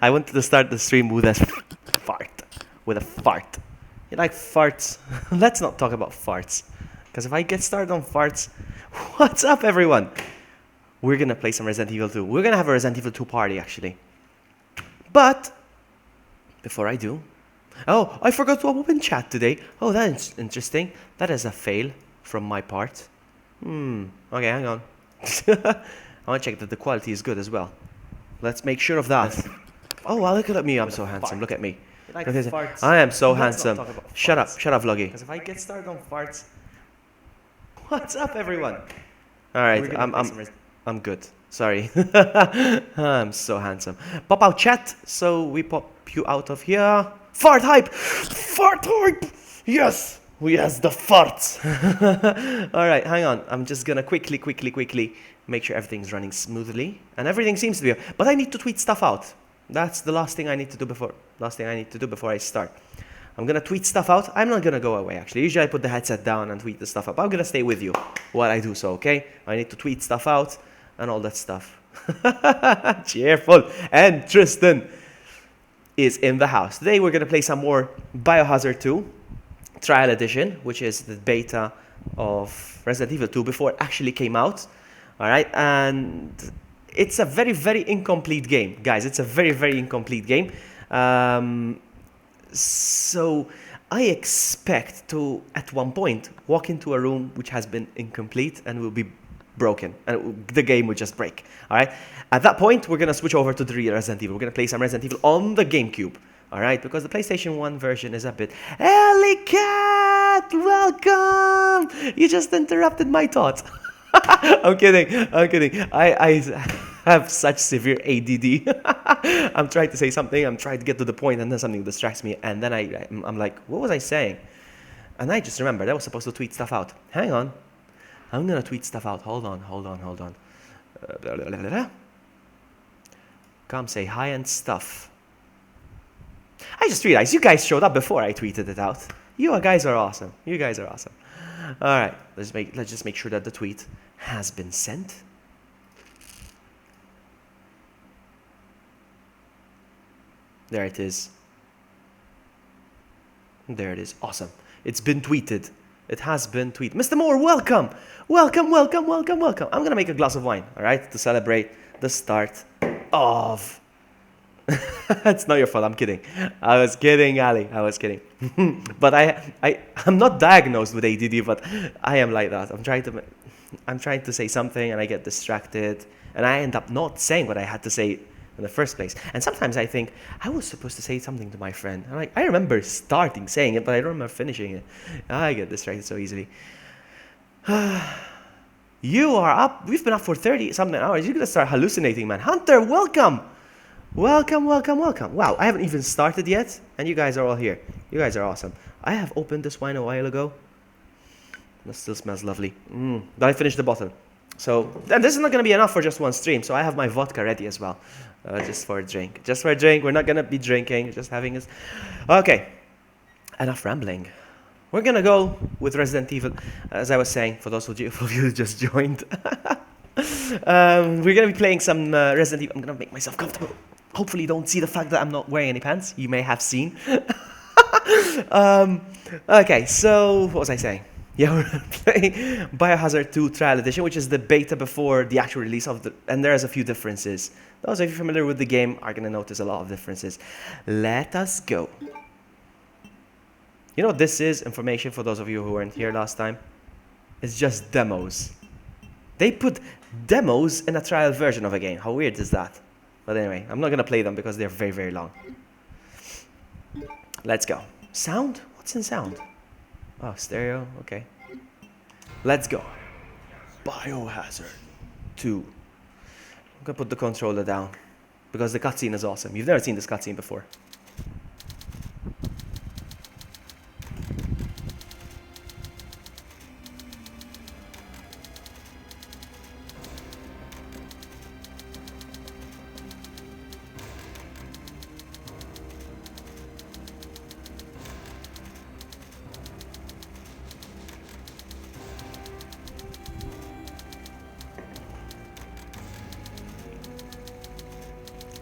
I wanted to start the stream with a fart. With a fart. You like farts? Let's not talk about farts. Because if I get started on farts, what's up, everyone? We're going to play some Resident Evil 2. We're going to have a Resident Evil 2 party, actually. But, before I do... Oh, I forgot to open chat today. Oh, that's interesting. That is a fail from my part. Okay, hang on. I want to check that the quality is good as well. Let's make sure of that. Oh, well, look at me. I'm so handsome. Look at me. Like I am so handsome. Shut up, Vloggy. Because if I get started on farts, what's up, everyone? All right, I'm good. Sorry. I'm so handsome. Pop out chat, so we pop you out of here. Fart hype! Fart hype! Yes! Yes, the farts! All right, hang on. I'm just gonna quickly make sure everything's running smoothly. And everything seems to be... But I need to tweet stuff out. That's the last thing I need to do before I start. I'm gonna tweet stuff out. I'm not gonna go away, actually. Usually I put the headset down and tweet the stuff up. I'm gonna stay with you while I do so, okay? I need to tweet stuff out and all that stuff. Cheerful. And Tristan is in the house. Today we're gonna play some more Biohazard 2 Trial Edition, which is the beta of Resident Evil 2 before it actually came out. All right, and it's a very, very incomplete game, guys. It's a very, very incomplete game. So I expect to, at one point, walk into a room which has been incomplete and will be broken, and the game will just break. All right. At that point, we're gonna switch over to the real Resident Evil. We're gonna play some Resident Evil on the GameCube. All right, because the PlayStation 1 version is a bit... Ellie Cat, welcome! You just interrupted my thoughts. I'm kidding. I have such severe ADD. I'm trying to say something, I'm trying to get to the point, and then something distracts me, and then I'm like, what was I saying? And I just remembered I was supposed to tweet stuff out. Hang on. I'm going to tweet stuff out. Hold on. Come say hi and stuff. I just realized you guys showed up before I tweeted it out. You guys are awesome. All right, let's just make sure that the tweet has been sent. There it is. There it is. Awesome. It's been tweeted. It has been tweeted. Mr. Moore, welcome. Welcome. I'm gonna make a glass of wine, all right, to celebrate the start of... It's not your fault. I'm kidding. I was kidding, Ali. I was kidding. But I'm not diagnosed with ADD, but I am like that. I'm trying to say something and I get distracted and I end up not saying what I had to say in the first place. And sometimes I think I was supposed to say something to my friend. I remember starting saying it, but I don't remember finishing it. I get distracted so easily. You are up. We've been up for 30-something hours. You're gonna start hallucinating, man. Hunter, welcome. Welcome. Wow, I haven't even started yet, and you guys are all here. You guys are awesome. I have opened this wine a while ago. It still smells lovely. But I finished the bottle. So, and this is not going to be enough for just one stream, so I have my vodka ready as well. Just for a drink. We're not going to be drinking, just having this. Okay, enough rambling. We're going to go with Resident Evil, as I was saying, for those of you who just joined. We're going to be playing some Resident Evil. I'm going to make myself comfortable. Hopefully you don't see the fact that I'm not wearing any pants. You may have seen. Okay, so what was I saying? Yeah, we're playing Biohazard 2 Trial Edition, which is the beta before the actual release of the... And there's a few differences. Those of you familiar with the game are going to notice a lot of differences. Let us go. You know what this is? Information for those of you who weren't here last time. It's just demos. They put demos in a trial version of a game. How weird is that? But anyway, I'm not going to play them because they're very, very long. Let's go. Sound? What's in sound? Oh, stereo. Okay. Let's go. Biohazard 2. I'm going to put the controller down because the cutscene is awesome. You've never seen this cutscene before.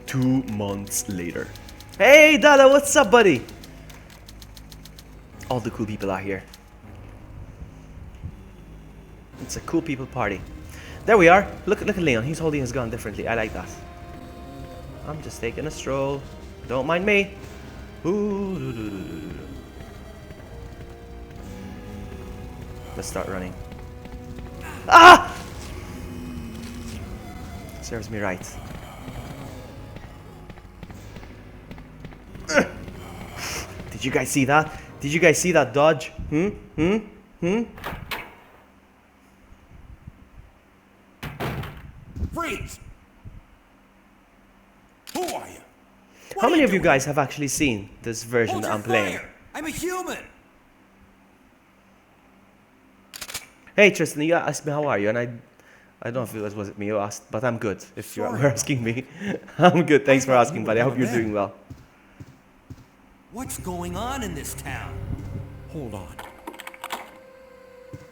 2 months later. Hey, Dada, what's up, buddy? All the cool people are here. It's a cool people party. There we are. Look at Leon. He's holding his gun differently. I like that. I'm just taking a stroll. Don't mind me. Ooh. Let's start running. Ah! Serves me right. Did you guys see that? Did you guys see that dodge? Freeze! Who are you? How many of you guys have actually seen this version that I'm playing? I'm a human. Hey Tristan, you asked me how are you, and I don't know if it was me who asked, but I'm good. If you were asking me, I'm good. Thanks for asking, buddy. I hope you're doing well. What's going on in this town? Hold on.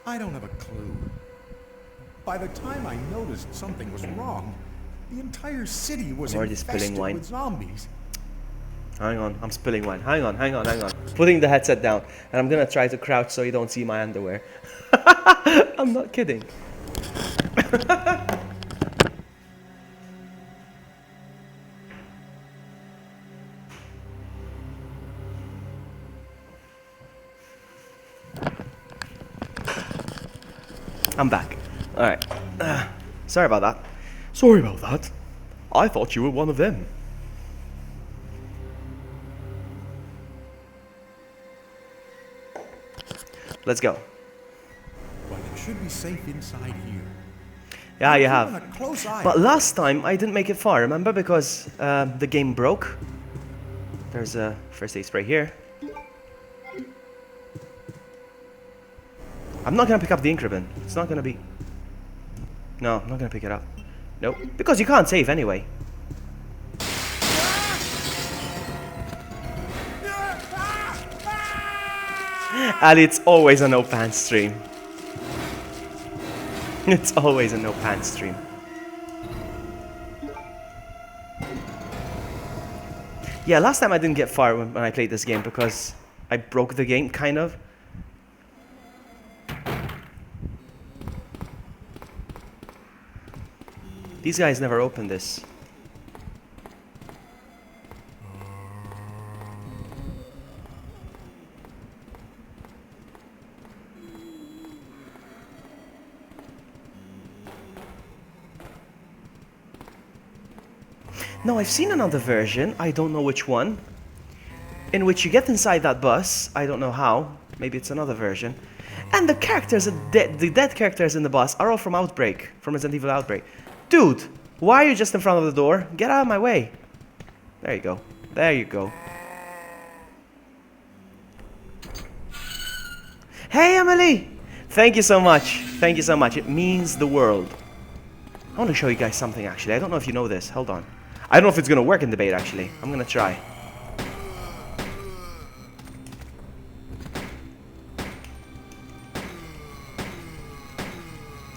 I don't have a clue. By the time I noticed something was wrong, the entire city was infested with zombies. Hang on, I'm spilling wine. Hang on. Putting the headset down, and I'm gonna try to crouch so you don't see my underwear. I'm not kidding. I'm back. Alright. Sorry about that. Sorry about that. I thought you were one of them. Let's go. Well, it should be safe inside here. Yeah, you have. But last time I didn't make it far, remember? Because the game broke. There's a first aid spray here. I'm not gonna pick up the ink ribbon. It's not gonna be... No, I'm not gonna pick it up. Nope. Because you can't save anyway. And it's always a no pants stream. It's always a no pants stream. Yeah, last time I didn't get far when I played this game because I broke the game, kind of. These guys never opened this. No, I've seen another version, I don't know which one, in which you get inside that bus, I don't know how, maybe it's another version, and the characters, the dead characters in the bus are all from Outbreak, from Resident Evil Outbreak. Dude, why are you just in front of the door? Get out of my way. There you go. There you go. Hey, Emily! Thank you so much. Thank you so much. It means the world. I want to show you guys something, actually. I don't know if you know this. Hold on. I don't know if it's going to work in debate, actually. I'm going to try.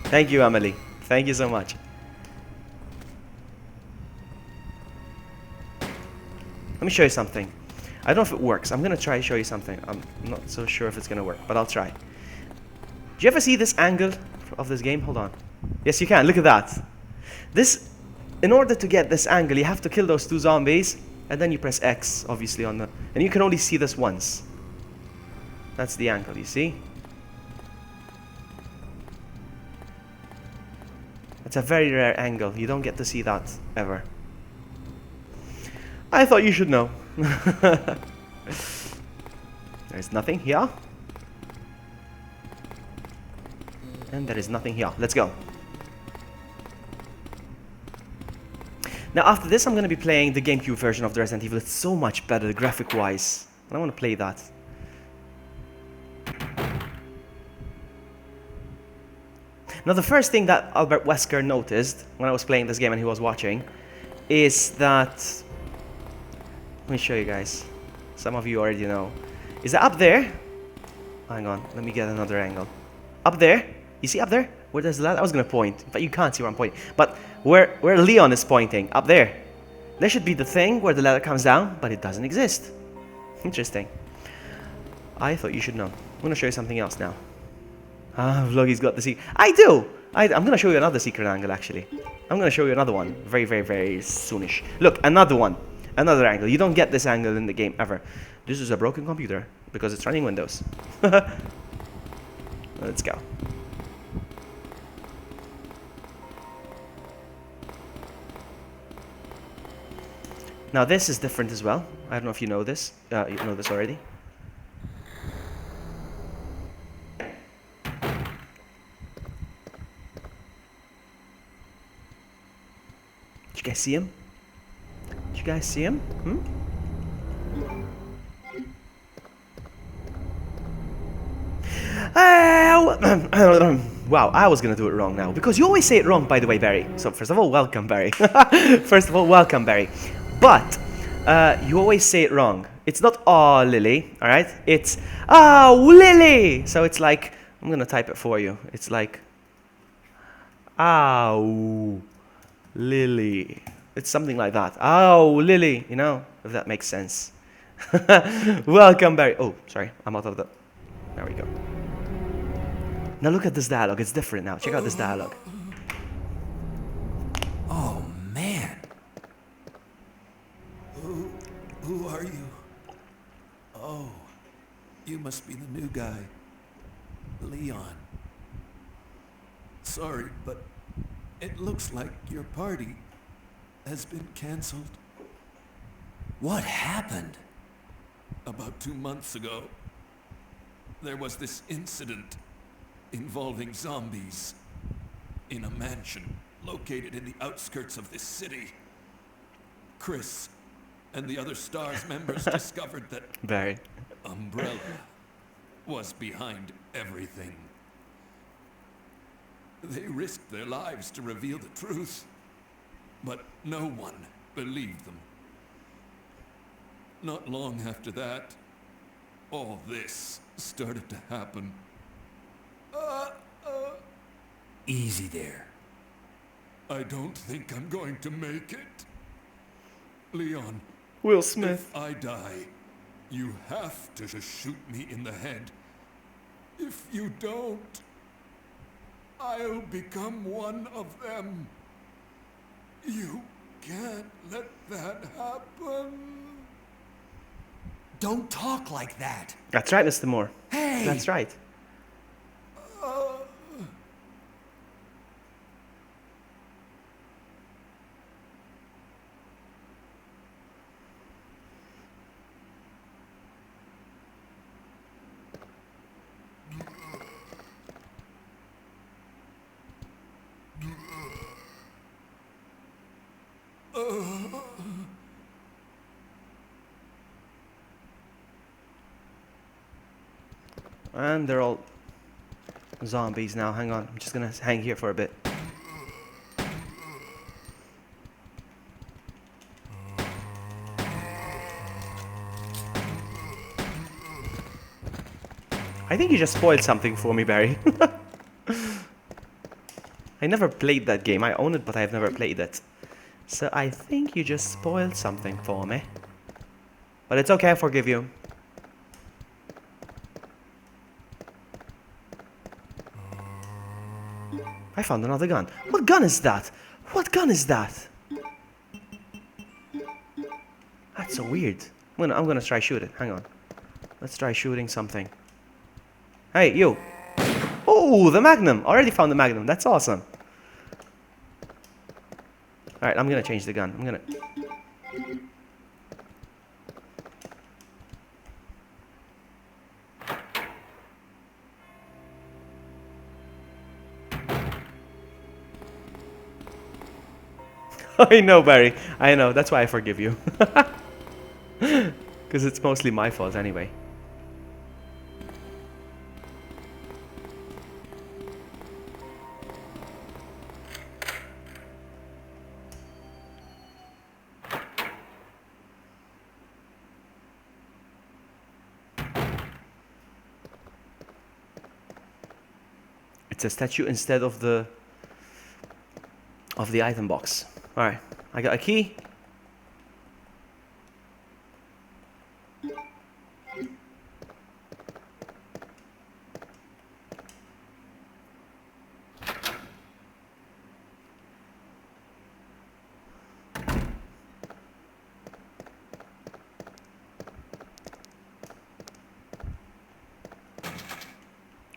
Thank you, Emily. Thank you so much. Let me show you something. I don't know if it works. I'm going to try to show you something. I'm not so sure if it's going to work, but I'll try. Do you ever see this angle of this game? Hold on. Yes, you can. Look at that. This, in order to get this angle, you have to kill those two zombies, and then you press X, obviously, on the... And you can only see this once. That's the angle, you see? It's a very rare angle. You don't get to see that, ever. I thought you should know. There's nothing here. And there is nothing here. Let's go. Now after this I'm going to be playing the GameCube version of the Resident Evil. It's so much better graphic-wise. And I want to play that. Now the first thing that Albert Wesker noticed when I was playing this game and he was watching is that... Let me show you guys. Some of you already know. Is that up there? Hang on, let me get another angle. Up there? You see up there? Where there's the ladder? I was gonna point, but you can't see where I'm pointing. But where Leon is pointing, up there. There should be the thing where the ladder comes down, but it doesn't exist. Interesting. I thought you should know. I'm gonna show you something else now. Ah, Vloggy's got the secret. I do! I'm gonna show you another secret angle, actually. I'm gonna show you another one. Very, very, very soonish. Look, another one. Another angle. You don't get this angle in the game, ever. This is a broken computer, because it's running Windows. Let's go. Now this is different as well. I don't know if you know this. You know this already. Did you guys see him? Did you guys see him? Hmm? Wow, I was gonna do it wrong now. Because you always say it wrong, by the way, Barry. So first of all, welcome, Barry. First of all, welcome, Barry. But you always say it wrong. It's not "oh, Lily," all right? It's "oh, Lily." So it's like, I'm gonna type it for you. It's like "ow, Lily." It's something like that. "Oh, Lily," you know, if that makes sense. Welcome, Barry. Oh, sorry, I'm out of the. There we go. Now look at this dialogue. It's different now. Check out this dialogue. Oh, man. Who are you? Oh, you must be the new guy, Leon. Sorry, but it looks like your party has been canceled. What happened? About 2 months ago, there was this incident involving zombies in a mansion located in the outskirts of this city. Chris and the other STARS members discovered that Barry. Umbrella was behind everything. They risked their lives to reveal the truth, but no one believed them. Not long after that, all this started to happen. Easy there. I don't think I'm going to make it. Leon, Will Smith. if I die, you have to shoot me in the head. If you don't, I'll become one of them. You can't let that happen. Don't talk like that. That's right, Mr. Moore. Hey! That's right. And they're all zombies now. Hang on. I'm just gonna hang here for a bit. I think you just spoiled something for me, Barry. I never played that game. I own it, but I've never played it. So I think you just spoiled something for me. But it's okay, I forgive you. I found another gun. What gun is that? What gun is that? That's so weird. I'm gonna try shooting. Hang on. Let's try shooting something. Hey, you. Oh, the Magnum. Already found the Magnum. That's awesome. Alright, I'm gonna change the gun. I'm gonna... I know, Barry. I know. That's why I forgive you. Because it's mostly my fault anyway. It's a statue instead of the item box. Alright, I got a key.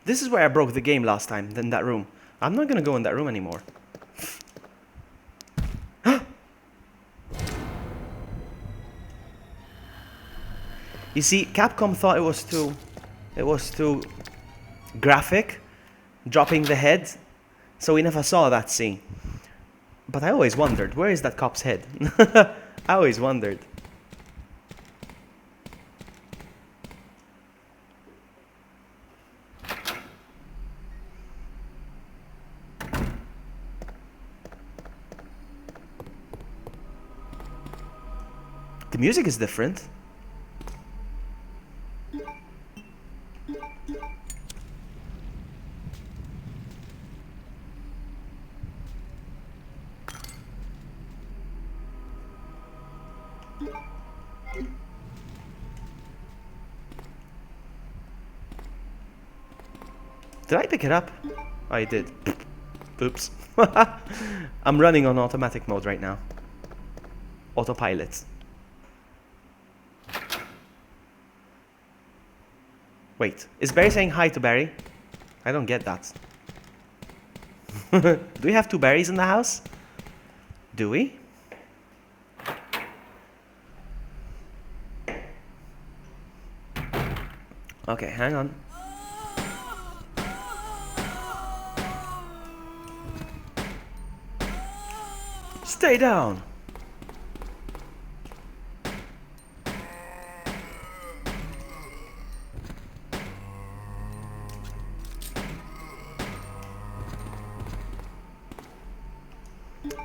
This is where I broke the game last time, in that room. I'm not gonna go in that room anymore. You see, Capcom thought it was too graphic, dropping the head, so we never saw that scene. But I always wondered, where is that cop's head? I always wondered. The music is different. Did I pick it up? I did. Oops. I'm running on automatic mode right now. Autopilot. Wait, is Barry saying hi to Barry? I don't get that. Do we have 2 Barrys in the house? Do we? Okay, hang on. Stay down!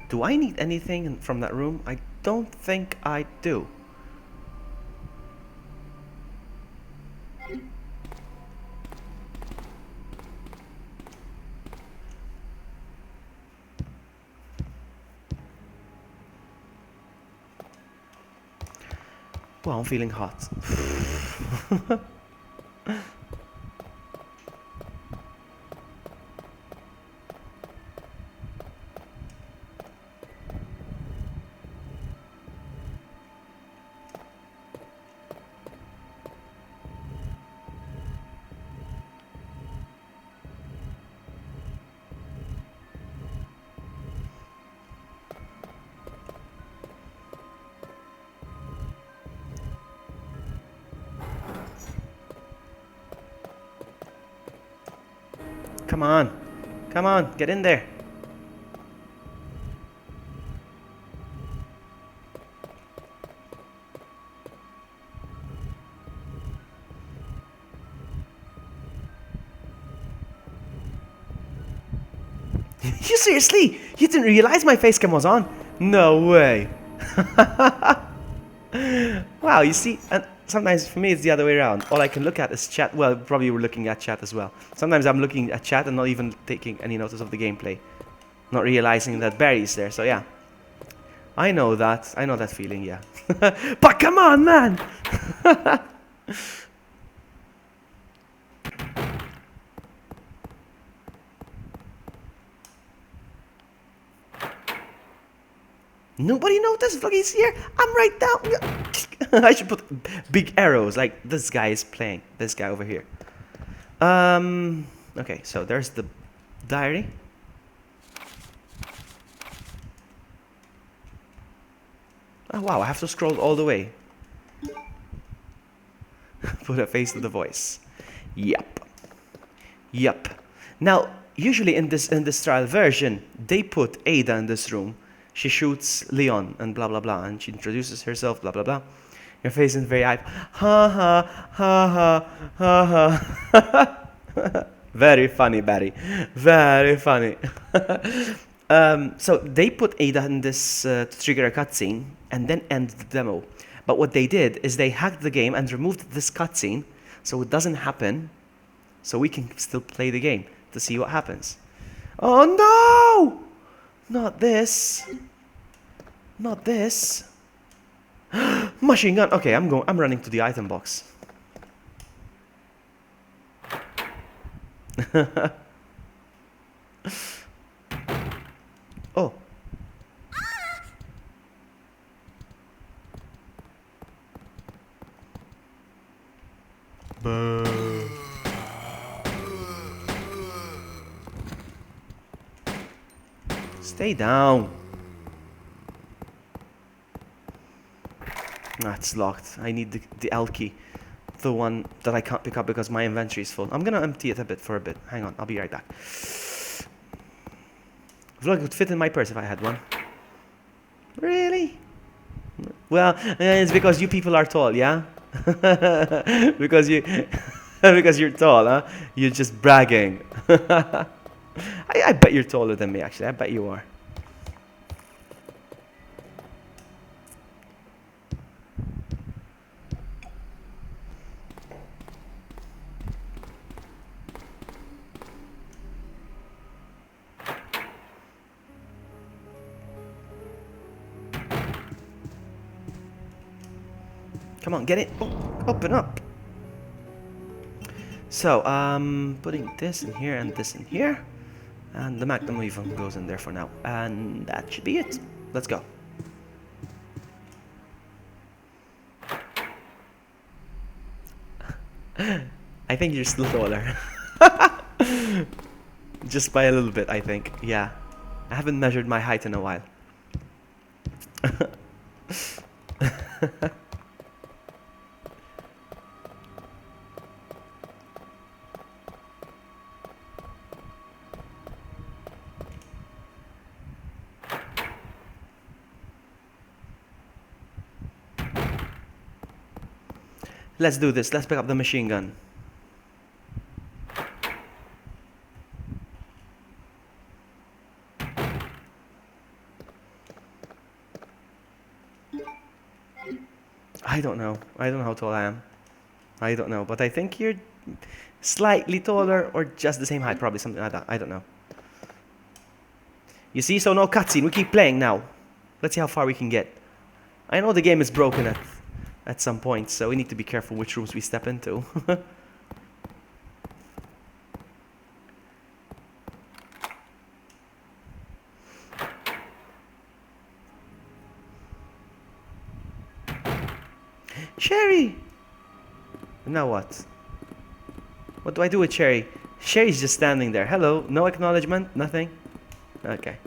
Do I need anything from that room? I don't think I do. Well, I'm feeling hot. Come on. Come on, get in there. You seriously? You didn't realize my face cam was on? No way. Wow, you see, and sometimes for me it's the other way around. All I can look at is chat. Well, probably you were looking at chat as well. Sometimes I'm looking at chat and not even taking any notice of the gameplay. Not realizing that Barry's there, so yeah. I know that feeling, yeah. But come on, man! Nobody noticed Vloggy's here? I'm right down. I should put big arrows like this guy is playing. This guy over here. Okay, so there's the diary. Oh wow, I have to scroll all the way. Put a face to the voice. Yep. Yep. Now, usually in this trial version, they put Ada in this room. She shoots Leon and blah blah blah, and she introduces herself, blah blah blah. Your face is very hype. Ha ha ha ha ha ha. Very funny, Barry. Very funny. So they put Ada in this to trigger a cutscene and then end the demo. But what they did is they hacked the game and removed this cutscene so it doesn't happen, so we can still play the game to see what happens. Oh no! Not this. Not this. Machine gun. Okay, I'm running to the item box. Oh. Stay down. That's locked. I need the L key. The one that I can't pick up because my inventory is full. I'm gonna empty it for a bit. Hang on, I'll be right back. Vlog would fit in my purse if I had one. Really? Well, it's because you people are tall, yeah? because you're tall, huh? You're just bragging. I bet you're taller than me, actually. I bet you are. Come on, get it. Oh, open up. So, putting this in here and this in here. And the Magnum even goes in there for now. And that should be it. Let's go. I think you're still taller. Just by a little bit, I think. Yeah. I haven't measured my height in a while. Let's do this. Let's pick up the machine gun. I don't know. I don't know how tall I am. I don't know. But I think you're slightly taller or just the same height. Probably something like that. I don't know. You see? So no cutscene. We keep playing now. Let's see how far we can get. I know the game is broken at some point, so we need to be careful which rooms we step into. Sherry! Now what? What do I do with Sherry? Sherry's just standing there. Hello, no acknowledgement, nothing? Okay.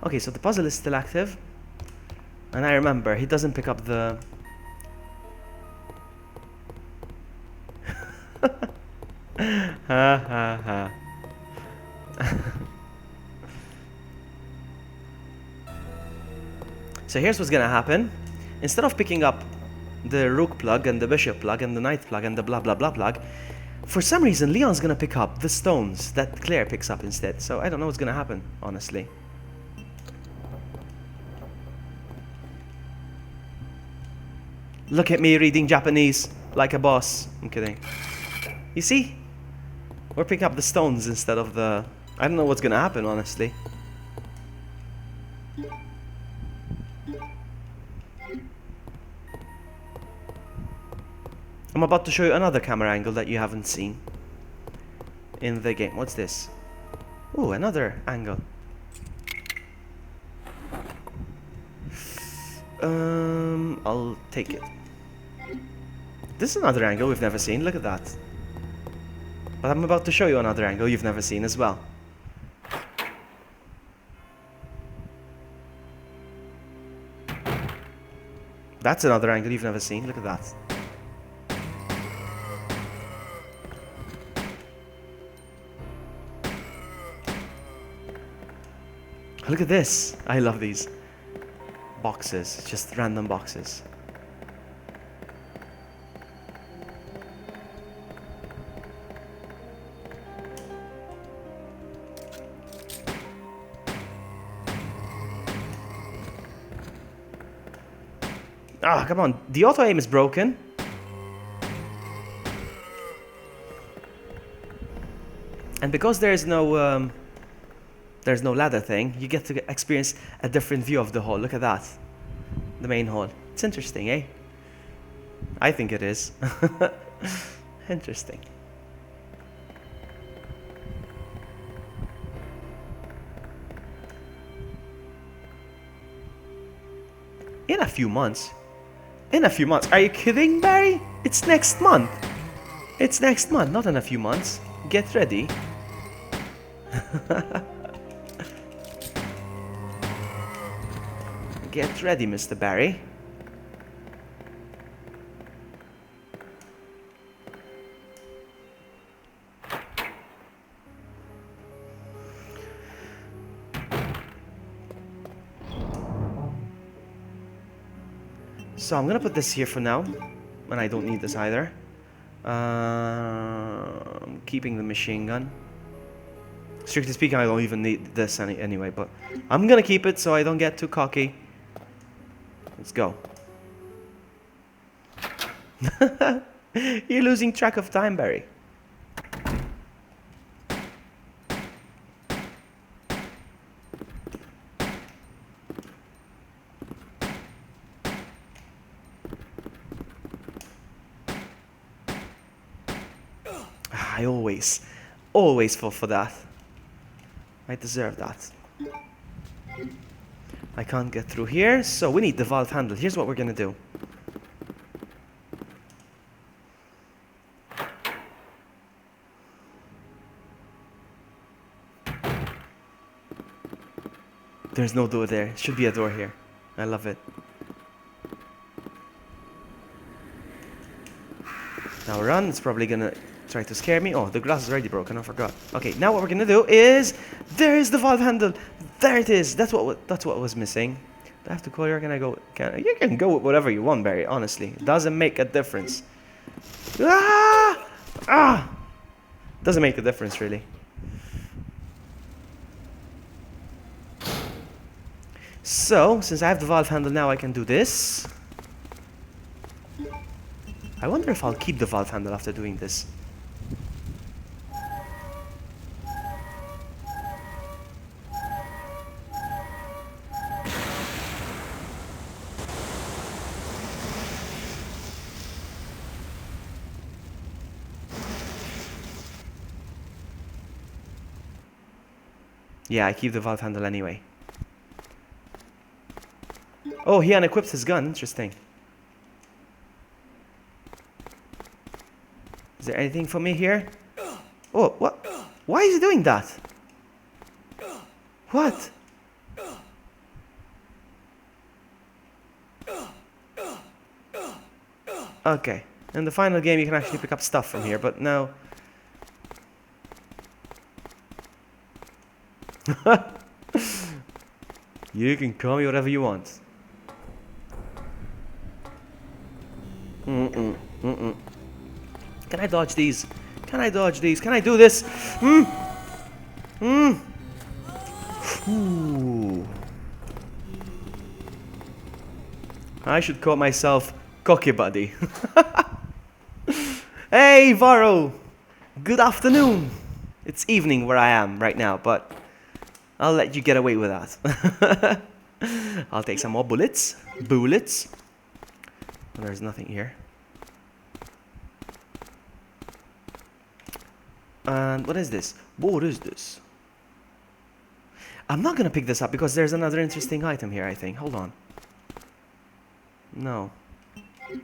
Okay, so the puzzle is still active. And I remember, he doesn't pick up the... Ha ha ha. So here's what's gonna happen. Instead of picking up the rook plug and the bishop plug and the knight plug and the blah blah blah plug, for some reason Leon's gonna pick up the stones that Claire picks up instead. So I don't know what's gonna happen, honestly. Look at me reading Japanese like a boss. I'm kidding. You see? We're picking up the stones instead of the... I don't know what's gonna happen, honestly. I'm about to show you another camera angle that you haven't seen in the game. What's this? Ooh, another angle. I'll take it. This is another angle we've never seen. Look at that. But I'm about to show you another angle you've never seen as well. That's another angle you've never seen. Look at that. Look at this. I love these boxes. Just random boxes. Ah, come on. The auto aim is broken. And because there is no there's no ladder thing, you get to experience a different view of the hall. Look at that. The main hall. It's interesting, eh? I think it is. Interesting. In a few months. In a few months. Are you kidding, Barry? It's next month. It's next month, not in a few months. Get ready. Get ready, Mr. Barry. So I'm gonna put this here for now, and I don't need this either. I'm keeping the machine gun. Strictly speaking, I don't even need this anyway, but I'm gonna keep it so I don't get too cocky. Let's go. You're losing track of time, Barry. I always fall for that. I deserve that. I can't get through here, so we need the valve handle. Here's what we're gonna do. There's no door there. Should be a door here. I love it. Now run. It's probably gonna try to scare me. Oh, the glass is already broken. I forgot. Okay, now what we're gonna do is there's the valve handle. There it is. That's what was missing. Do I have to call you? Can I go? You can go with whatever you want, Barry. Honestly, it doesn't make a difference. Doesn't make a difference really. So since I have the valve handle now, I can do this. I wonder if I'll keep the valve handle after doing this. Yeah, I keep the valve handle anyway. Oh, he unequipped his gun. Interesting. Is there anything for me here? Oh, what? Why is he doing that? What? Okay. In the final game, you can actually pick up stuff from here, but no. You can call me whatever you want. Can I dodge these? Can I dodge these? Can I do this? Ooh. I should call myself ClaireA. Hey, Varro! Good afternoon! It's evening where I am right now, but I'll let you get away with that. I'll take some more bullets. Bullets. There's nothing here. And what is this? What is this? I'm not gonna pick this up because there's another interesting item here, I think. Hold on. No. I'm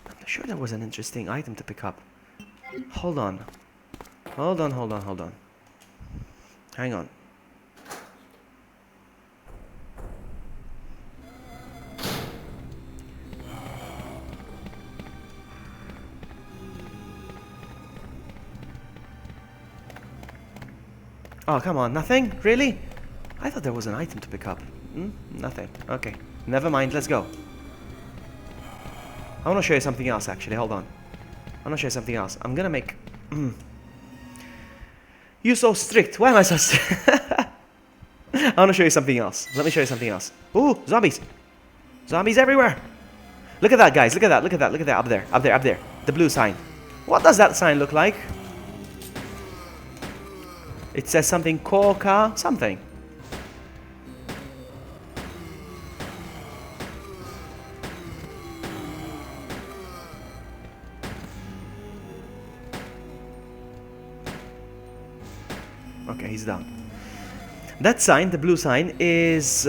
not sure there was an interesting item to pick up. Hold on. Hold on. Hang on. Oh, come on, nothing? Really? I thought there was an item to pick up. Nothing. Okay, never mind, let's go. I want to show you something else, actually. Hold on. I want to show you something else. I'm gonna make... You're so strict. Why am I so strict? I want to show you something else. Let me show you something else. Ooh, zombies. Zombies everywhere. Look at that, guys. Look at that. Look at that. Look at that. Up there. Up there. Up there. The blue sign. What does that sign look like? It says something coca something. Okay, he's down. That sign, the blue sign, is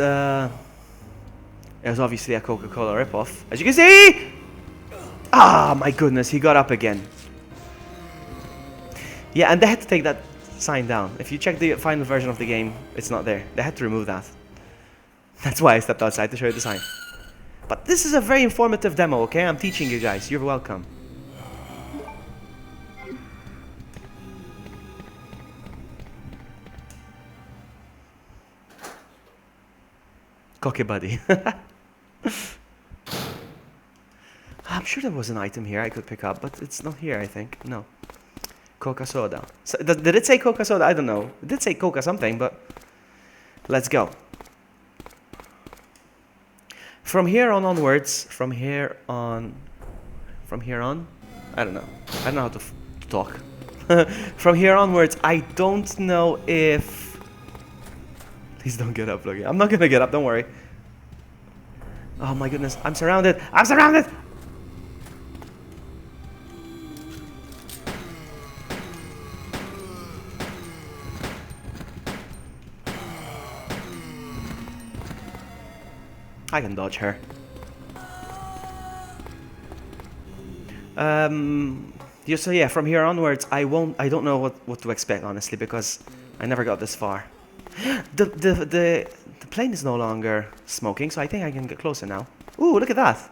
obviously a Coca-Cola ripoff. As you can see! Ah, my goodness, he got up again. Yeah, and they had to take that sign down. If you check the final version of the game, it's not there. They had to remove that. That's why I stepped outside to show you the sign. But this is a very informative demo, okay? I'm teaching you guys. You're welcome. VloggyBuddy. I'm sure there was an item here I could pick up, but it's not here, I think. No. Coca soda. So, did it say Coca soda? I don't know. It did say Coca something, but let's go. From here on onwards, from here on, I don't know. I don't know how to talk. From here onwards, I don't know if... Please don't get up, Vloggy. I'm not gonna get up, don't worry. Oh my goodness, I'm surrounded! I'm surrounded! I can dodge her. So yeah, from here onwards, I don't know what to expect, honestly, because I never got this far. The plane is no longer smoking, so I think I can get closer now. Ooh, look at that!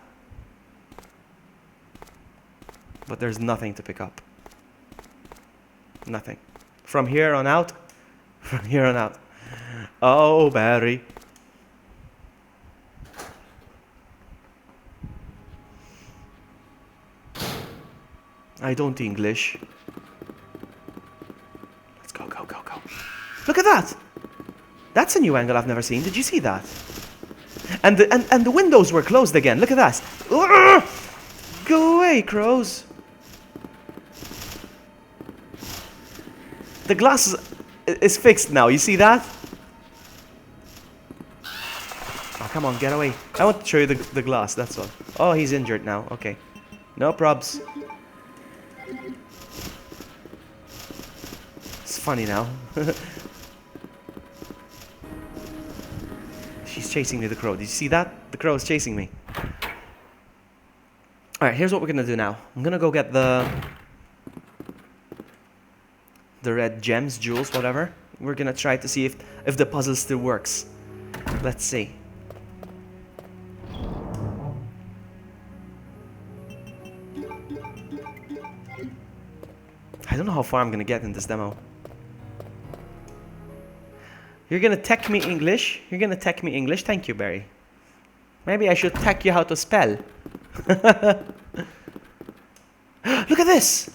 But there's nothing to pick up. Nothing. From here on out. From here on out. Oh, Barry. I don't English. Let's go, go, go, go. Look at that! That's a new angle I've never seen. Did you see that? And the windows were closed again. Look at that. Urgh! Go away, crows. The glass is fixed now. You see that? Oh, come on, get away. I want to show you the glass, that's all. Oh, he's injured now. Okay. No probs. It's funny now. She's chasing me, the crow. Did you see that? The crow is chasing me. Alright, here's what we're gonna do now. I'm gonna go get the red gems, jewels, whatever. We're gonna try to see if the puzzle still works. Let's see. I don't know how far I'm gonna get in this demo. You're gonna tech me English? You're gonna tech me English? Thank you, Barry. Maybe I should tech you how to spell. Look at this!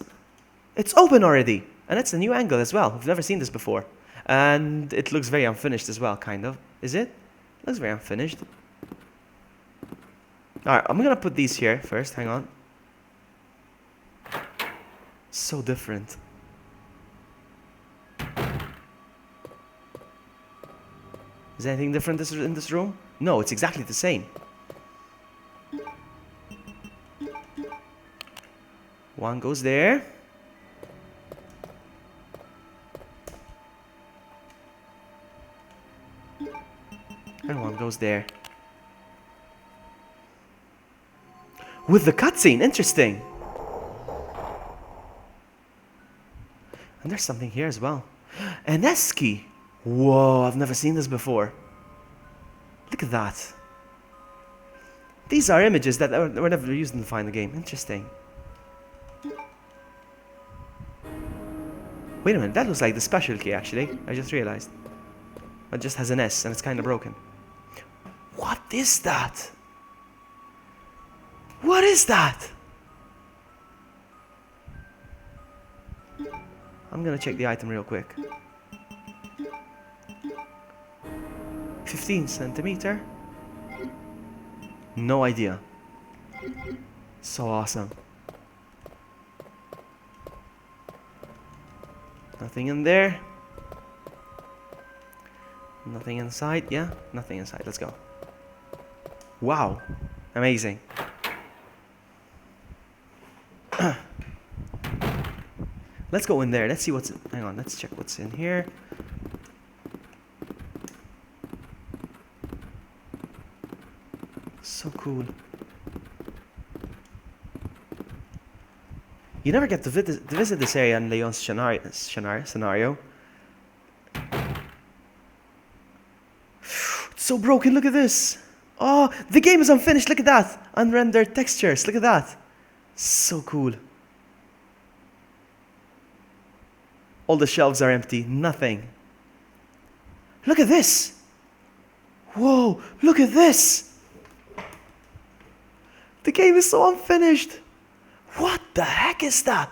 It's open already! And it's a new angle as well. I've never seen this before. And it looks very unfinished as well, kind of. Is it? It looks very unfinished. Alright, I'm gonna put these here first. Hang on. So different. Is anything different in this room? No, it's exactly the same. One goes there. And one goes there. With the cutscene, interesting. And there's something here as well. An S key. Whoa, I've never seen this before. Look at that. These are images that were never used in the final game. Interesting. Wait a minute, that looks like the special key actually. I just realized. It just has an S and it's kind of broken. What is that? What is that? I'm gonna check the item real quick. 15 centimeter? No idea. So awesome. Nothing in there. Nothing inside. Yeah, nothing inside. Let's go. Wow. Amazing. Let's go in there. Let's see what's... Hang on. Let's check what's in here. So cool. You never get to visit this area in Leon's scenario. It's so broken. Look at this. Oh, the game is unfinished. Look at that. Unrendered textures. Look at that. So cool. All the shelves are empty. Nothing. Look at this. Whoa. Look at this. The game is so unfinished. What the heck is that?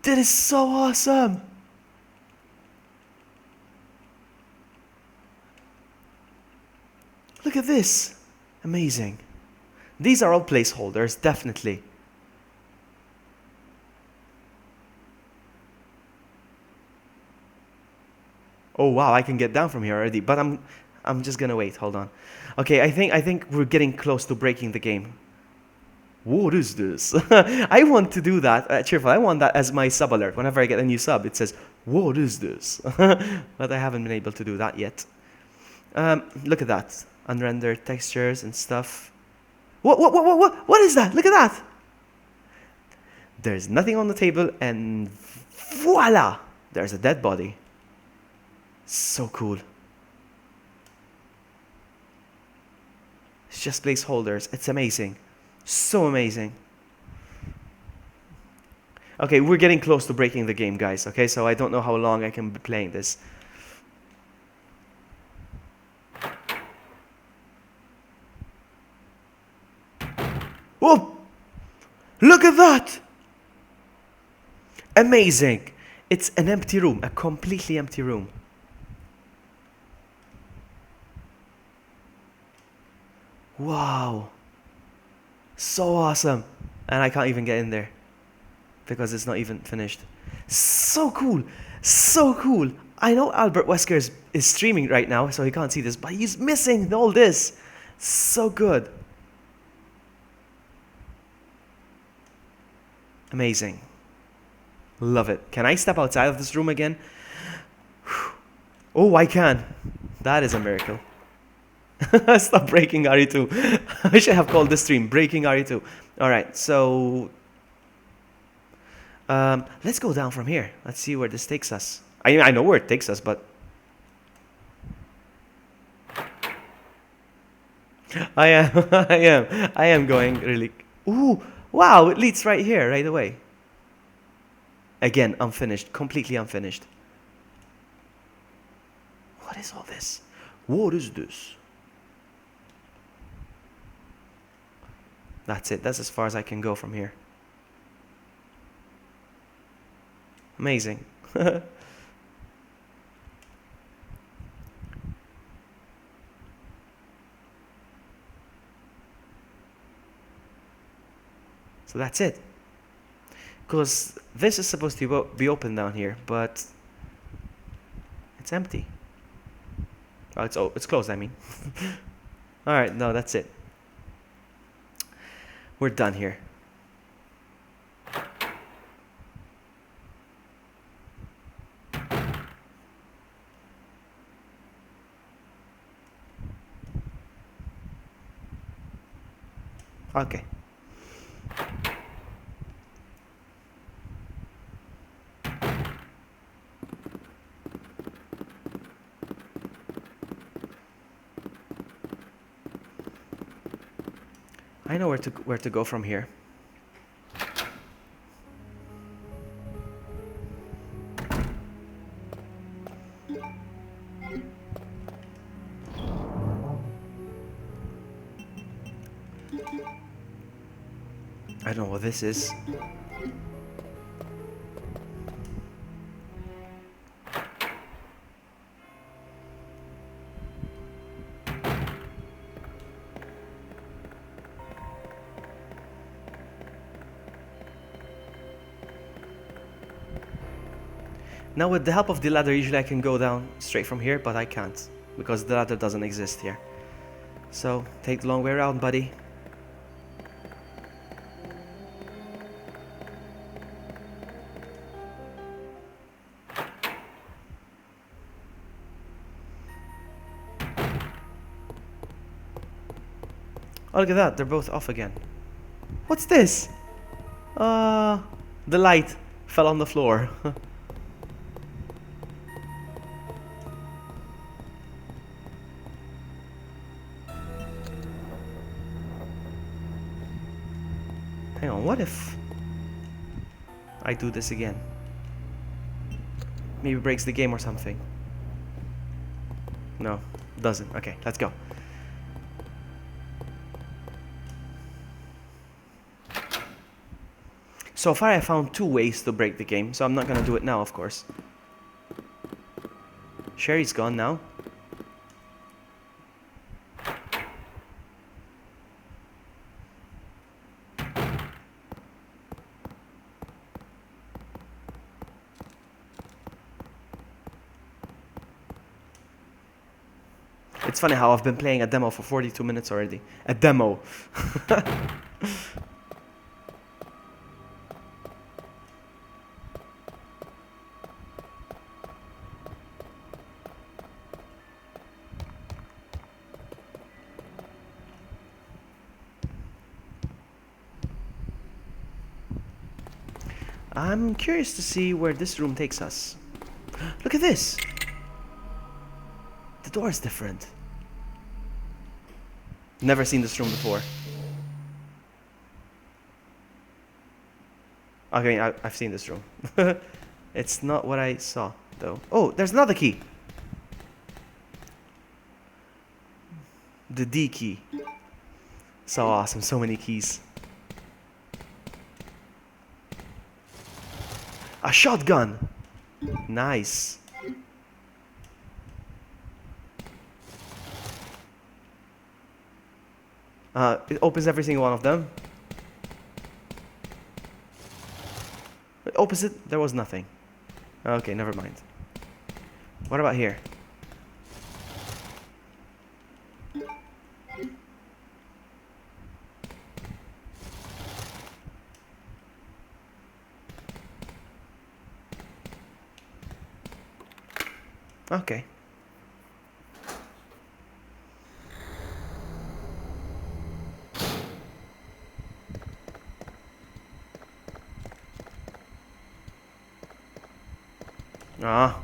That is so awesome. Look at this. Amazing. These are all placeholders, definitely. Oh wow, I can get down from here already, but I'm just gonna wait. Hold on. Okay, I think we're getting close to breaking the game. What is this? I want to do that, cheerful. I want that as my sub alert. Whenever I get a new sub, it says, "What is this?" But I haven't been able to do that yet. Look at that, unrendered textures and stuff. What is that? Look at that. There's nothing on the table, and voila, there's a dead body. So cool. It's just placeholders. It's amazing. So amazing. Okay, we're getting close to breaking the game, guys. Okay, so I don't know how long I can be playing this. Whoa! Look at that! Amazing. It's an empty room, a completely empty room. Wow. So awesome. And I can't even get in there because it's not even finished. So cool. So cool. I know Albert Wesker is streaming right now, so he can't see this, but he's missing all this. So good. Amazing. Love it. Can I step outside of this room again? Oh, I can. That is a miracle. Stop breaking RE2. I should have called this stream Breaking RE2. Alright, so let's go down from here. Let's see where this takes us. I know where it takes us, but I am going really. Ooh, wow, it leads right here, right away. Again, unfinished, completely unfinished. What is all this? What is this? That's it. That's as far as I can go from here. Amazing. So that's it. Because this is supposed to be open down here, but it's empty. Oh, it's closed, I mean. Alright, no, that's it. We're done here. Okay. I know where to go from here. I don't know what this is. Now with the help of the ladder, usually I can go down straight from here, but I can't. because the ladder doesn't exist here. So, take the long way around, buddy. Oh, look at that, they're both off again. What's this? The light fell on the floor. Hang on, what if I do this again? Maybe breaks the game or something. No, doesn't. Okay, let's go. So far I found 2 ways to break the game, so I'm not gonna do it now, of course. Sherry's gone now. It's funny how I've been playing a demo for 42 minutes already. A demo. I'm curious to see where this room takes us. Look at this! The door is different. Never seen this room before. Okay, I've seen this room. It's not what I saw, though. Oh, there's another key! The D key. So awesome, so many keys. A shotgun! Nice. It opens every single one of them. It opens it, there was nothing. Okay, never mind. What about here? Okay. Ah.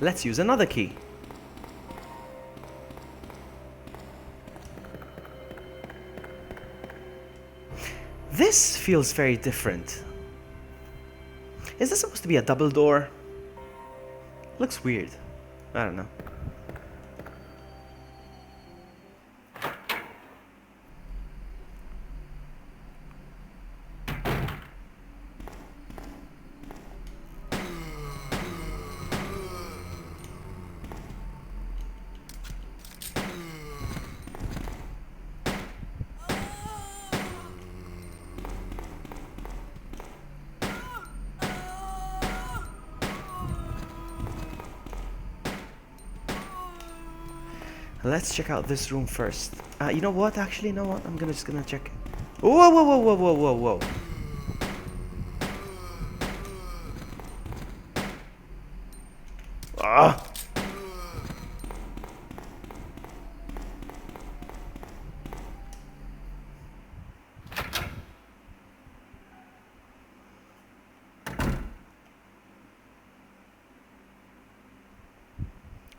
Let's use another key. This feels very different. Is this supposed to be a double door? Looks weird. I don't know. Let's check out this room first. You know what? Actually, you know what? I'm just gonna check. Whoa, whoa, whoa, whoa, whoa, whoa, whoa. Ah!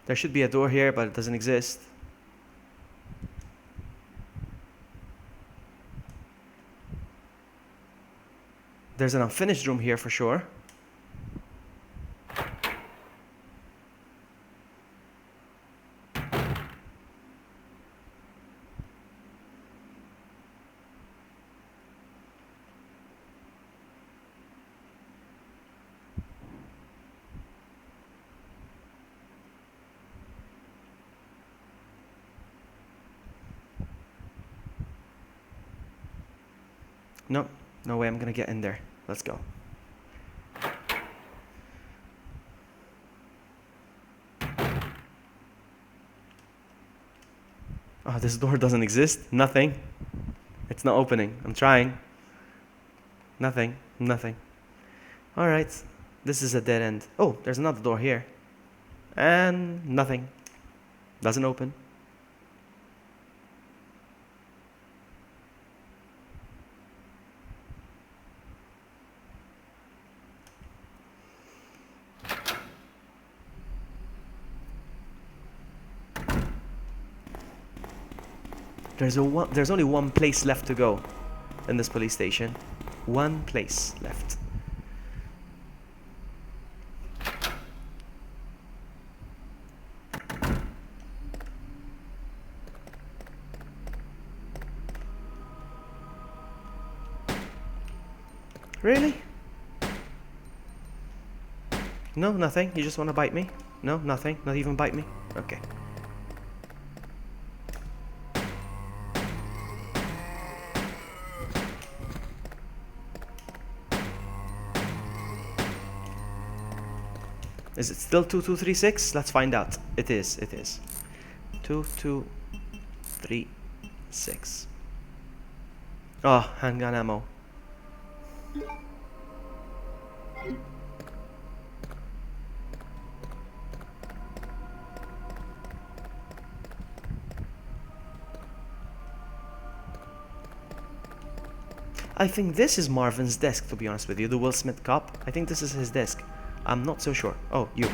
There should be a door here, but it doesn't exist. There's an unfinished room here for sure. No, no way I'm gonna get in there. Let's go. Oh, this door doesn't exist. Nothing. It's not opening. I'm trying. Nothing. Nothing. Alright. This is a dead end. Oh, there's another door here. And nothing. Doesn't open. There's only one place left to go in this police station. One place left. Really? No, nothing. You just want to bite me? No, nothing. Not even bite me? Okay. Is it still 2236? Let's find out. It is. 2236. Oh, handgun ammo. I think this is Marvin's desk, to be honest with you. The Will Smith cop. I think this is his desk. I'm not so sure. Oh, you.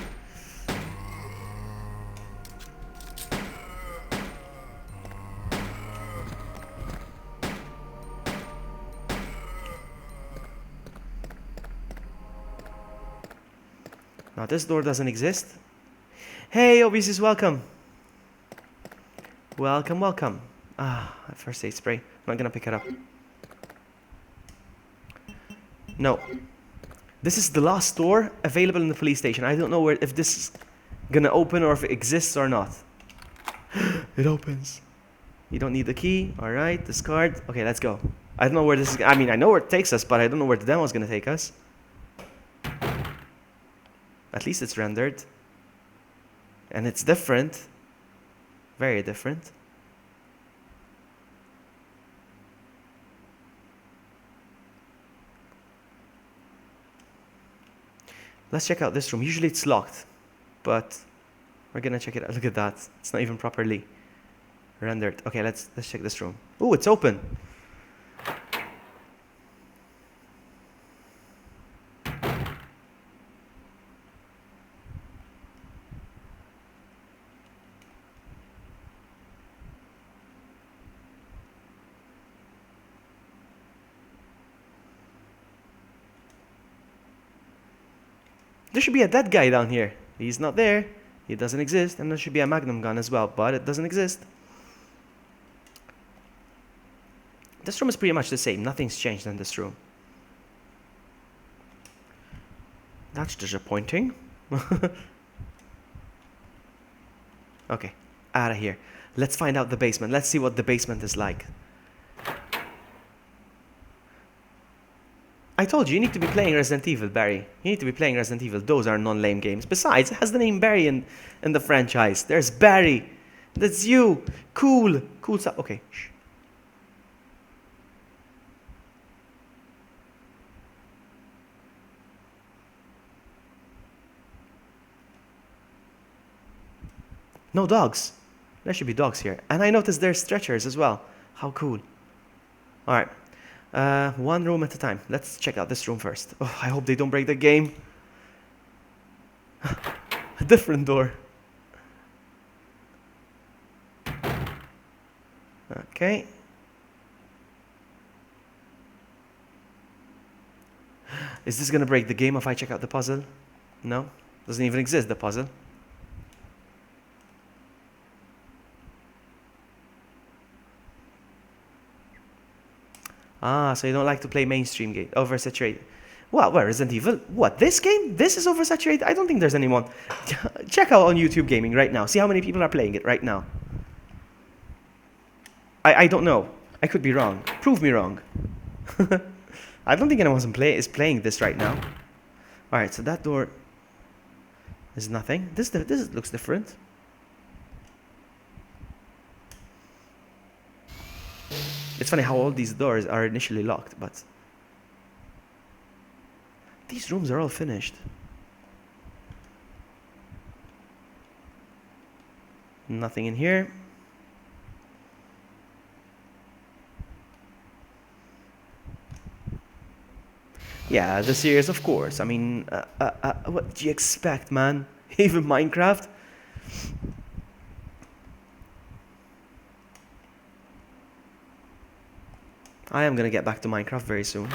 Now this door doesn't exist. Hey, Obesis, welcome. Welcome, welcome. Ah, first aid spray. I'm not gonna pick it up. No. This is the last door available in the police station. I don't know if this is gonna open or if it exists or not. It opens. You don't need the key. Alright, discard. Okay, let's go. I don't know where this is. I mean, I know where it takes us, but I don't know where the demo is gonna take us. At least it's rendered. And it's different. Very different. Let's check out this room. Usually it's locked, but we're gonna check it out. Look at that. It's not even properly rendered. Okay, let's check this room. Oh, it's open. There should be a dead guy down here. He's not there. He doesn't exist. And there should be a magnum gun as well, but it doesn't exist. This room is pretty much the same. Nothing's changed in this room. That's disappointing. Okay, out of here. Let's find out the basement. Let's see what the basement is like. I told you, you need to be playing Resident Evil, Barry. You need to be playing Resident Evil. Those are non-lame games. Besides, it has the name Barry in the franchise. There's Barry. That's you. Cool. Cool stuff. Okay. Shh. No dogs. There should be dogs here. And I noticed there's stretchers as well. How cool. Alright. One room at a time. Let's check out this room first. Oh, I hope they don't break the game. A different door. Okay. Is this gonna break the game if I check out the puzzle? No? Doesn't even exist, the puzzle. Ah, so you don't like to play mainstream game. Oversaturated. Well, Resident Evil? What, this game? This is oversaturated? I don't think there's anyone. Check out on YouTube Gaming right now. See how many people are playing it right now. I don't know. I could be wrong. Prove me wrong. I don't think anyone is playing this right now. Alright, so that door is nothing. This looks different. It's funny how all these doors are initially locked, but these rooms are all finished. Nothing in here. Yeah, the series, of course. I mean, what do you expect, man? Even Minecraft? I am gonna get back to Minecraft very soon.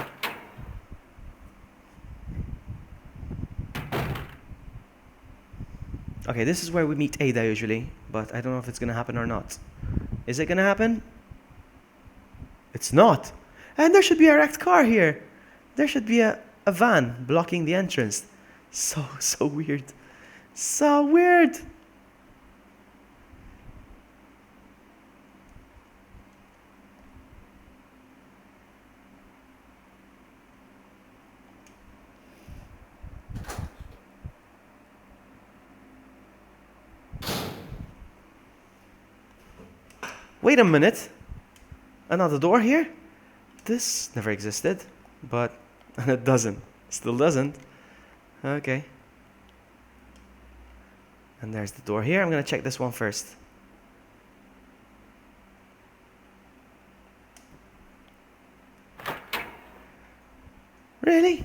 Okay, this is where we meet Ada usually, but I don't know if it's gonna happen or not. Is it gonna happen? It's not! And there should be a wrecked car here! There should be a van blocking the entrance. So weird. So weird! Wait a minute. Another door here? This never existed, but it doesn't. Still doesn't. Okay. And there's the door here. I'm gonna check this one first. Really?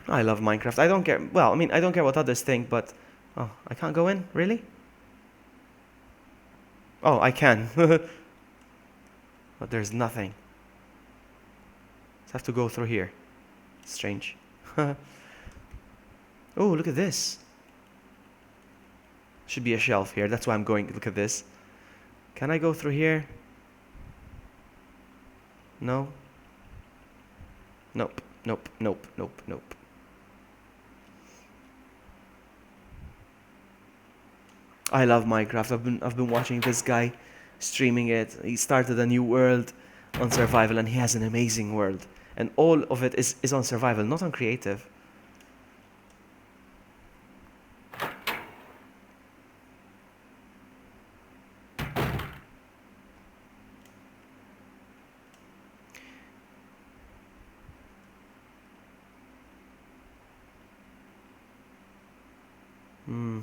I love Minecraft. I don't care. Well, I mean, I don't care what others think, but... Oh, I can't go in? Really? Oh, I can. But there's nothing. Just have to go through here. Strange. Oh, look at this. Should be a shelf here. That's why I'm going. Look at this. Can I go through here? No. Nope. Nope. Nope. Nope. Nope. I love Minecraft. I've been watching this guy streaming it. He started a new world on survival, and he has an amazing world. And all of it is on survival, not on creative.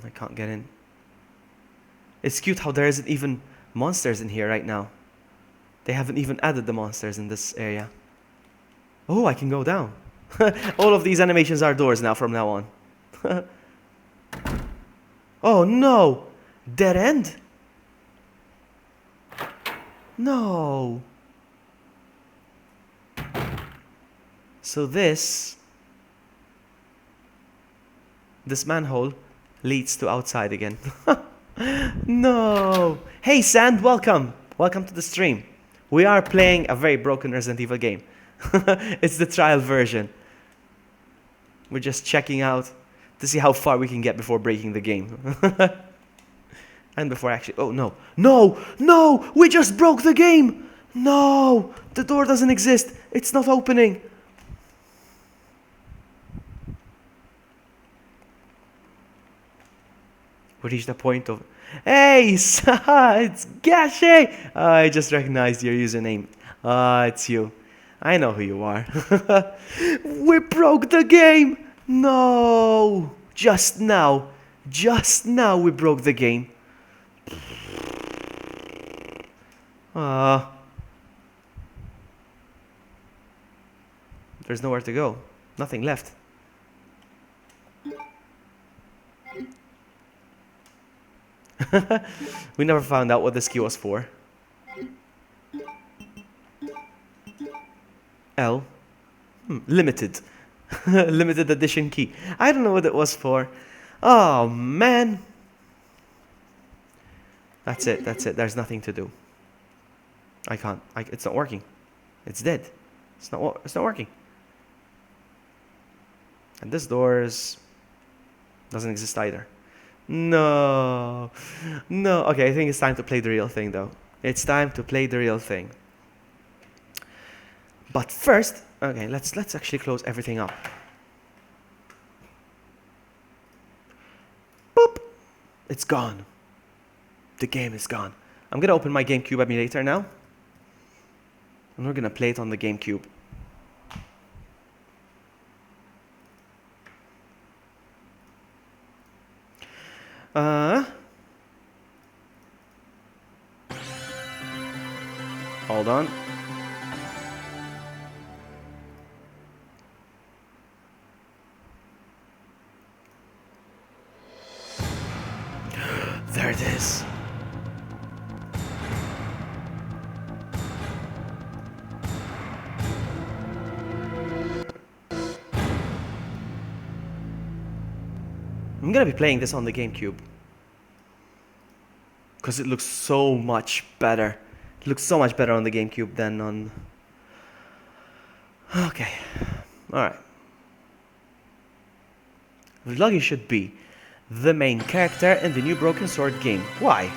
I can't get in. It's cute how there isn't even monsters in here right now. They haven't even added the monsters in this area. Oh, I can go down. All of these animations are doors now from now on. Oh no! Dead end? No. So this manhole leads to outside again. No. Hey Sand, welcome. Welcome to the stream. We are playing a very broken Resident Evil game. It's the trial version. We're just checking out to see how far we can get before breaking the game. And before actually... Oh, no. No! No! We just broke the game! No! The door doesn't exist. It's not opening. We reached the point of... Hey! It's Gashi! I just recognized your username. It's you. I know who you are. We broke the game! No! Just now we broke the game. There's nowhere to go. Nothing left. We never found out what this key was for. L. Limited. Limited edition key. I don't know what it was for. Oh, man. That's it. There's nothing to do. I can't. It's not working. It's dead. It's not working. And this door doesn't exist either. No. Okay, I think it's time to play the real thing, though. It's time to play the real thing. But first, okay, let's actually close everything up. Boop! It's gone. The game is gone. I'm gonna open my GameCube emulator now. And we're gonna play it on the GameCube. Hold on. There it is. I'm gonna be playing this on the GameCube. Because it looks so much better. It looks so much better on the GameCube than on... Okay. Alright. Vloggy should be the main character in the new Broken Sword game. Why?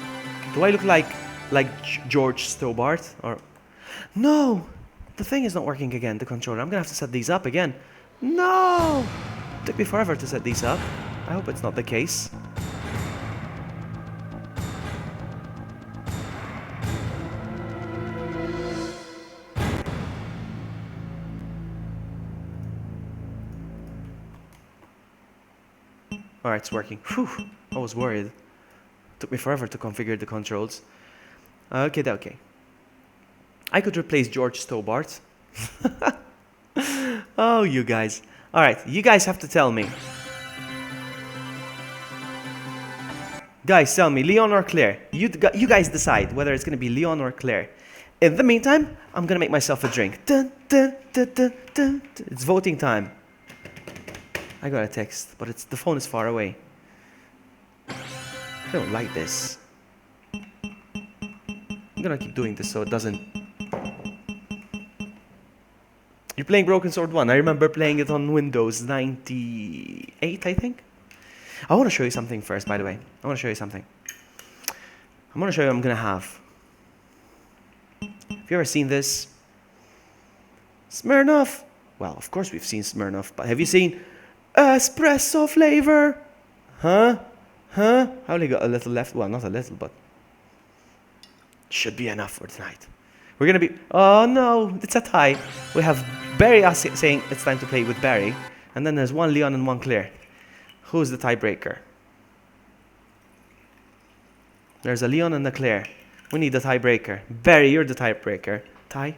Do I look like George Stobart? Or... No! The thing is not working again, the controller. I'm gonna have to set these up again. No! It took me forever to set these up. I hope it's not the case. Alright, it's working. Whew, I was worried. Took me forever to configure the controls. Okay. I could replace George Stobart. Oh, you guys. Alright, you guys have to tell me. Guys, tell me, Leon or Claire? You guys decide whether it's going to be Leon or Claire. In the meantime, I'm going to make myself a drink. Dun, dun, dun, dun, dun. It's voting time. I got a text, but the phone is far away. I don't like this. I'm going to keep doing this so it doesn't... You're playing Broken Sword 1. I remember playing it on Windows 98, I think. I want to show you something first, by the way. I want to show you something. I'm going to show you what I'm going to have. Have you ever seen this? Smirnoff. Well, of course we've seen Smirnoff, but have you seen espresso flavor? Huh? I only got a little left. Well, not a little, but should be enough for tonight. We're going to be... Oh, no. It's a tie. We have Barry saying it's time to play with Barry. And then there's one Leon and one Claire. Who's the tiebreaker? There's a Leon and a Claire. We need a tiebreaker. Barry, you're the tiebreaker. Tie.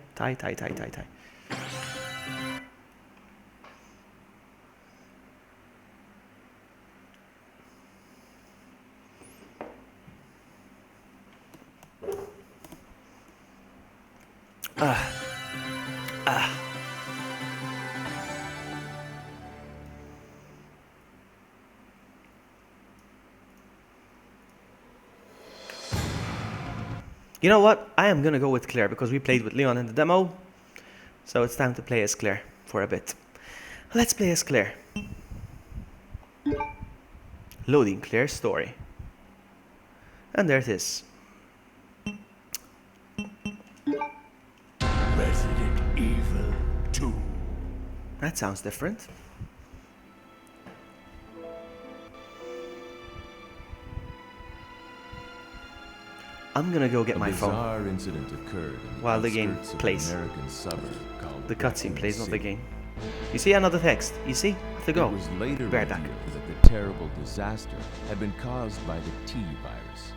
You know what? I am gonna go with Claire because we played with Leon in the demo. So it's time to play as Claire for a bit. Let's play as Claire. Loading Claire's story. And there it is. Resident Evil 2. That sounds different. I'm gonna go get my phone. A bizarre incident occurred in while the game outskirts of plays. an American suburb called The cutscene plays, not the City. game. You see another text. You see? Have to go. It was later Bear back. revealed that the terrible disaster had been caused by the T virus,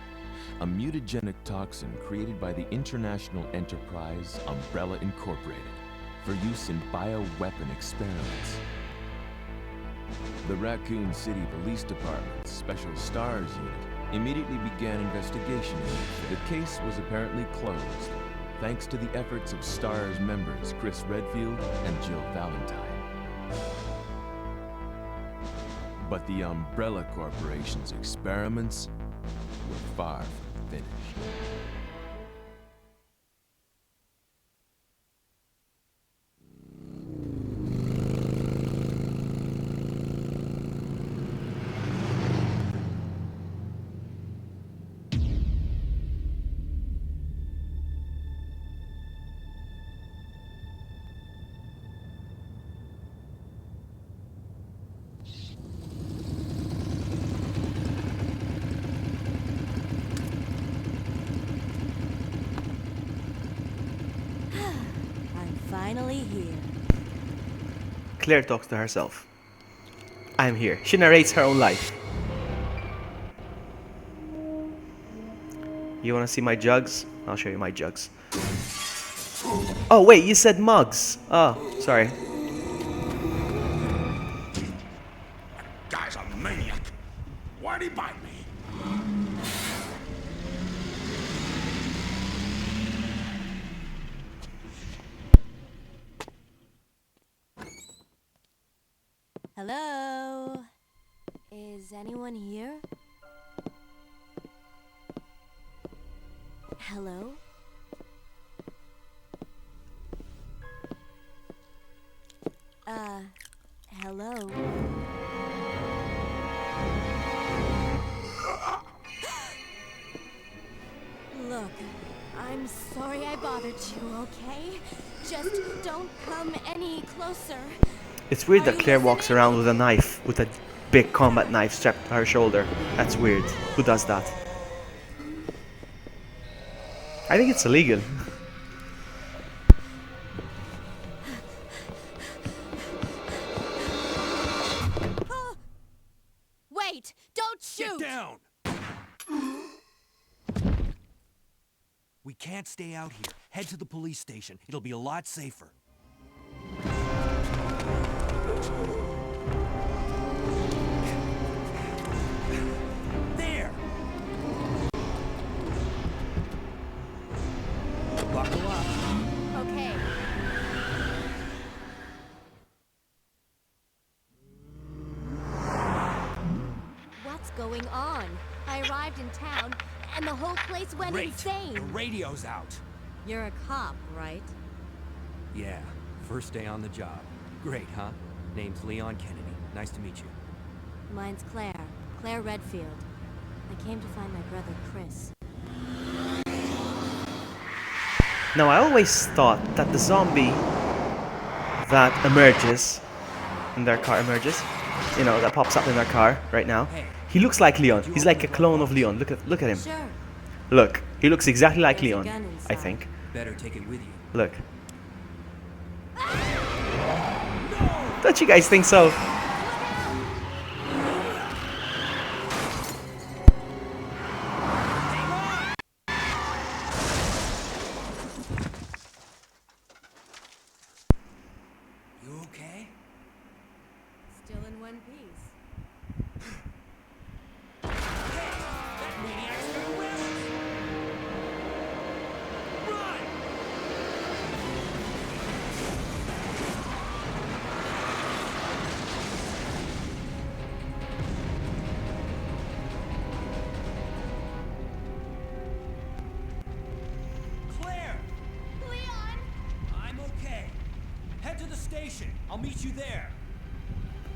a mutagenic toxin created by the international enterprise Umbrella Incorporated for use in bioweapon experiments. The Raccoon City Police Department's Special Stars Unit immediately began investigation into it. The case was apparently closed, thanks to the efforts of STARS members Chris Redfield and Jill Valentine. But the Umbrella Corporation's experiments were far from finished. finally here. Claire talks to herself. I'm here. She narrates her own life. You wanna see my jugs? I'll show you my jugs. Oh wait, you said mugs. Oh, sorry. Guy's a maniac. Why'd he bite me? Hello? Is anyone here? Hello? Hello? Look, I'm sorry I bothered you, okay? Just don't come any closer. It's weird Are that you Claire walks listening? around with a knife, with a big combat knife strapped to her shoulder. That's weird. Who does that? I think it's illegal. Wait! Don't shoot! Get down! We can't stay out here. Head to the police station. It'll be a lot safer. There! Buckle up. Okay. What's going on? I arrived in town, and the whole place went Great. insane. The radio's out. You're a cop, right? Yeah, first day on the job. Great, huh? Name's Leon Kennedy. Nice to meet you. Mine's Claire. Claire Redfield. I came to find my brother, Chris. Now, I always thought that the zombie that emerges in their car you know, that pops up in their car right now. He looks like Leon. He's like a clone of Leon. Look at him. Sure. Look, he looks exactly like There's a Leon, gun I inside. think. Better take it with you. Look. Don't you guys think so? You okay? Still in one piece. That maniac's gonna win! Run! Claire! Leon! I'm okay. Head to the station. I'll meet you there.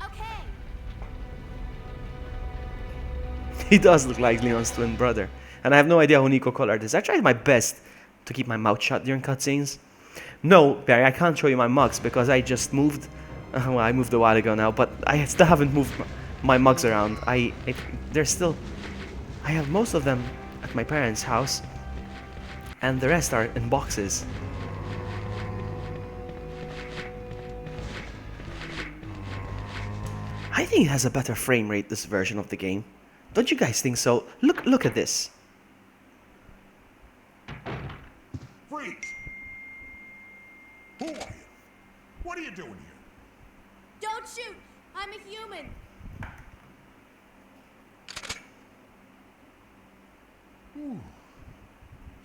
Okay. He does look like Leon's twin brother. And I have no idea who Nico colored is. I tried my best to keep my mouth shut during cutscenes. No, Barry, I can't show you my mugs because I just moved. Well, I moved a while ago now, but I still haven't moved my mugs around. They're still... I have most of them at my parents' house. And the rest are in boxes. I think it has a better frame rate, this version of the game. Don't you guys think so? Look at this. Freeze! Who are you? What are you doing here? Don't shoot! I'm a human!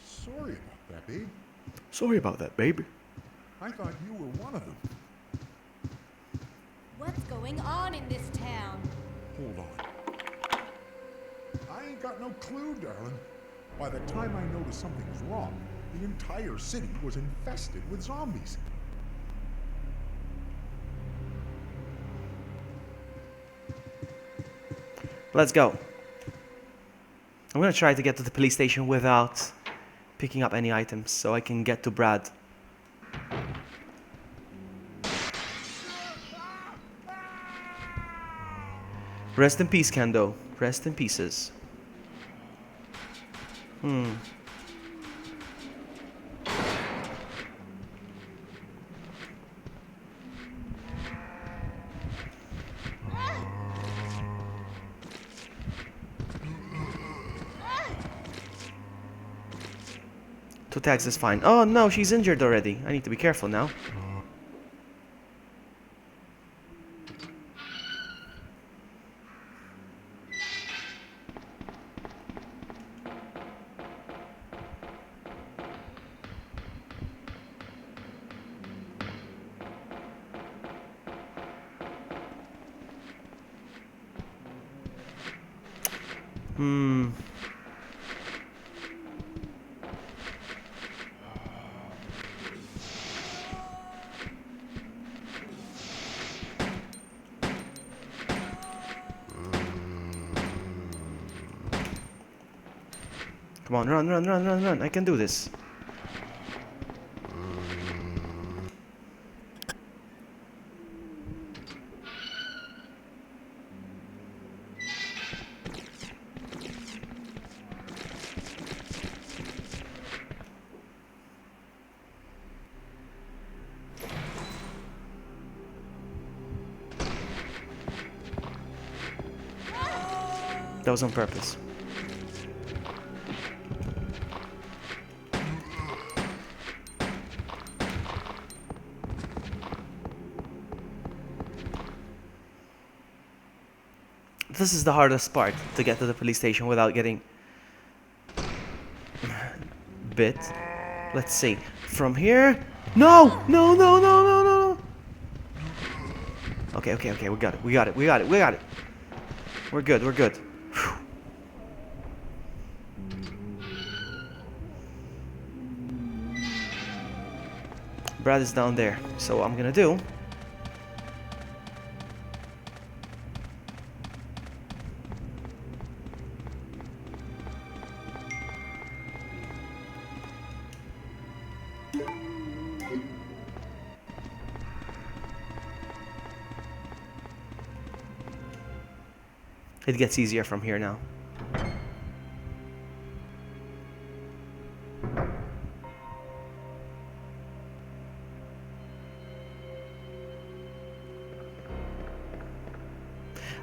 Sorry about that, babe. Sorry about that, baby. I thought you were one of them. What's going on in this town? Hold on. I ain't got no clue, darling. By the time I noticed something was wrong, the entire city was infested with zombies. Let's go. I'm gonna try to get to the police station without picking up any items so I can get to Brad. Rest in peace, Kendo. Rest in pieces. 2 tags is fine. Oh no, she's injured already. I need to be careful now. Come on, run, run, run, run, run. I can do this. That was on purpose. This is the hardest part, to get to the police station without getting bit. Let's see. From here? No! No, no, no, no, no! Okay, okay, okay, we got it, we got it, we got it, we got it. We're good, we're good. Whew. Brad is down there, so what I'm gonna do... It gets easier from here now.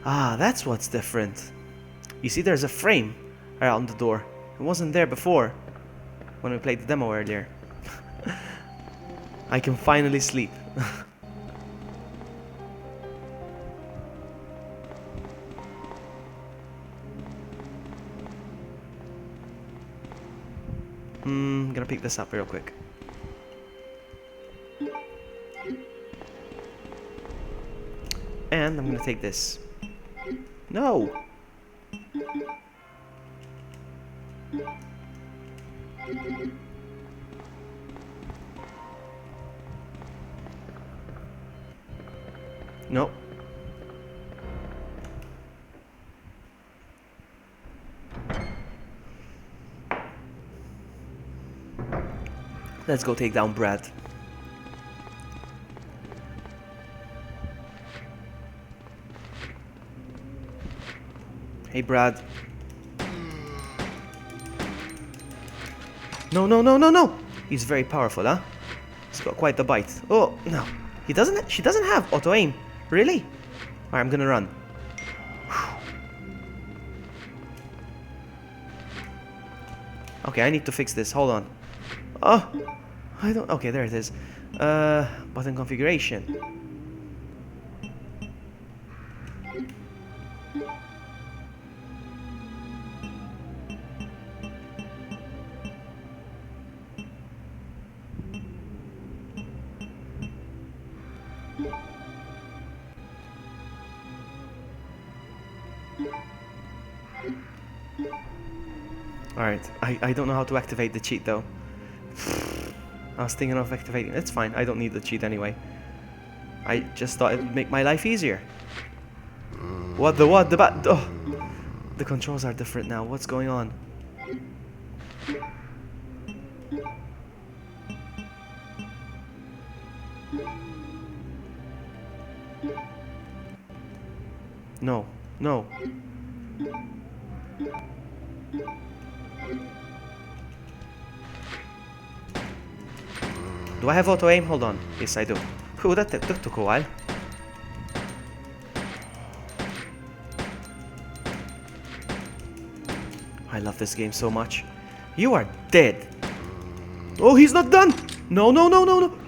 Ah, that's what's different. You see, there's a frame around the door. It wasn't there before when we played the demo earlier. I can finally sleep. I'm gonna pick this up real quick. And I'm gonna take this. No! No. Let's go take down Brad. Hey, Brad. No, no, no, no, no! He's very powerful, huh? He's got quite the bite. Oh, no. He doesn't. She doesn't have auto-aim. Really? Alright, I'm gonna run. Okay, I need to fix this. Hold on. Oh! I don't... Okay, there it is. Button configuration. Alright, I don't know how to activate the cheat though. I was thinking of activating. It's fine, I don't need the cheat anyway. I just thought it would make my life easier. What the what? The bat? Oh. The controls are different now. What's going on? No, no. Do I have auto aim? Hold on. Yes, I do. Whew, that took a while. I love this game so much. You are dead. Oh, he's not done! No, no, no, no, no!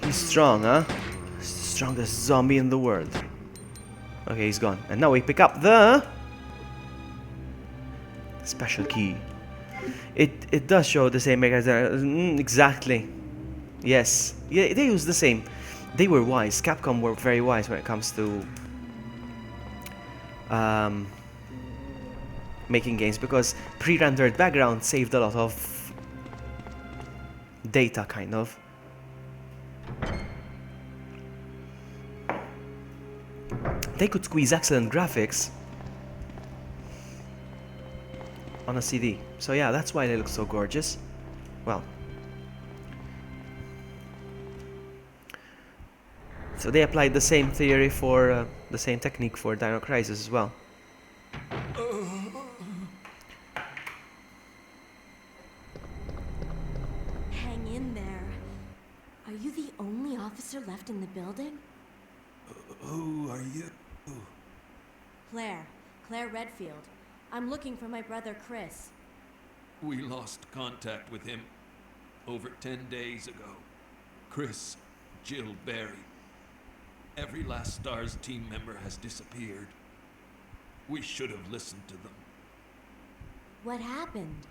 He's strong, huh? Strongest zombie in the world. Okay, he's gone. And now we pick up the special key. It does show the same mechanism. Exactly. Yes. Yeah, they use the same. They were wise. Capcom were very wise when it comes to making games, because pre-rendered background saved a lot of data, kind of. They could squeeze excellent graphics on a CD. So yeah, that's why they look so gorgeous. Well, so they applied the same theory for the same technique for Dino Crisis as well. Hang in there. Are you the only officer left in the building? Who are you? Claire Redfield. I'm looking for my brother Chris. We lost contact with him over 10 days ago. Chris, Jill, Barry. Every last STARS team member has disappeared. We should have listened to them. What happened?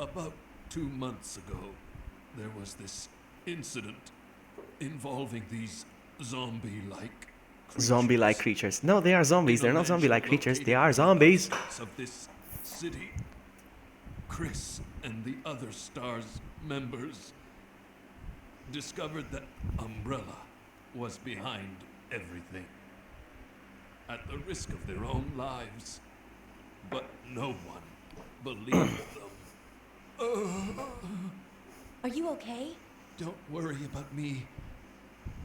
About 2 months ago, there was this incident involving these zombie-like creatures. Zombie-like creatures. No, they are zombies. In a They're not mansion zombie-like creatures. They are located in the zombies. outskirts of this city. Chris and the other STARS members discovered that Umbrella was behind everything, at the risk of their own lives. But no one believed them. Are you okay? Don't worry about me.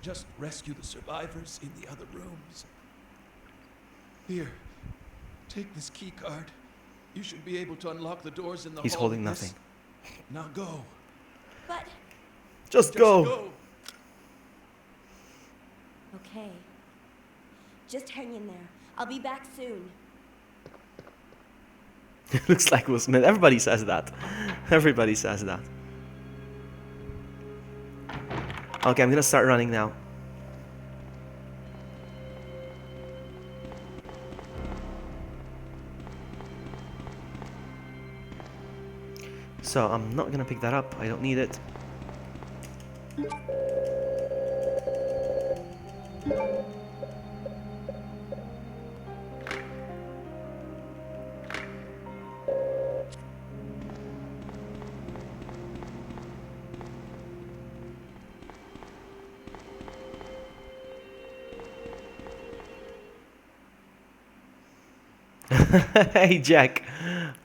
Just rescue the survivors in the other rooms. Here, take this key card. You should be able to unlock the doors in the He's hall holding with this. nothing. Now go. But... Just go. Okay. Just hang in there. I'll be back soon. Looks like Will Smith. Everybody says that. Everybody says that. Okay, I'm gonna start running now. So I'm not gonna pick that up. I don't need it. Hey Jack,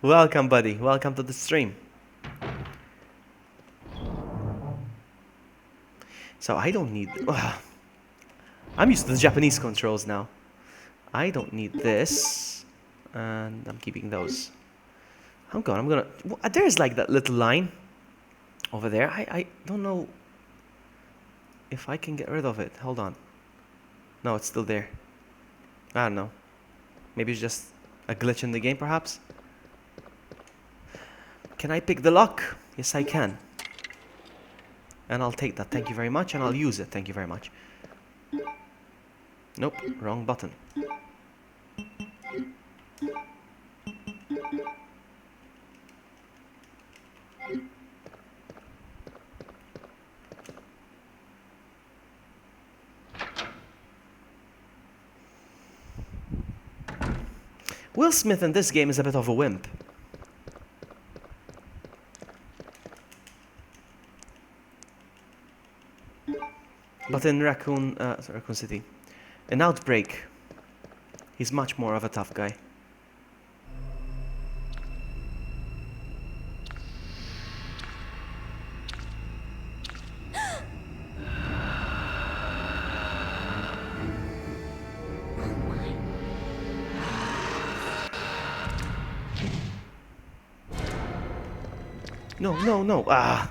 welcome buddy, welcome to the stream. So I don't need, I'm used to the Japanese controls now. I don't need this, and I'm keeping those. I'm gonna, there's like that little line over there. I don't know if I can get rid of it. Hold on. No, it's still there. I don't know. Maybe it's just a glitch in the game, perhaps? Can I pick the lock? Yes, I can. And I'll take that, thank you very much, and I'll use it, thank you very much. Nope, wrong button. Will Smith in this game is a bit of a wimp. But in Raccoon City, in Outbreak, he's much more of a tough guy. No, no, no. Ah.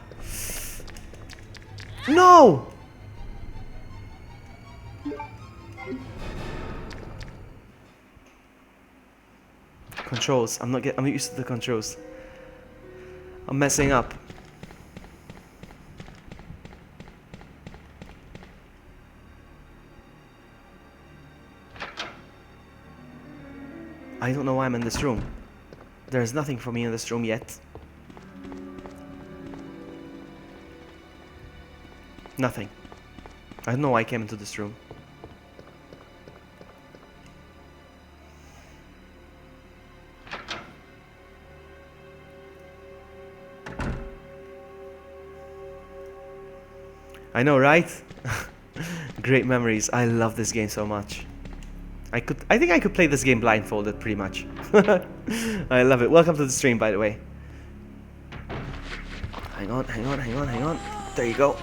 No! Controls. I'm not used to the controls. I'm messing up. I don't know why I'm in this room. There's nothing for me in this room yet. Nothing. I don't know why I came into this room. I know, right? Great memories. I love this game so much. I think I could play this game blindfolded pretty much. I love it. Welcome to the stream, by the way. Hang on, hang on, hang on, hang on. There you go.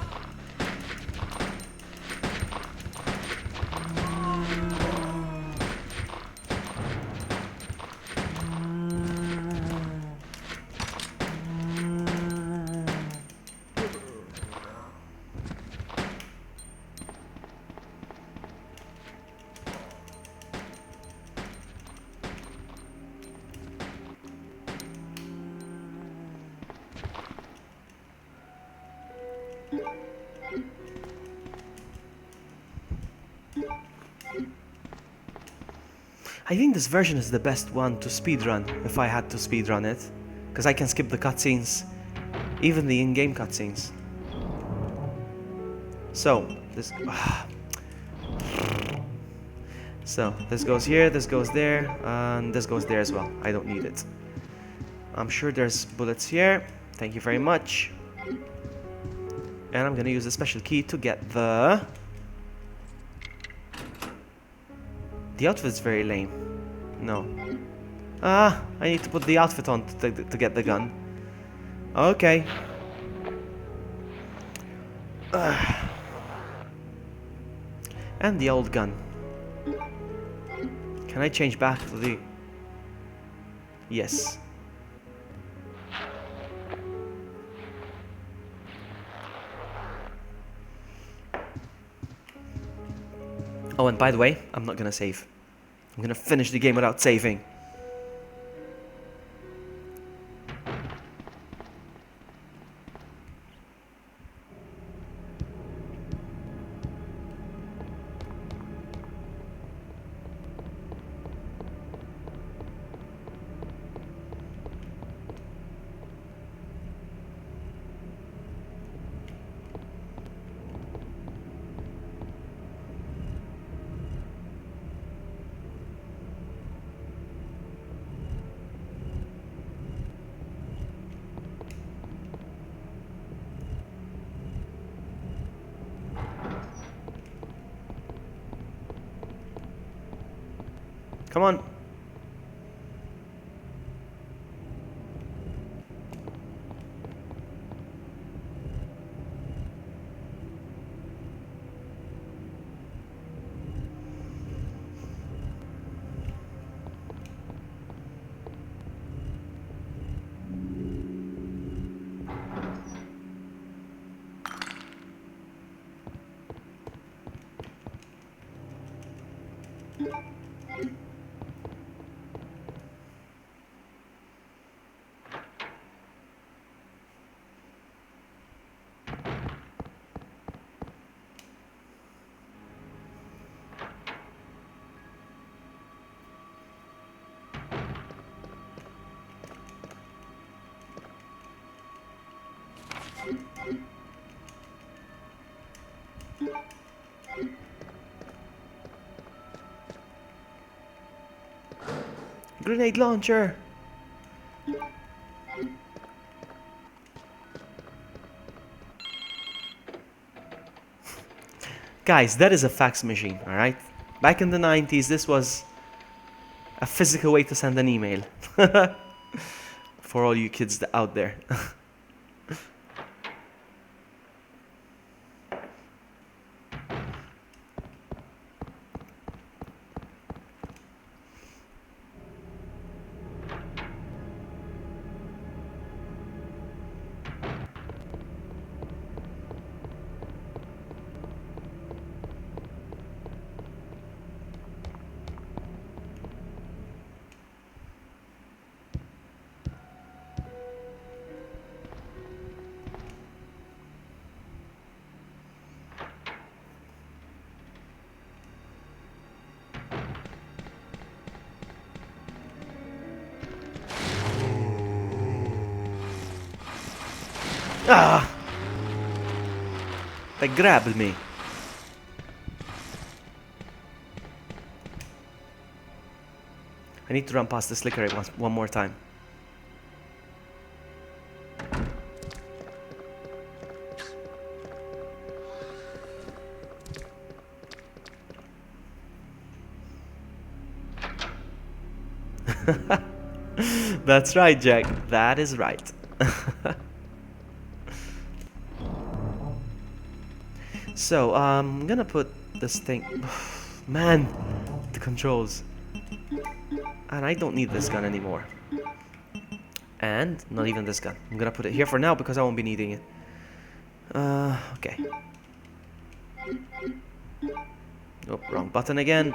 I think this version is the best one to speedrun, if I had to speedrun it. Because I can skip the cutscenes, even the in-game cutscenes. So, this... So, this goes here, this goes there, and this goes there as well. I don't need it. I'm sure there's bullets here. Thank you very much. And I'm gonna use a special key to get the... The outfit's very lame. No. Ah, I need to put the outfit on to get the gun. Okay. And the old gun. Can I change back to the... Yes. Oh, and by the way, I'm not gonna save. I'm gonna finish the game without saving. Come on. Grenade launcher. Guys, that is a fax machine, alright? Back in the 90s, this was a physical way to send an email. For all you kids out there. Ah! They grabbed me. I need to run past this liquor one more time. That's right, Jack. That is right. So, I'm gonna put this thing... Man, the controls. And I don't need this gun anymore. And not even this gun. I'm gonna put it here for now because I won't be needing it. Okay. Oh, wrong button again.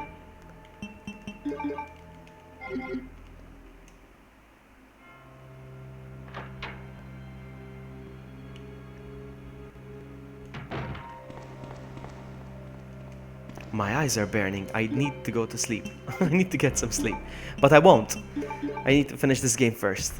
My eyes are burning. I need to go to sleep. I need to get some sleep. But I won't. I need to finish this game first.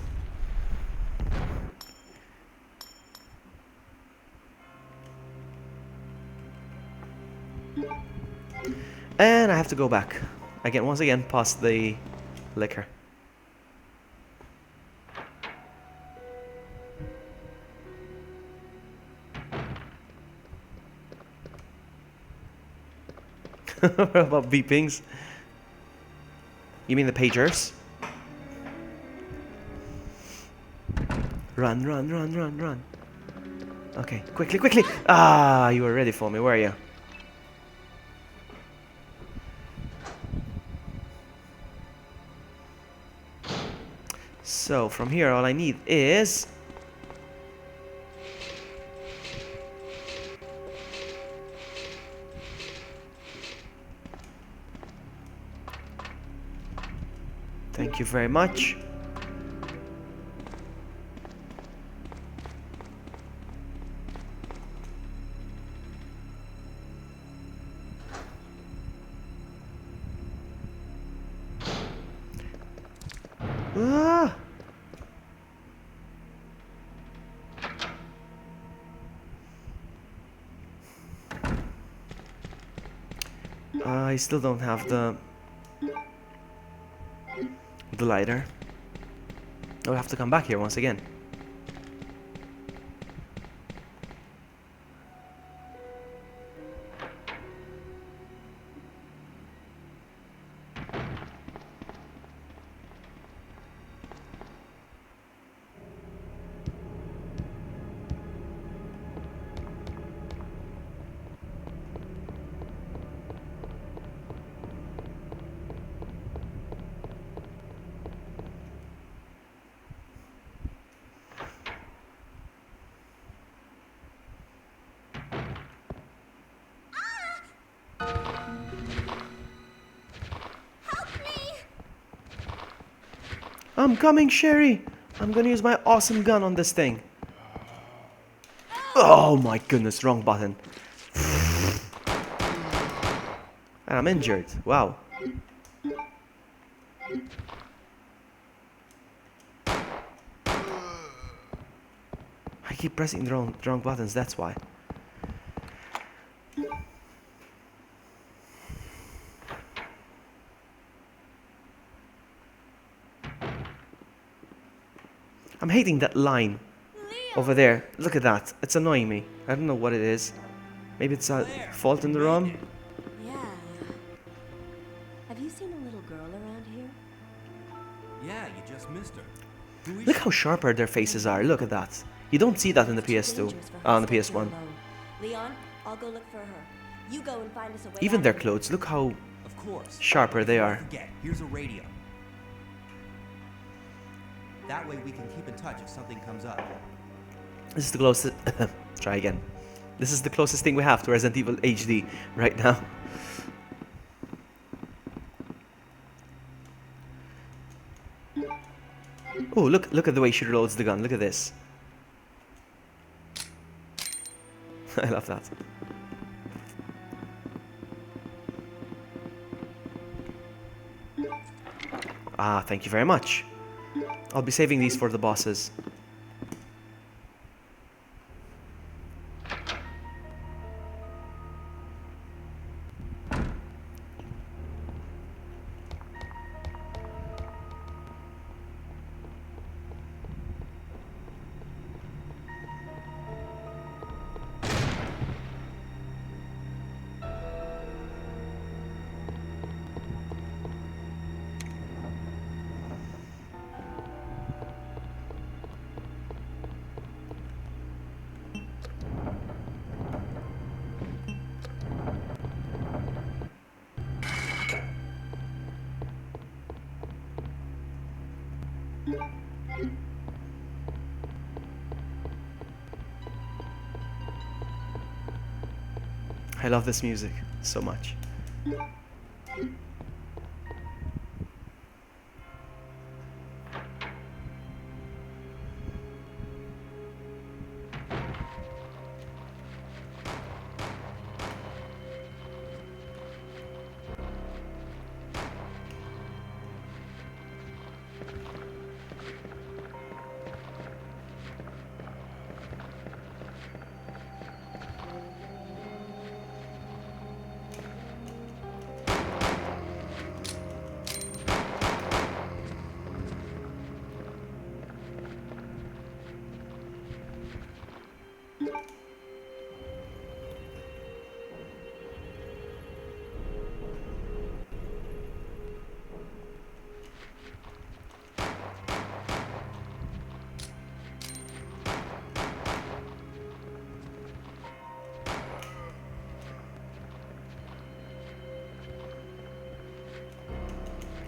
And I have to go back. Again, once again, past the liquor. What about beepings? You mean the pagers? Run, run, run, run, run. Okay, quickly, quickly! Ah, you were ready for me, were you? So, from here, all I need is... Thank you very much. Ah! I still don't have the lighter. I'll have to come back here once again. I'm coming, Sherry! I'm gonna use my awesome gun on this thing. Oh my goodness, wrong button. And I'm injured. Wow. I keep pressing the wrong buttons, that's why. I'm hating that line over there. Look at that. It's annoying me. I don't know what it is. Maybe it's a fault in the ROM. Yeah. Have you seen a little girl around here? Yeah, you just missed her. Who is Look how sharper their faces are. Look at that. You don't see that in the PS2. On the PS1. Leon, I'll go look for her. You go and find us a way Even out their of here. clothes. Look how Of course. sharper they are. Forget. Here's a radio. That way we can keep in touch if something comes up. This is the closest... Try again. This is the closest thing we have to Resident Evil HD right now. Oh, look at the way she reloads the gun. Look at this. I love that. Ah, thank you very much. I'll be saving these for the bosses. I love this music so much.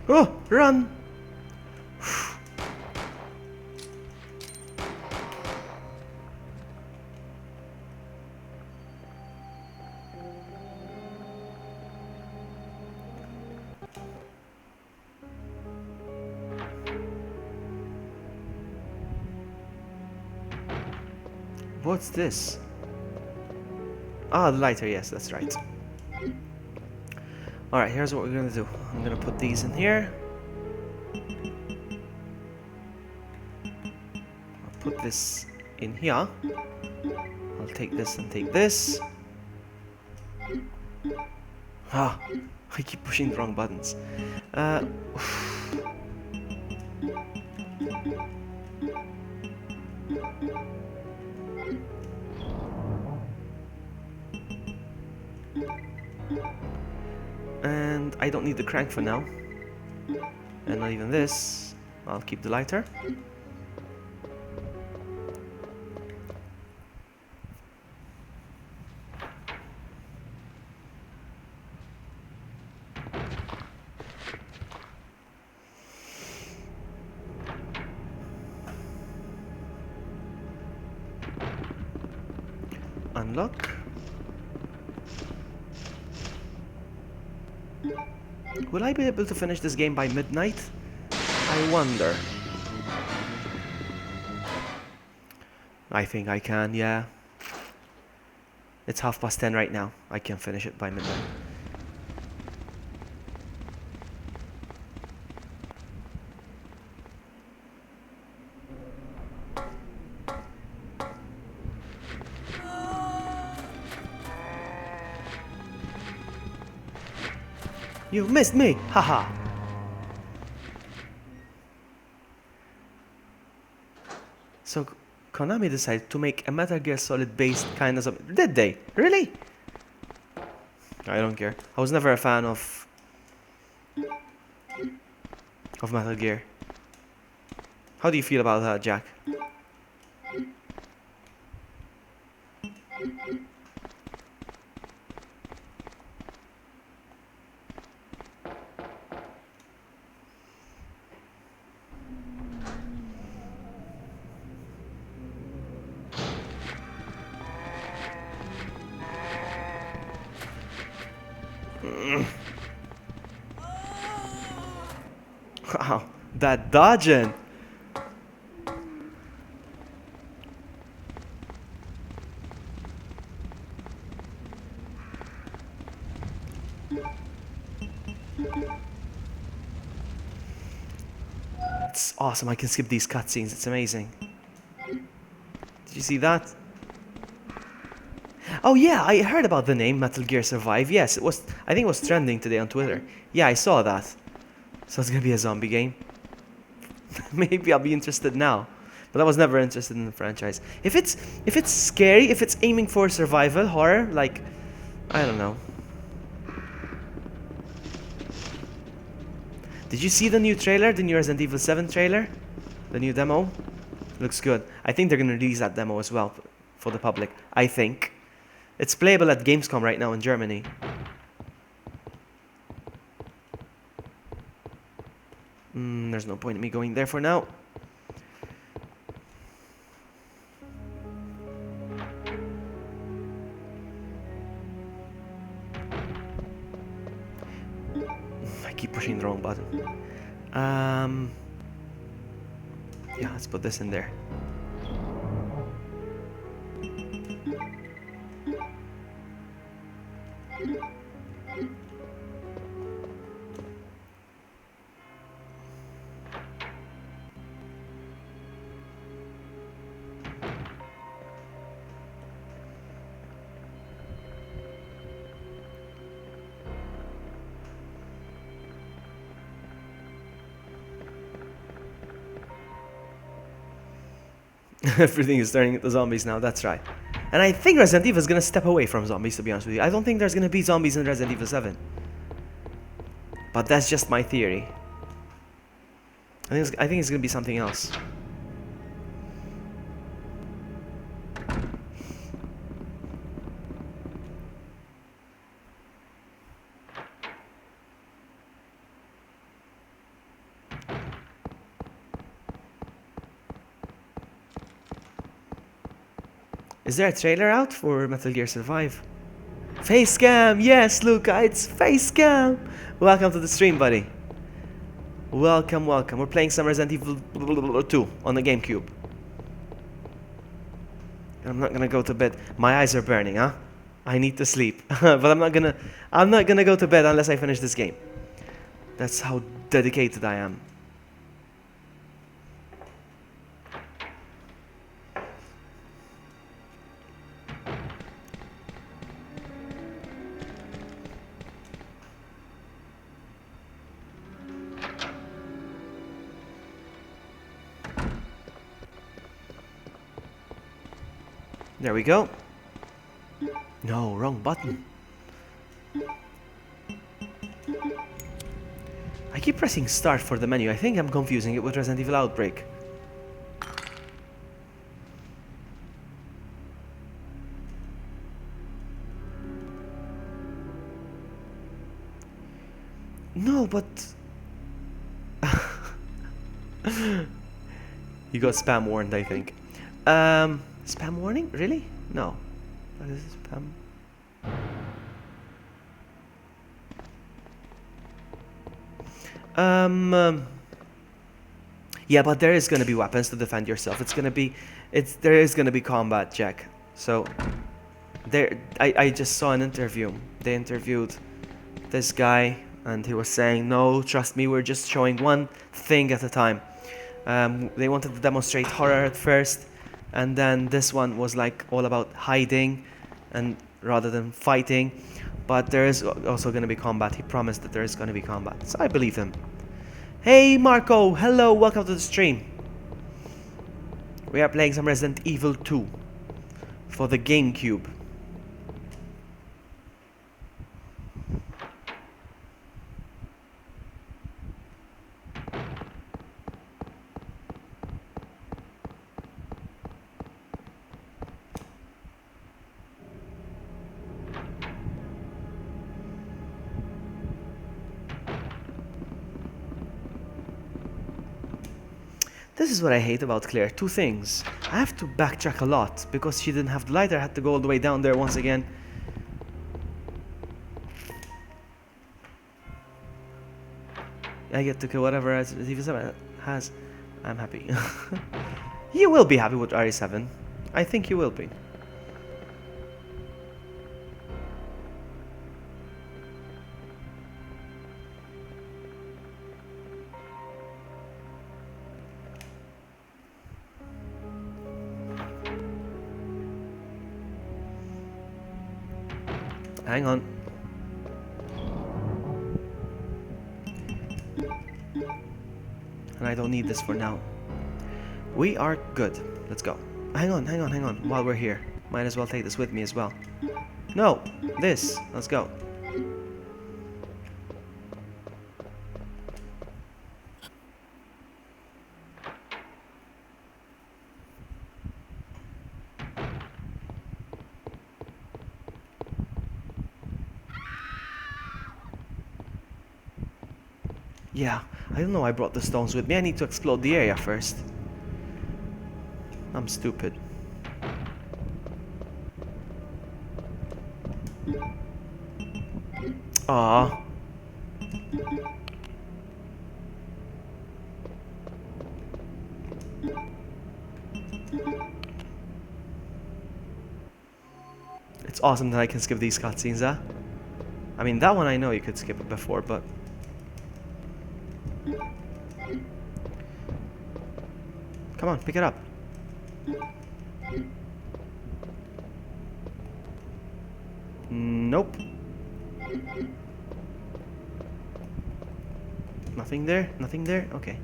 Oh, run! What's this? Ah, the lighter, yes, that's right. Alright, here's what we're gonna do. I'm gonna put these in here. I'll put this in here. I'll take this and take this. Ah, I keep pushing the wrong buttons. And I don't need the crank for now. And not even this. I'll keep the lighter. Unlock. Will I be able to finish this game by midnight? I wonder. I think I can, yeah. It's 10:30 right now. I can finish it by midnight. You missed me! Haha! So, Konami decided to make a Metal Gear Solid based kind of... Did they? Really? I don't care. I was never a fan of Metal Gear. How do you feel about that, Jack? Wow, that dodging! It's awesome, I can skip these cutscenes, it's amazing. Did you see that? Oh yeah, I heard about the name Metal Gear Survive. Yes, it was. I think it was trending today on Twitter. Yeah, I saw that. So it's gonna be a zombie game. Maybe I'll be interested now, but I was never interested in the franchise. If it's scary, if it's aiming for survival horror, like I don't know. Did you see the new trailer, the new Resident Evil 7 trailer, the new demo? Looks good. I think they're gonna release that demo as well for the public. I think. It's playable at Gamescom right now in Germany. There's no point in me going there for now. pushing the wrong button. Yeah, let's put this in there. Everything is turning into zombies now, that's right. And I think Resident Evil is gonna step away from zombies, to be honest with you. I don't think there's gonna be zombies in Resident Evil 7. But that's just my theory. I think it's gonna be something else. Is there a trailer out for Metal Gear Survive? Face cam! Yes, Luca, it's face cam! Welcome to the stream, buddy. Welcome, welcome. We're playing some Resident Evil 2 on the GameCube. I'm not gonna go to bed. My eyes are burning, huh? I need to sleep. But I'm not gonna go to bed unless I finish this game. That's how dedicated I am. There we go. No, wrong button. I keep pressing start for the menu. I think I'm confusing it with Resident Evil Outbreak. No, but... You got spam warned, I think. Spam warning? Really? No. What is spam? Yeah, but there is gonna be weapons to defend yourself. There is gonna be combat, Jack. So I just saw an interview. They interviewed this guy and he was saying, no, trust me, we're just showing one thing at a time. They wanted to demonstrate horror at first, and then this one was like all about hiding and rather than fighting. But there is also going to be combat. He promised that there is going to be combat, so I believe him. Hey Marco, hello, welcome to the stream. We are playing some Resident Evil 2 for the GameCube. This is what I hate about Claire. Two things. I have to backtrack a lot because she didn't have the lighter. I had to go all the way down there once again. I get to kill whatever RE7 has. I'm happy. You will be happy with RE7. I think you will be. Hang on. And I don't need this for now. We are good. Let's go. Hang on. While we're here. Might as well take this with me as well. No! This! Let's go. Yeah, I don't know why I brought the stones with me. I need to explode the area first. I'm stupid. Ah. It's awesome that I can skip these cutscenes, huh? I mean, that one I know you could skip it before, but... Come on, pick it up. Nope. Nothing there? Nothing there? Okay.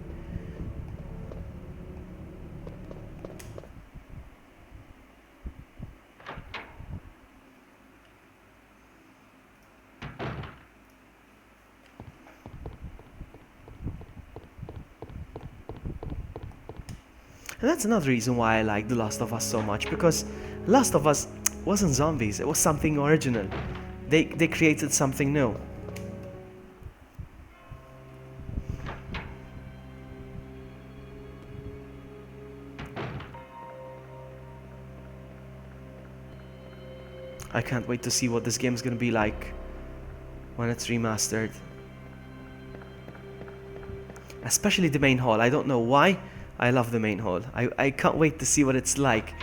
And that's another reason why I like The Last of Us so much, because Last of Us wasn't zombies, it was something original. They created something new. I can't wait to see what this game's gonna be like when it's remastered. Especially the main hall. I don't know why. I love the main hall. I can't wait to see what it's like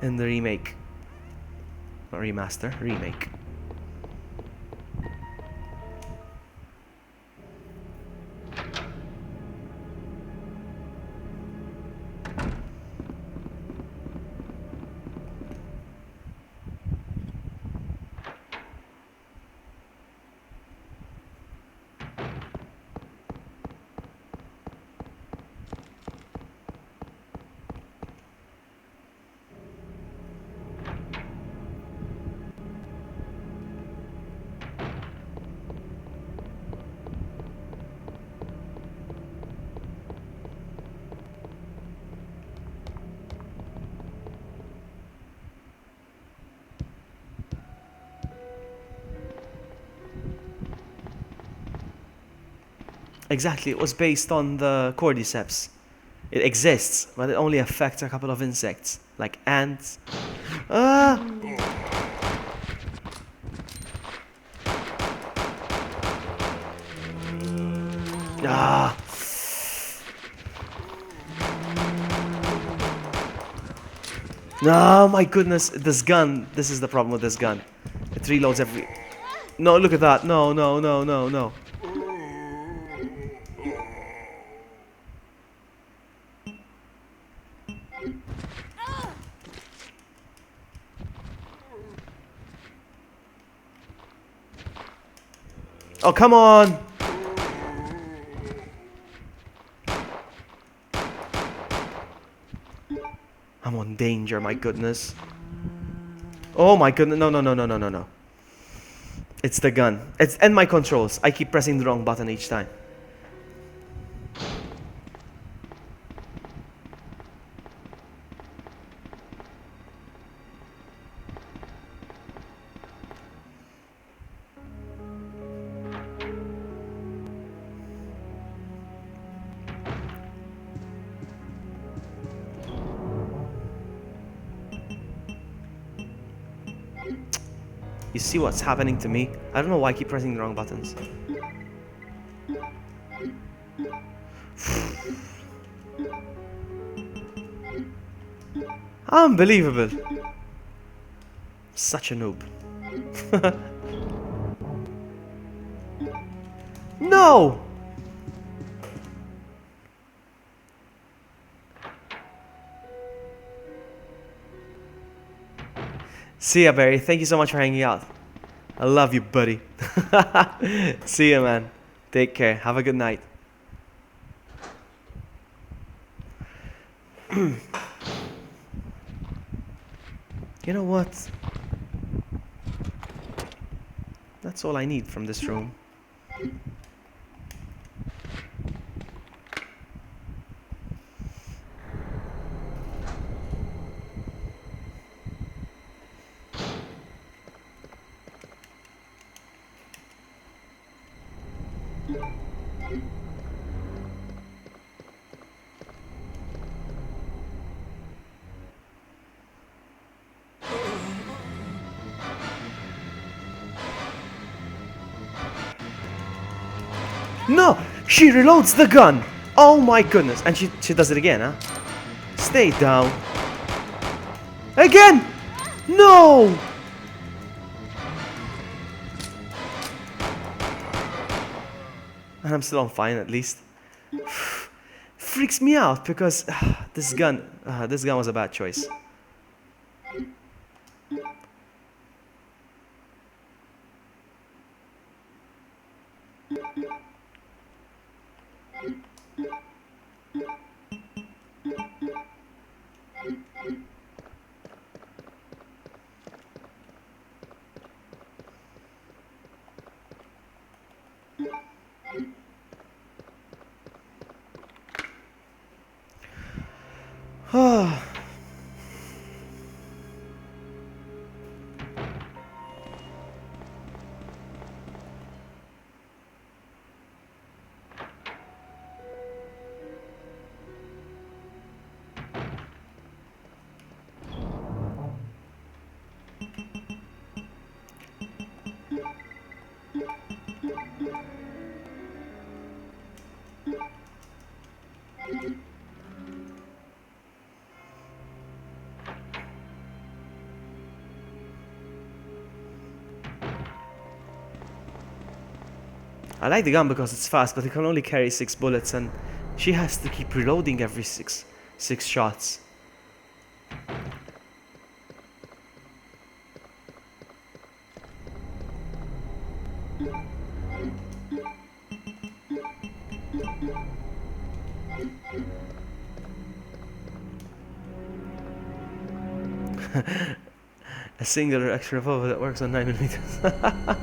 in the remake. Not remaster, remake. Exactly, it was based on the cordyceps. It exists, but it only affects a couple of insects, like ants. Ah! Ah! No, my goodness, this gun. This is the problem with this gun. It reloads every... No, look at that. No, no, no, no, no. Oh, come on! I'm on danger, my goodness. Oh my goodness, no, no, no, no, no, no, no. It's the gun. It's and my controls. I keep pressing the wrong button each time. You see what's happening to me? I don't know why I keep pressing the wrong buttons. Unbelievable. Such a noob. No! See ya, Barry. Thank you so much for hanging out. I love you, buddy. See ya, man. Take care. Have a good night. You know what? That's all I need from this room. No! She reloads the gun! Oh my goodness! And she does it again, huh? Stay down. Again! No! I'm still on fine at least. Freaks me out because this gun was a bad choice. I like the gun because it's fast, but it can only carry 6 bullets, and she has to keep reloading every six shots. A singular extra revolver that works on 9mm.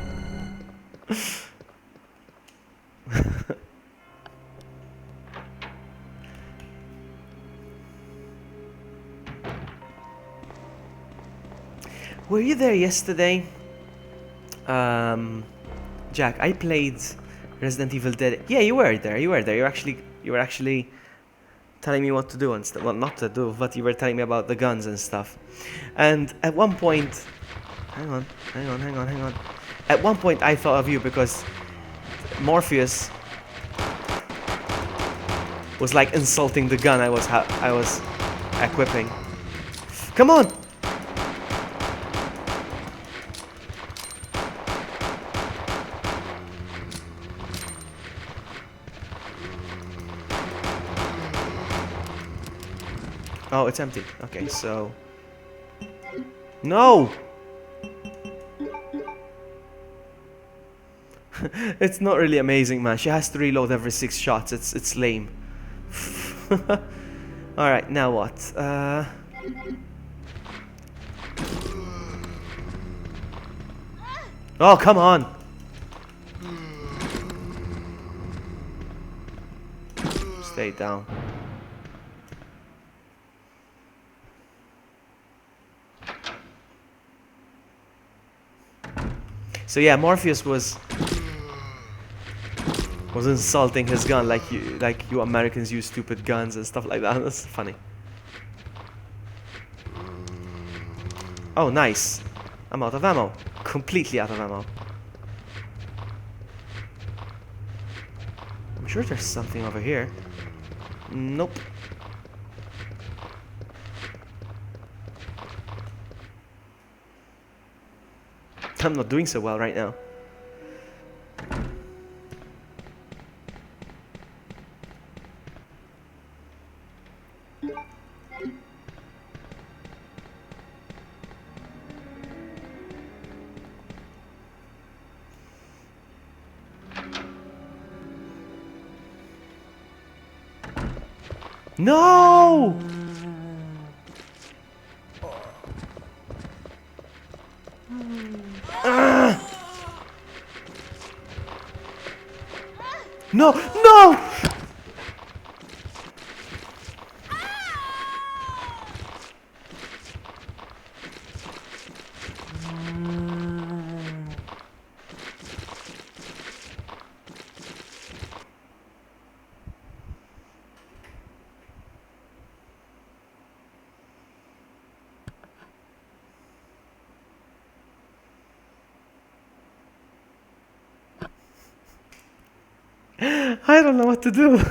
Were you there yesterday? Jack, I played Resident Evil Dead. Yeah, you were there. You were there. You were actually telling me what to do and stuff. Well, not to do, but you were telling me about the guns and stuff. And at one point, hang on. At one point, I thought of you because Morpheus was like insulting the gun I was equipping. Come on! Oh, it's empty. Okay, so... No! It's not really amazing, man. She has to reload every 6 shots. It's lame. Alright, now what? Oh, come on! Stay down. So yeah, Morpheus was insulting his gun like you Americans use stupid guns and stuff like that. That's funny. Oh, nice. I'm out of ammo. Completely out of ammo. I'm sure there's something over here. Nope. I'm not doing so well right now. No! No! No! I don't know what to do.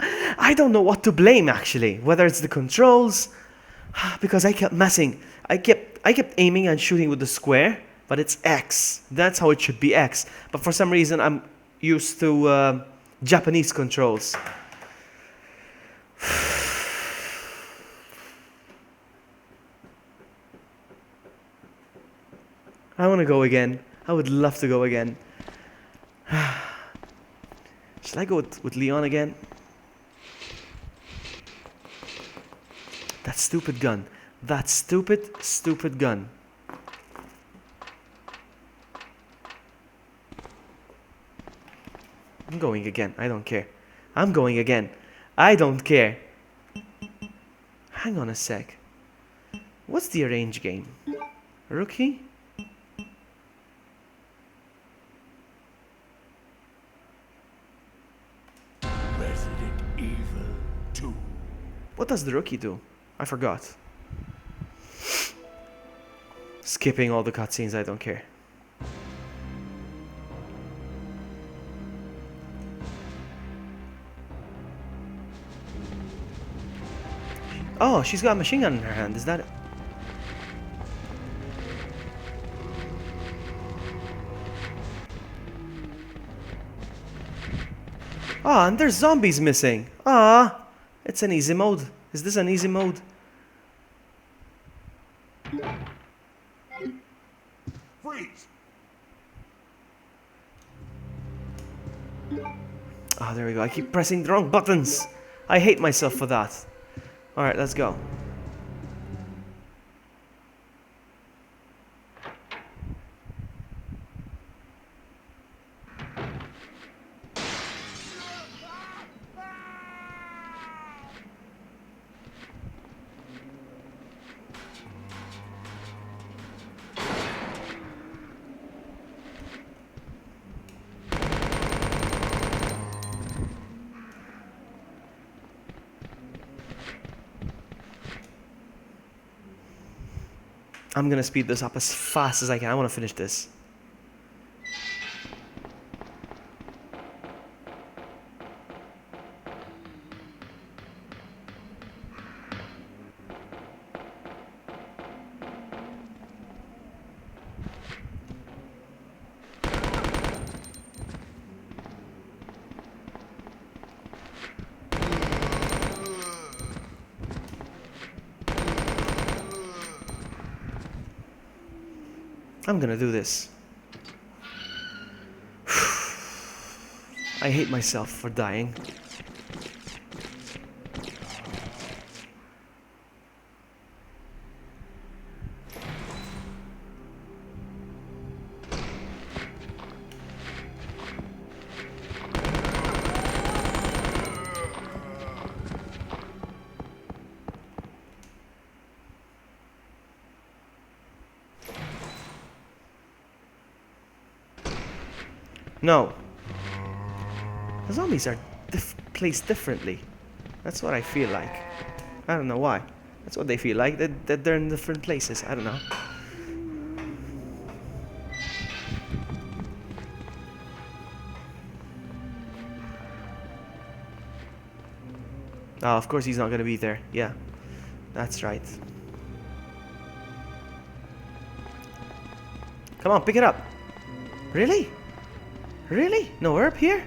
I don't know what to blame actually. Whether it's the controls, because I kept messing. I kept aiming and shooting with the square, but it's X. That's how it should be X. But for some reason, used to Japanese controls. I want to go again. I would love to go again. Should I go with Leon again? That stupid gun. That stupid gun. I'm going again. I don't care. I'm going again. I don't care. Hang on a sec. What's the arrange game? Rookie? Resident Evil 2. What does the rookie do? I forgot. Skipping all the cutscenes, I don't care. Oh, she's got a machine gun in her hand, is that it? Ah, and there's zombies missing. Ah, it's an easy mode. Is this an easy mode? Freeze! Ah, there we go. I keep pressing the wrong buttons. I hate myself for that. Alright, let's go. I'm gonna speed this up as fast as I can. I want to finish this. I'm gonna do this. I hate myself for dying. No. The zombies are placed differently. That's what I feel like. I don't know why. That's what they feel like. That they're in different places. I don't know. Oh, of course he's not gonna be there. Yeah. That's right. Come on, pick it up. Really? Really? No herb here?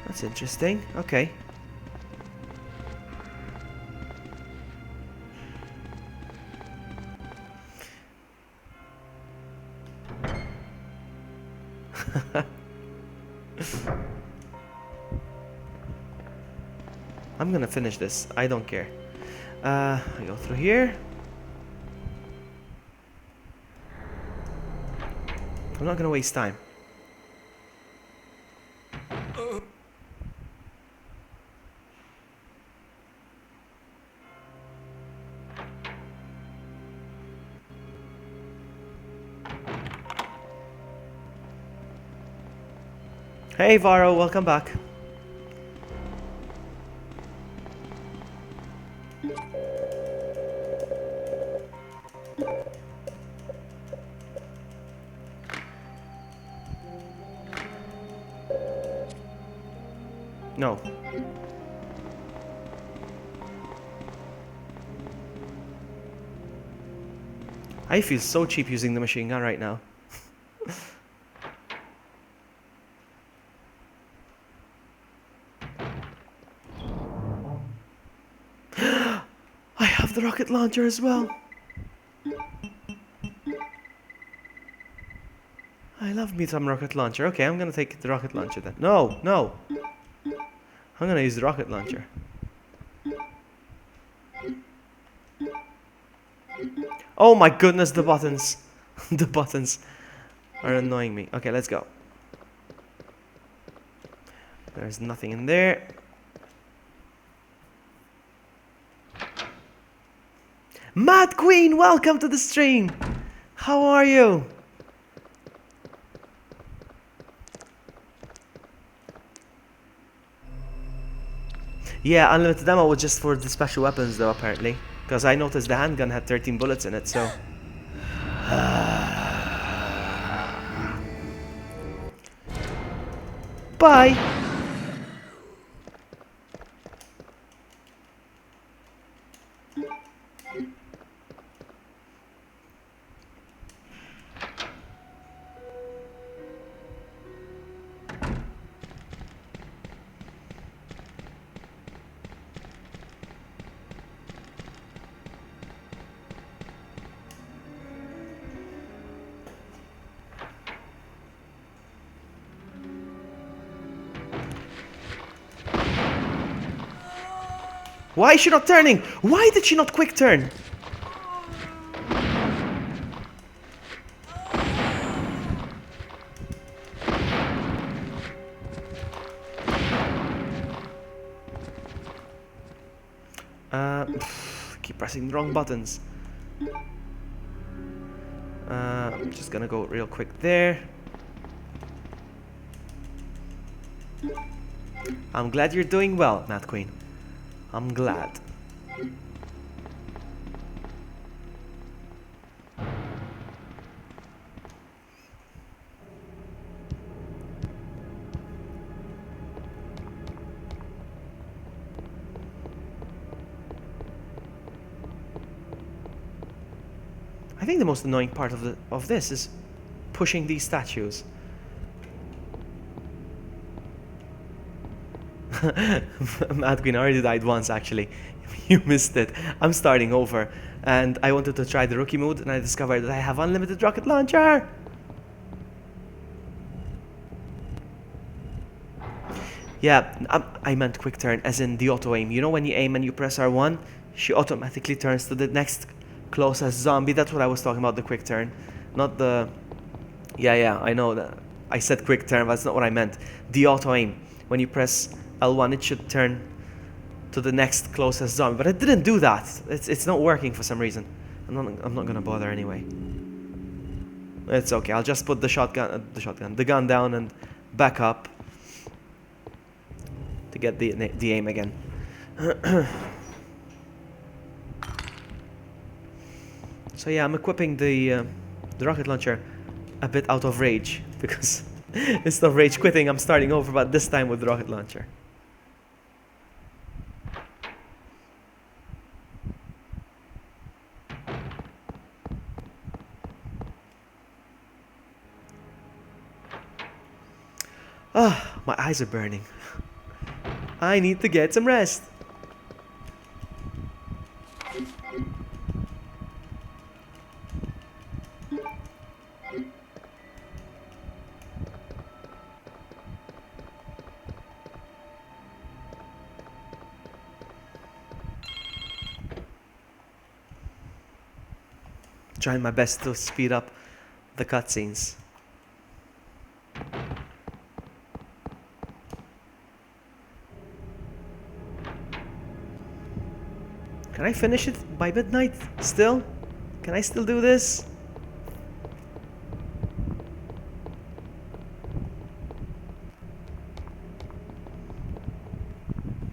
That's interesting. Okay. I'm gonna finish this. I don't care. I go through here. I'm not gonna waste time. Hey Varo, welcome back. No. I feel so cheap using the machine gun right now. have the rocket launcher as well. I love me some rocket launcher. Okay, I'm gonna take the rocket launcher then. No, no. I'm gonna use the rocket launcher. Oh my goodness, the buttons. The buttons are annoying me. Okay, let's go. There's nothing in there. Mad Queen, welcome to the stream. How are you? Yeah, unlimited ammo was just for the special weapons though, apparently. Because I noticed the handgun had 13 bullets in it, so... Bye! Why is she not turning? Why did she not quick turn? Keep pressing the wrong buttons. I'm just gonna go real quick there. I'm glad you're doing well, Mad Queen. I'm glad. I think the most annoying part of this is pushing these statues. Mad Queen, I already died once actually. You missed it. I'm starting over and I wanted to try the rookie mode and I discovered that I have unlimited rocket launcher. Yeah, I meant quick turn as in the auto aim. You know when you aim and you press R1, she automatically turns to the next closest zombie. That's what I was talking about, the quick turn. Not the... Yeah, I know that. I said quick turn, but that's not what I meant. The auto aim. When you press L1, it should turn to the next closest zombie. But it didn't do that. It's not working for some reason. I'm not gonna bother anyway. It's okay. I'll just put the gun down and back up to get the aim again. So yeah, I'm equipping the rocket launcher a bit out of rage because instead of rage quitting, I'm starting over, but this time with the rocket launcher. Ah, my eyes are burning. I need to get some rest. Trying my best to speed up the cutscenes. Can I finish it by midnight still? Can I still do this?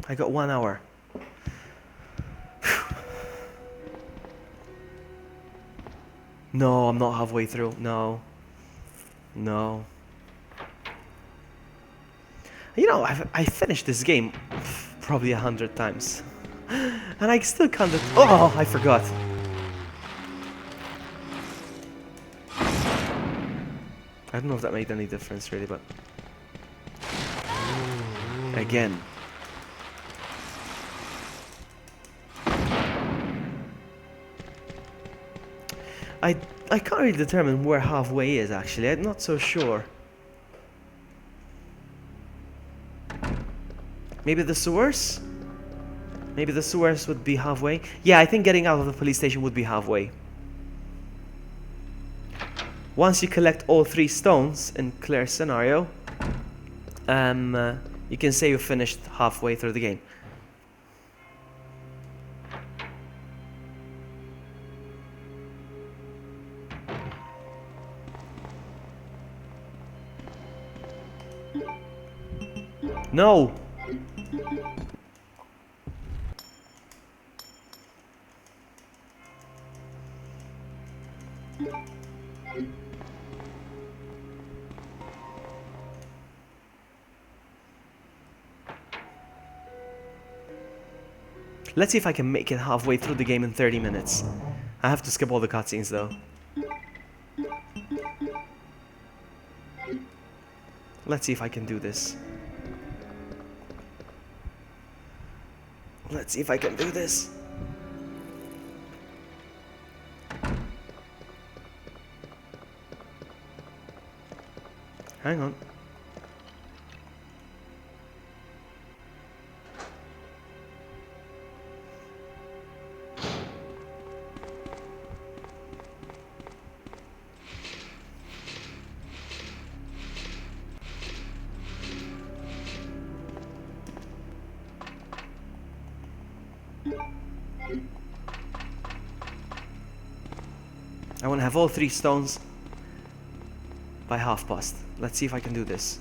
I got 1 hour. No, I'm not halfway through. No. You know, I finished this game probably 100 times. And I still can't... Oh, I forgot. I don't know if that made any difference really, but... Again. I can't really determine where halfway is, actually. I'm not so sure. Maybe the sewers? Maybe the sewers would be halfway. Yeah, I think getting out of the police station would be halfway. Once you collect all 3 stones in Claire's scenario, you can say you finished halfway through the game. No! Let's see if I can make it halfway through the game in 30 minutes. I have to skip all the cutscenes though. Let's see if I can do this. Let's see if I can do this. Hang on. I want to have all 3 stones by past. Let's see if I can do this.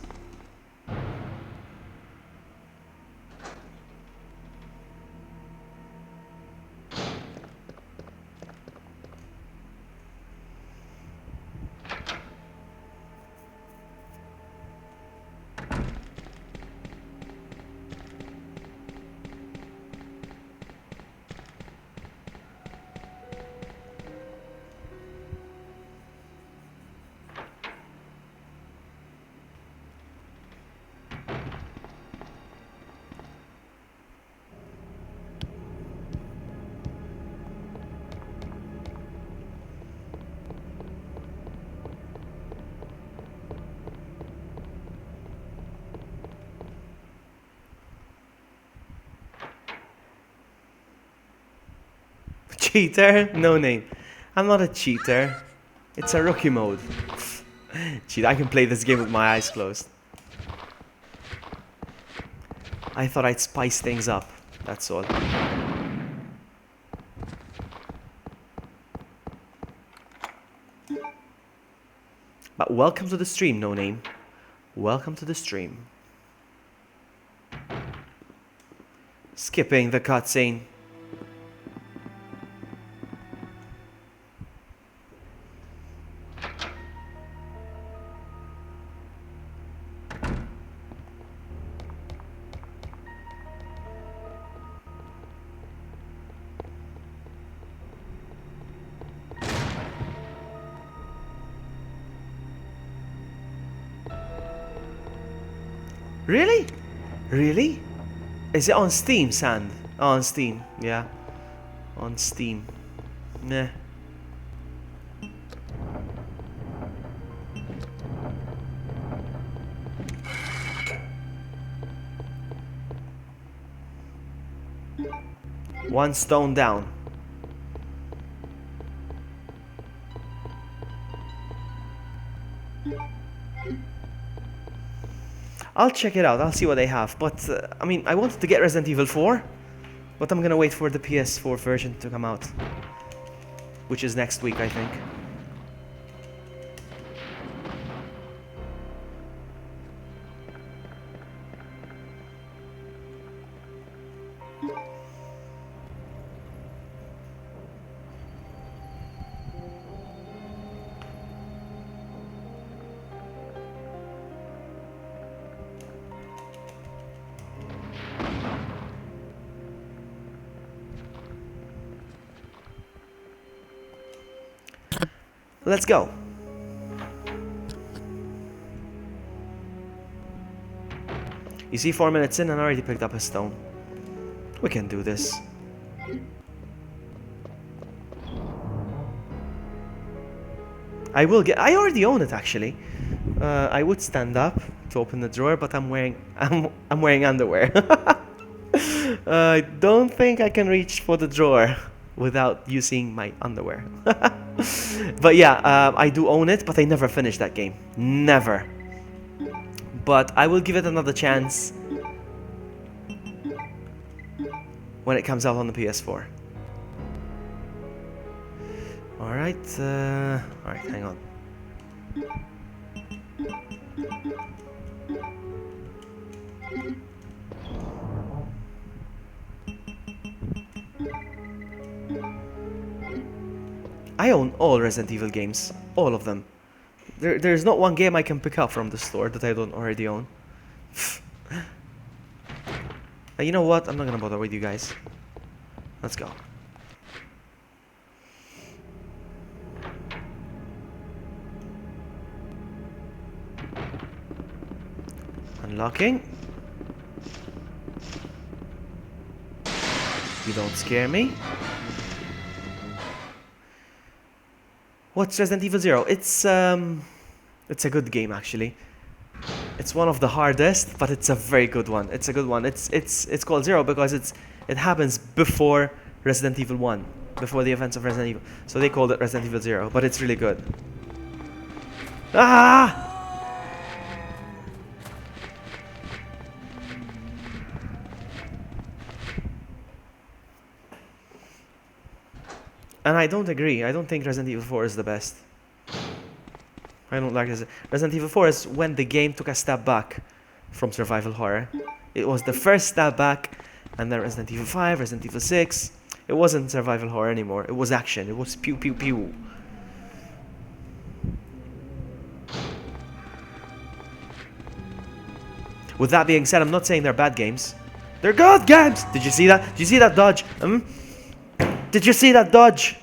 Cheater? No name. I'm not a cheater. It's a rookie mode. Cheat, I can play this game with my eyes closed. I thought I'd spice things up. That's all. But welcome to the stream, no name. Welcome to the stream. Skipping the cutscene. Really? Really? Is it on Steam, Sand? Oh, on Steam, yeah. On Steam. Meh. One stone down. I'll check it out, I'll see what they have, but I mean, I wanted to get Resident Evil 4, but I'm gonna wait for the PS4 version to come out, which is next week, I think. Let's go. You see, 4 minutes in and I already picked up a stone. We can do this. I already own it actually. I would stand up to open the drawer, but I'm wearing underwear. I don't think I can reach for the drawer without using my underwear. But yeah, I do own it, but I never finished that game. Never. But I will give it another chance when it comes out on the PS4. Alright, hang on. I own all Resident Evil games, all of them. There's not one game I can pick up from the store that I don't already own. You know what? I'm not gonna bother with you guys. Let's go. Unlocking. You don't scare me. What's Resident Evil 0? It's a good game actually. It's one of the hardest, but it's a very good one. It's a good one. It's called 0 because it happens before Resident Evil 1, before the events of Resident Evil. So they called it Resident Evil 0, but it's really good. Ah! And I don't agree. I don't think Resident Evil 4 is the best. I don't like this. Resident Evil 4 is when the game took a step back from survival horror. It was the first step back, and then Resident Evil 5, Resident Evil 6. It wasn't survival horror anymore. It was action. It was pew pew pew. With that being said, I'm not saying they're bad games. They're good games! Did you see that? Did you see that dodge? Did you see that dodge?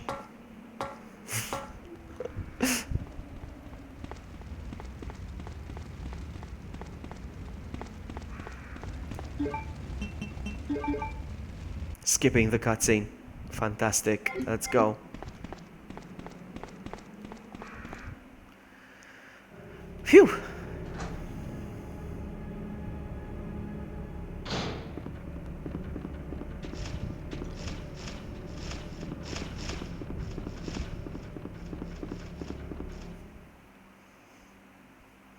Skipping the cutscene. Fantastic. Let's go. Phew.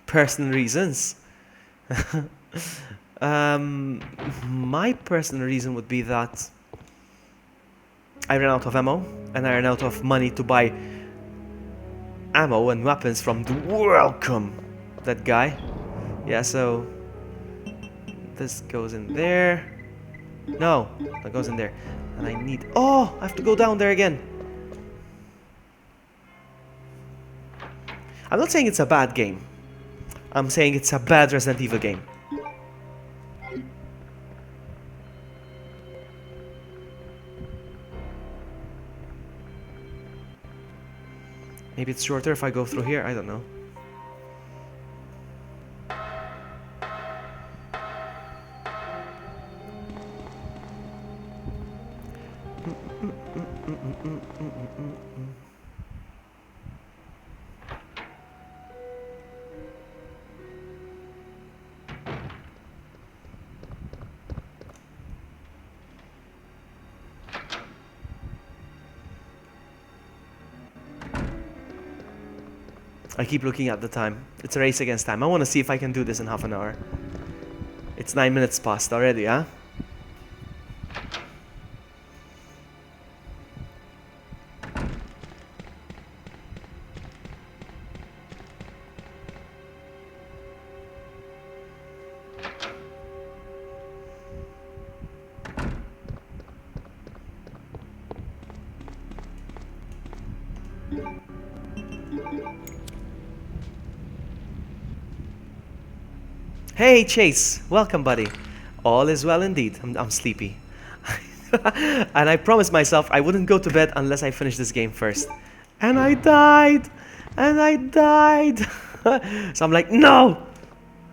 Personal reasons. My personal reason would be that I ran out of ammo and I ran out of money to buy ammo and weapons from the welcome that guy. Yeah, so this goes in there. No, that goes in there. And I need... Oh, I have to go down there again. I'm not saying it's a bad game. I'm saying it's a bad Resident Evil game. Maybe it's shorter if I go through here, I don't know. I keep looking at the time. It's a race against time. I want to see if I can do this in half an hour. It's 9 minutes past already, huh? Hey Chase, welcome buddy. All is well indeed. I'm sleepy. And I promised myself I wouldn't go to bed unless I finished this game first. And I died! And I died! So I'm like, no!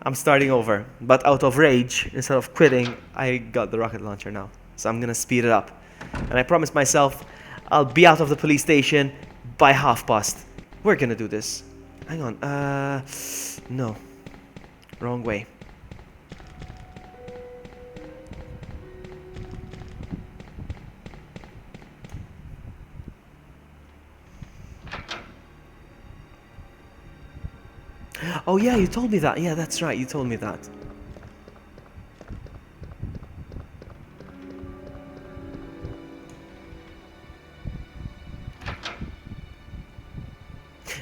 I'm starting over. But out of rage, instead of quitting, I got the rocket launcher now. So I'm gonna speed it up. And I promised myself I'll be out of the police station by past. We're gonna do this. Hang on. No. Wrong way. Oh yeah, you told me that. Yeah, that's right. You told me that.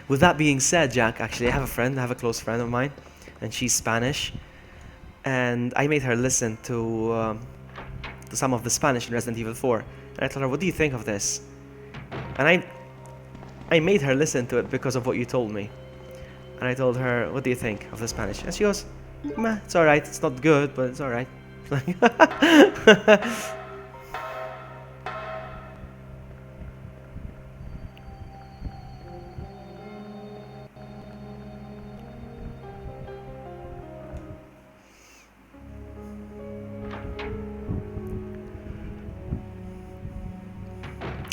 With that being said, Jack, actually, I have a close friend of mine, and she's Spanish, and I made her listen to some of the Spanish in Resident Evil 4, and I told her, "What do you think of this?" And I made her listen to it because of what you told me, and I told her, "What do you think of the Spanish?" And she goes, "Meh, it's all right. It's not good, but it's all right."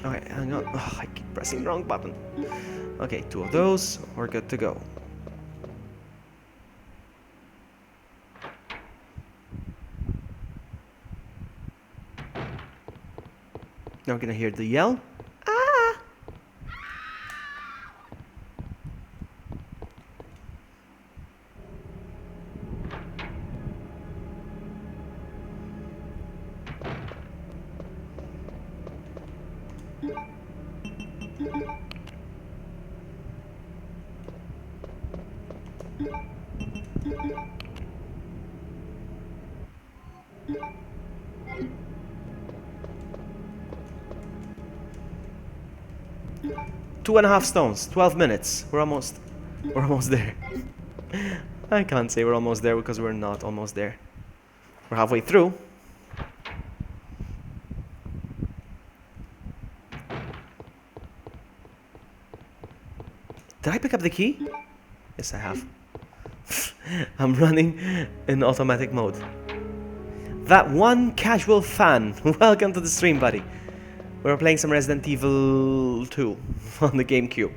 Okay, hang on. Oh, I keep pressing the wrong button. Okay, 2 of those. We're good to go. Now we're gonna hear the yell. Ah! Two and a half stones, 12 minutes. We're almost there. I can't say we're almost there because we're not almost there. We're halfway through. Did I pick up the key? Yes, I have. I'm running in automatic mode. That one casual fan. Welcome to the stream, buddy. We're playing some Resident Evil 2 on the GameCube.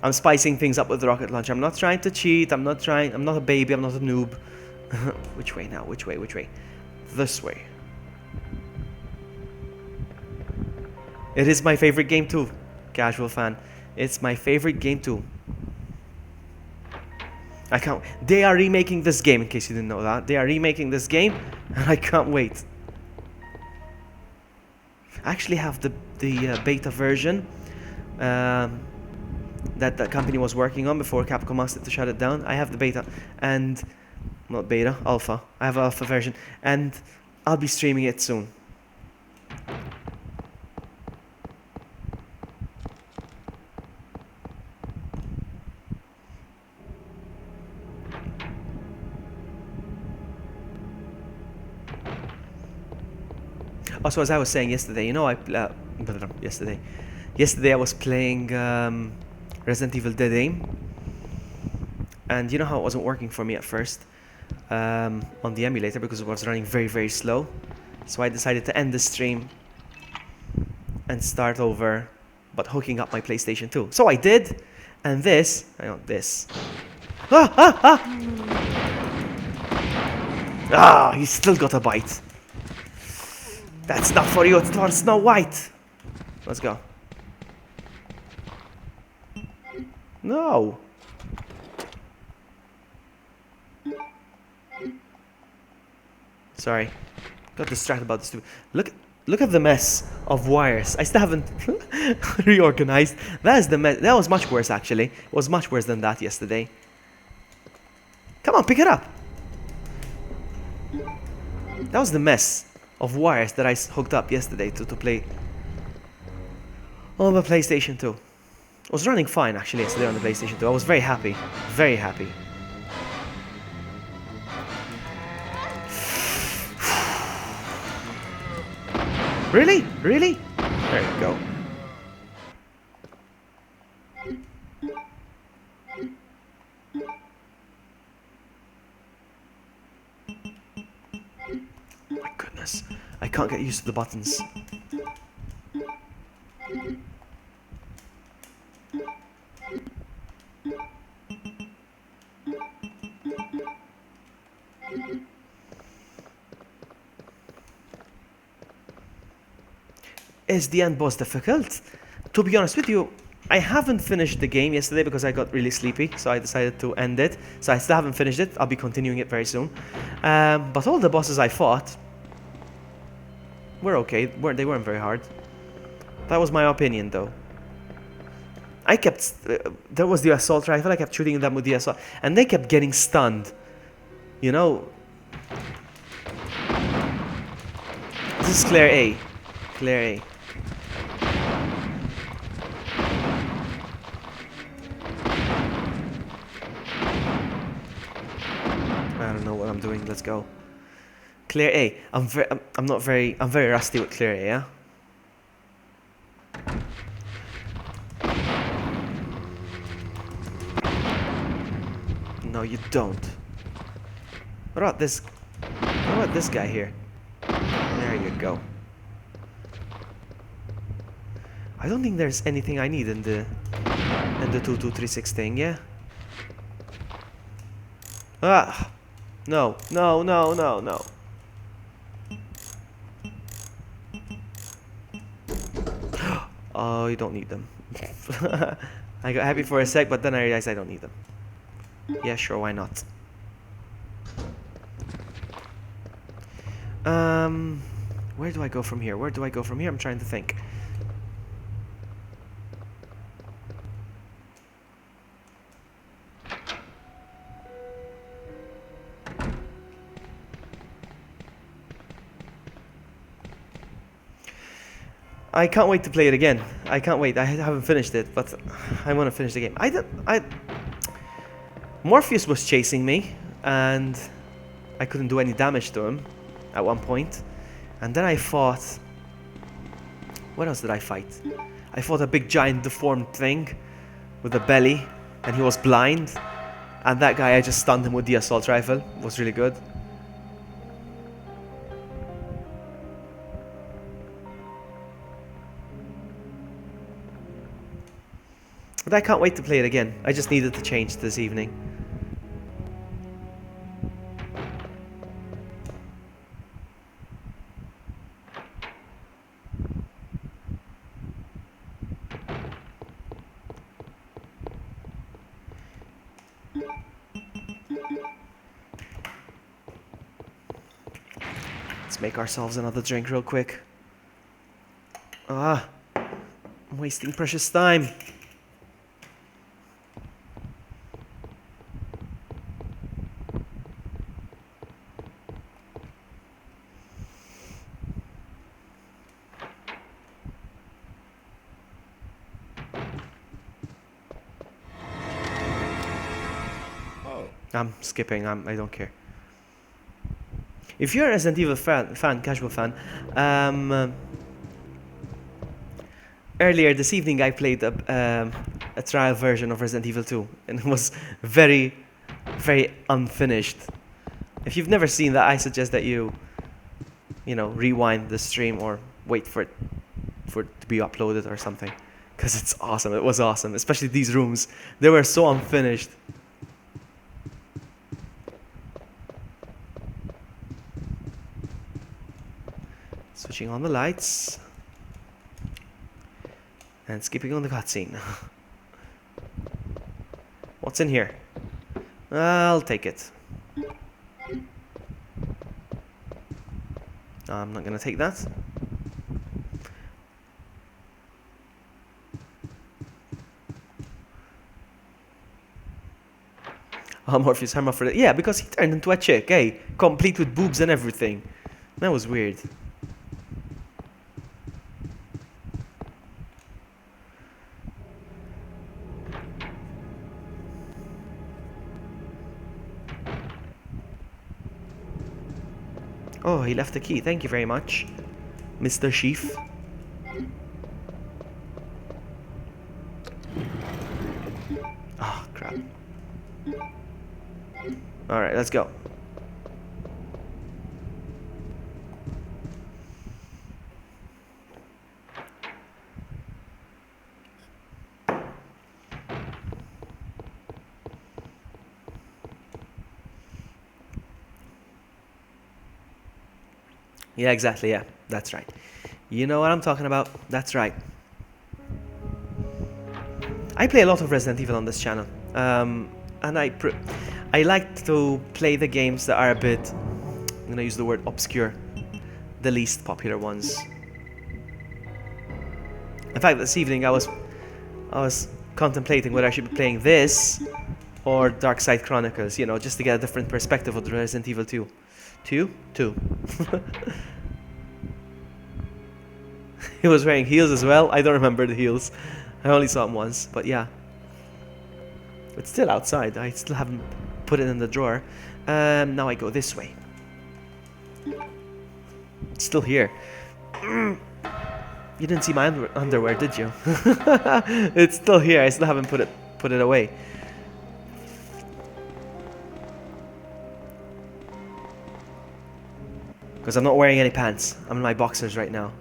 I'm spicing things up with the rocket launcher. I'm not trying to cheat. I'm not a baby. I'm not a noob. Which way now? Which way? Which way? This way. It is my favorite game too, casual fan. It's my favorite game too. I can't. They are remaking this game, in case you didn't know that. They are remaking this game, and I can't wait. I actually have the beta version that the company was working on before Capcom asked it to shut it down. I have the beta, and not beta, alpha. I have alpha version, and I'll be streaming it soon. Also, as I was saying yesterday, you know, yesterday I was playing Resident Evil Dead Aim, and you know how it wasn't working for me at first on the emulator because it was running very, very slow. So I decided to end the stream and start over, but hooking up my PlayStation 2. So I did, and this, he still got a bite. That's not for you, it's for Snow White. Let's go. No. Sorry. Got distracted about this. Look at the mess of wires. I still haven't reorganized. That is the mess. That was much worse actually. It was much worse than that yesterday. Come on, pick it up. That was the mess of wires that I hooked up yesterday to play on the PlayStation 2. It was running fine actually yesterday on the PlayStation 2. I was very happy. Very happy. Really? Really? There you go. My goodness. I can't get used to the buttons. Is the end boss difficult? To be honest with you, I haven't finished the game yesterday because I got really sleepy, so I decided to end it. So I still haven't finished it. I'll be continuing it very soon. But all the bosses I fought were okay. They weren't very hard. That was my opinion, though. I kept... there was the assault rifle. I kept shooting them with the assault. And they kept getting stunned. You know... This is ClaireA. ClaireA. I don't know what I'm doing. Let's go. ClaireA. I'm very rusty with ClaireA, yeah? No, you don't. What about this? What about this guy here? There you go. I don't think there's anything I need in the 2236 thing, yeah? Ah! No, no, no, no, no. Oh, you don't need them. I got happy for a sec, but then I realized I don't need them. Yeah, sure, why not? Where do I go from here? Where do I go from here? I'm trying to think. I can't wait to play it again. I can't wait. I haven't finished it, but I want to finish the game. Morpheus was chasing me, and I couldn't do any damage to him at one point. And then I fought... What else did I fight? I fought a big giant deformed thing with a belly, and he was blind. And that guy, I just stunned him with the assault rifle. It was really good. But I can't wait to play it again. I just needed to change this evening. Let's make ourselves another drink real quick. Ah, I'm wasting precious time. I'm skipping. I don't care. If you're a Resident Evil fan, casual fan, earlier this evening I played a trial version of Resident Evil 2, and it was very, very unfinished. If you've never seen that, I suggest that you know, rewind the stream or wait for it to be uploaded or something, because it's awesome. It was awesome, especially these rooms. They were so unfinished. Switching on the lights and skipping on the cutscene. What's in here? I'll take it. I'm not gonna take that. Oh, Morpheus Hermaphrodite. Yeah, because he turned into a chick, eh? Complete with boobs and everything. That was weird. Oh, he left the key. Thank you very much, Mr. Chief. Oh, crap. Alright, let's go. Yeah, exactly. Yeah, that's right. You know what I'm talking about. That's right. I play a lot of Resident Evil on this channel, and I like to play the games that are a bit, I'm gonna use the word obscure, the least popular ones. In fact, this evening I was contemplating whether I should be playing this or Dark Side Chronicles, you know, just to get a different perspective of the Resident Evil 2. 2? He was wearing heels as well. I don't remember the heels. I only saw him once, but yeah. It's still outside. I still haven't put it in the drawer. Now I go this way. It's still here. You didn't see my underwear, did you? It's still here. I still haven't put it away. Because I'm not wearing any pants. I'm in my boxers right now.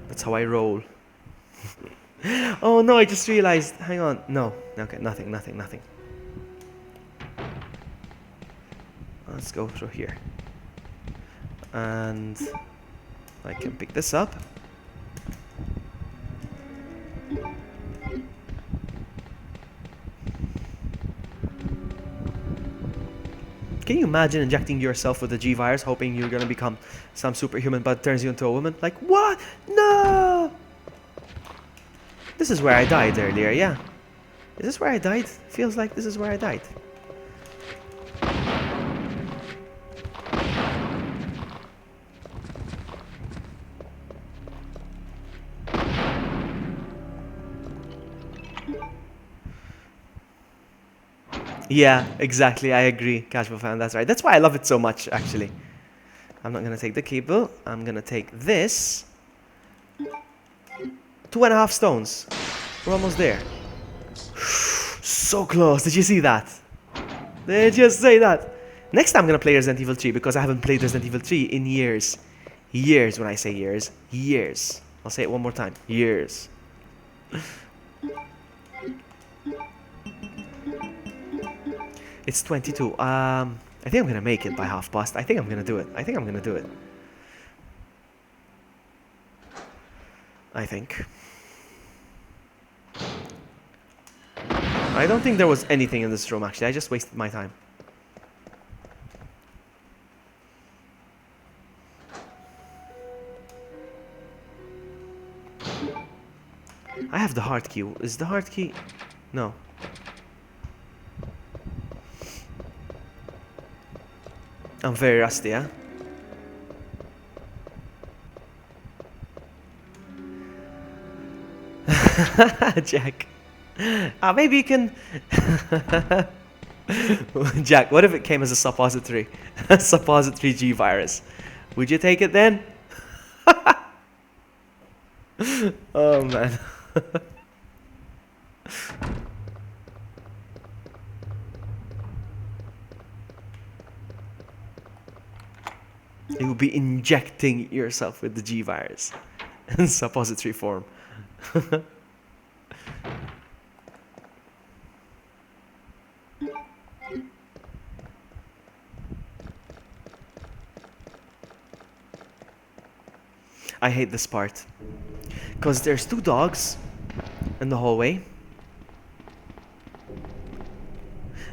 That's how I roll. Oh no, I just realized. Hang on. No. Okay, nothing. Let's go through here. And I can pick this up. Can you imagine injecting yourself with the G virus, hoping you're gonna become some superhuman, but it turns you into a woman? Like, what? No! This is where I died earlier, yeah. Is this where I died? Feels like this is where I died. Yeah, exactly. I agree, Casual Fan. That's right. That's why I love it so much, actually. I'm not gonna take the cable. I'm gonna take this. 2.5 stones. We're almost there. So close. Did you see that? Did you say that? Next time I'm gonna play Resident Evil 3 because I haven't played Resident Evil 3 in years. Years. When I say years, years. I'll say it one more time. Years. It's 22. I think I'm gonna make it by past. I think I'm gonna do it. I think. I don't think there was anything in this room, actually. I just wasted my time. I have the heart key. Is the heart key? No. I'm very rusty, huh? Jack. Maybe you can... Jack, what if it came as a suppository? A suppository G virus. Would you take it then? Oh, man. You would be injecting yourself with the G virus in suppository form. I hate this part because there's 2 dogs in the hallway.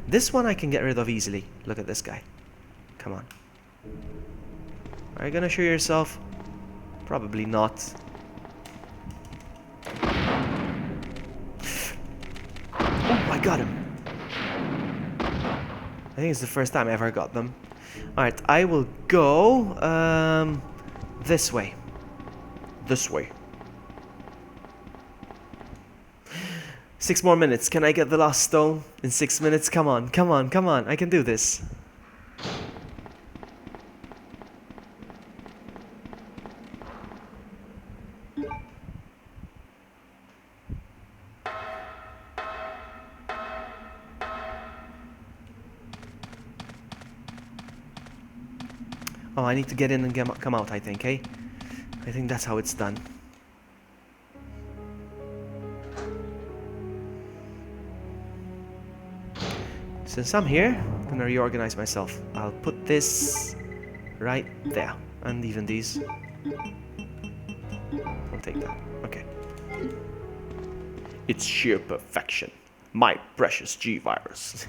This one I can get rid of easily. Look at this guy. Come on. Are you gonna show yourself? Probably not. Oh, I got him. I think it's the first time I ever got them. Alright, I will go this way. This way. 6 more minutes. Can I get the last stone in 6 minutes? Come on, come on, come on. I can do this. Oh, I need to get in and come out, I think, eh? I think that's how it's done. Since I'm here, I'm gonna reorganize myself. I'll put this right there. And even these. I'll take that. Okay. It's sheer perfection. My precious G-Virus.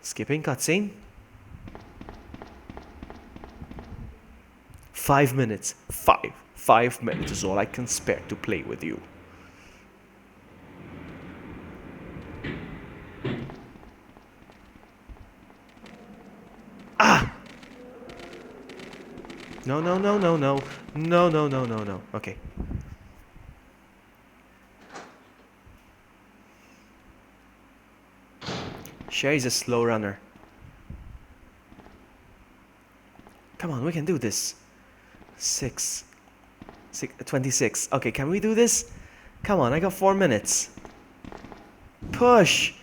Skipping cutscene. 5 minutes. 5 minutes is all I can spare to play with you. Ah! No, no, no, no, no. No, no, no, no, no. Okay. Sherry's a slow runner. Come on, we can do this. 26. Okay, can we do this? Come on, I got 4 minutes. Push!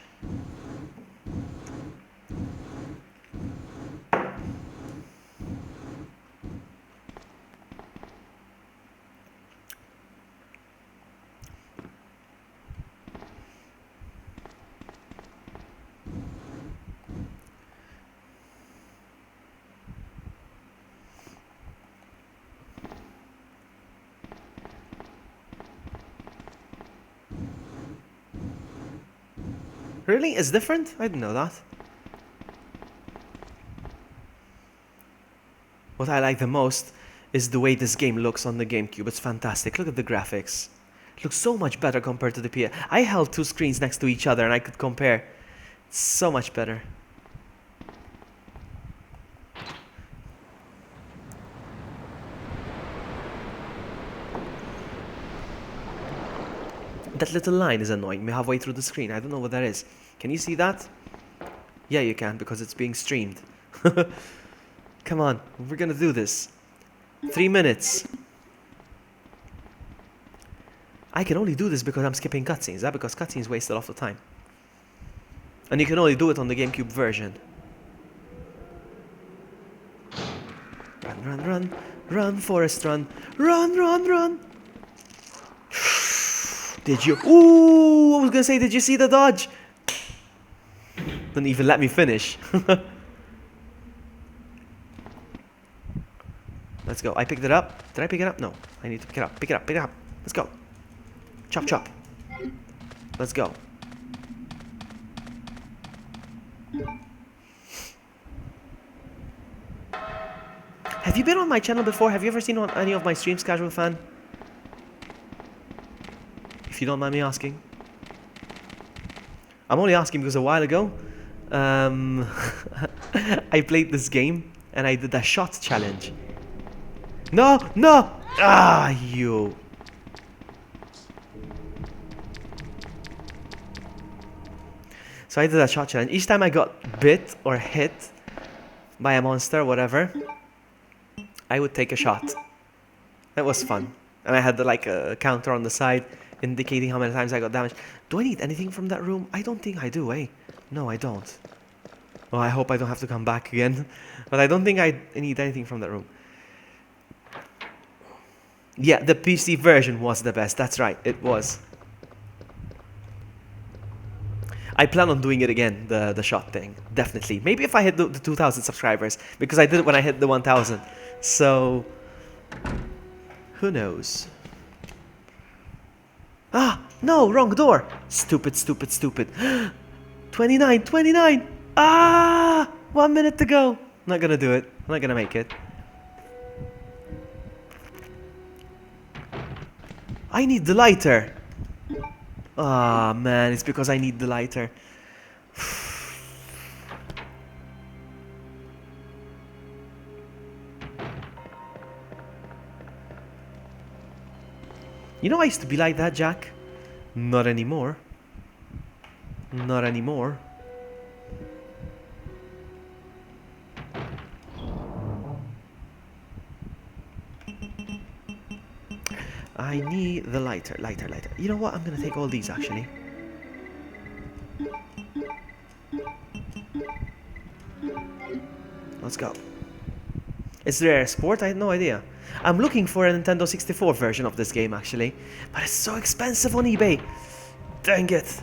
Really? It's different? I didn't know that. What I like the most is the way this game looks on the GameCube. It's fantastic. Look at the graphics. It looks so much better compared to the PS. I held 2 screens next to each other and I could compare. It's so much better. That little line is annoying me halfway through the screen. I don't know what that is. Can you see that? Yeah, you can, because it's being streamed. Come on, we're gonna do this. 3 minutes. I can only do this because I'm skipping cutscenes, because cutscenes waste a lot of time. And you can only do it on the GameCube version. Run, run, run. Run, Forrest, run. Run, run, run. Did you? Ooh, I was gonna say, did you see the dodge? Didn't even let me finish. Let's go. I picked it up. Did I pick it up? No. I need to pick it up. Pick it up. Pick it up. Let's go. Chop, chop. Let's go. Have you been on my channel before? Have you ever seen any of my streams, Casual Fan? If you don't mind me asking. I'm only asking because a while ago, I played this game and I did a shot challenge. No, no! Ah, you. So I did a shot challenge. Each time I got bit or hit by a monster or whatever, I would take a shot. That was fun. And I had like a counter on the side indicating how many times I got damaged. Do I need anything from that room? I don't think I do, eh? No, I don't. Well, I hope I don't have to come back again. But I don't think I need anything from that room. Yeah, the PC version was the best. That's right, it was. I plan on doing it again, the shot thing. Definitely. Maybe if I hit the 2,000 subscribers. Because I did it when I hit the 1,000. So, who knows? Ah, no, wrong door. Stupid, stupid, stupid. 29, 29. Ah, 1 minute to go. I'm not gonna do it. I'm not gonna make it. I need the lighter. Ah, man, it's because I need the lighter. You know I used to be like that, Jack. Not anymore. Not anymore. I need the lighter, lighter, lighter. You know what? I'm gonna take all these actually. Let's go. Is there a sport? I had no idea. I'm looking for a Nintendo 64 version of this game actually, but it's so expensive on eBay. Dang it.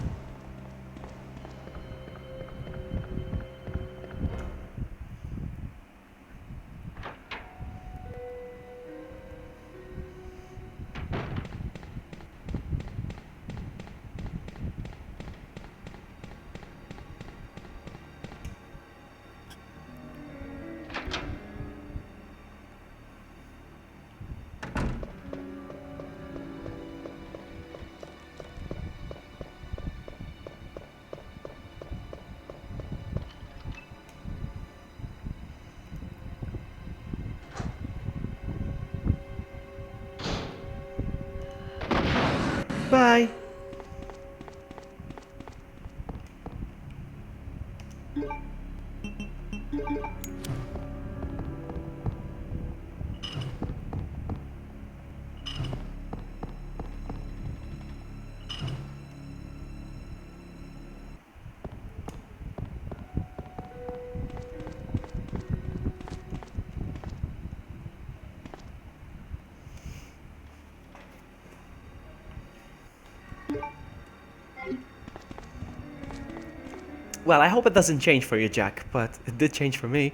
Well, I hope it doesn't change for you, Jack, but it did change for me.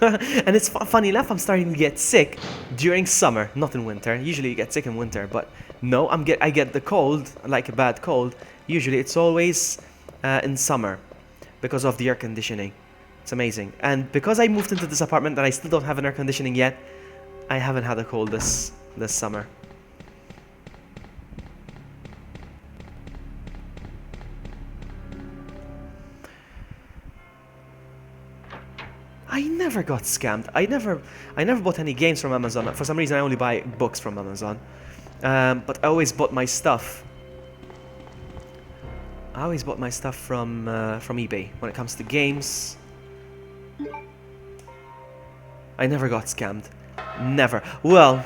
And it's funny enough, I'm starting to get sick during summer, not in winter. Usually you get sick in winter, but no, I get the cold, like a bad cold. Usually it's always in summer because of the air conditioning. It's amazing. And because I moved into this apartment and I still don't have an air conditioning yet, I haven't had a cold this summer. I never got scammed. I never bought any games from Amazon. For some reason, I only buy books from Amazon. But I always bought my stuff. I always bought my stuff from eBay. When it comes to games, I never got scammed. Never. Well,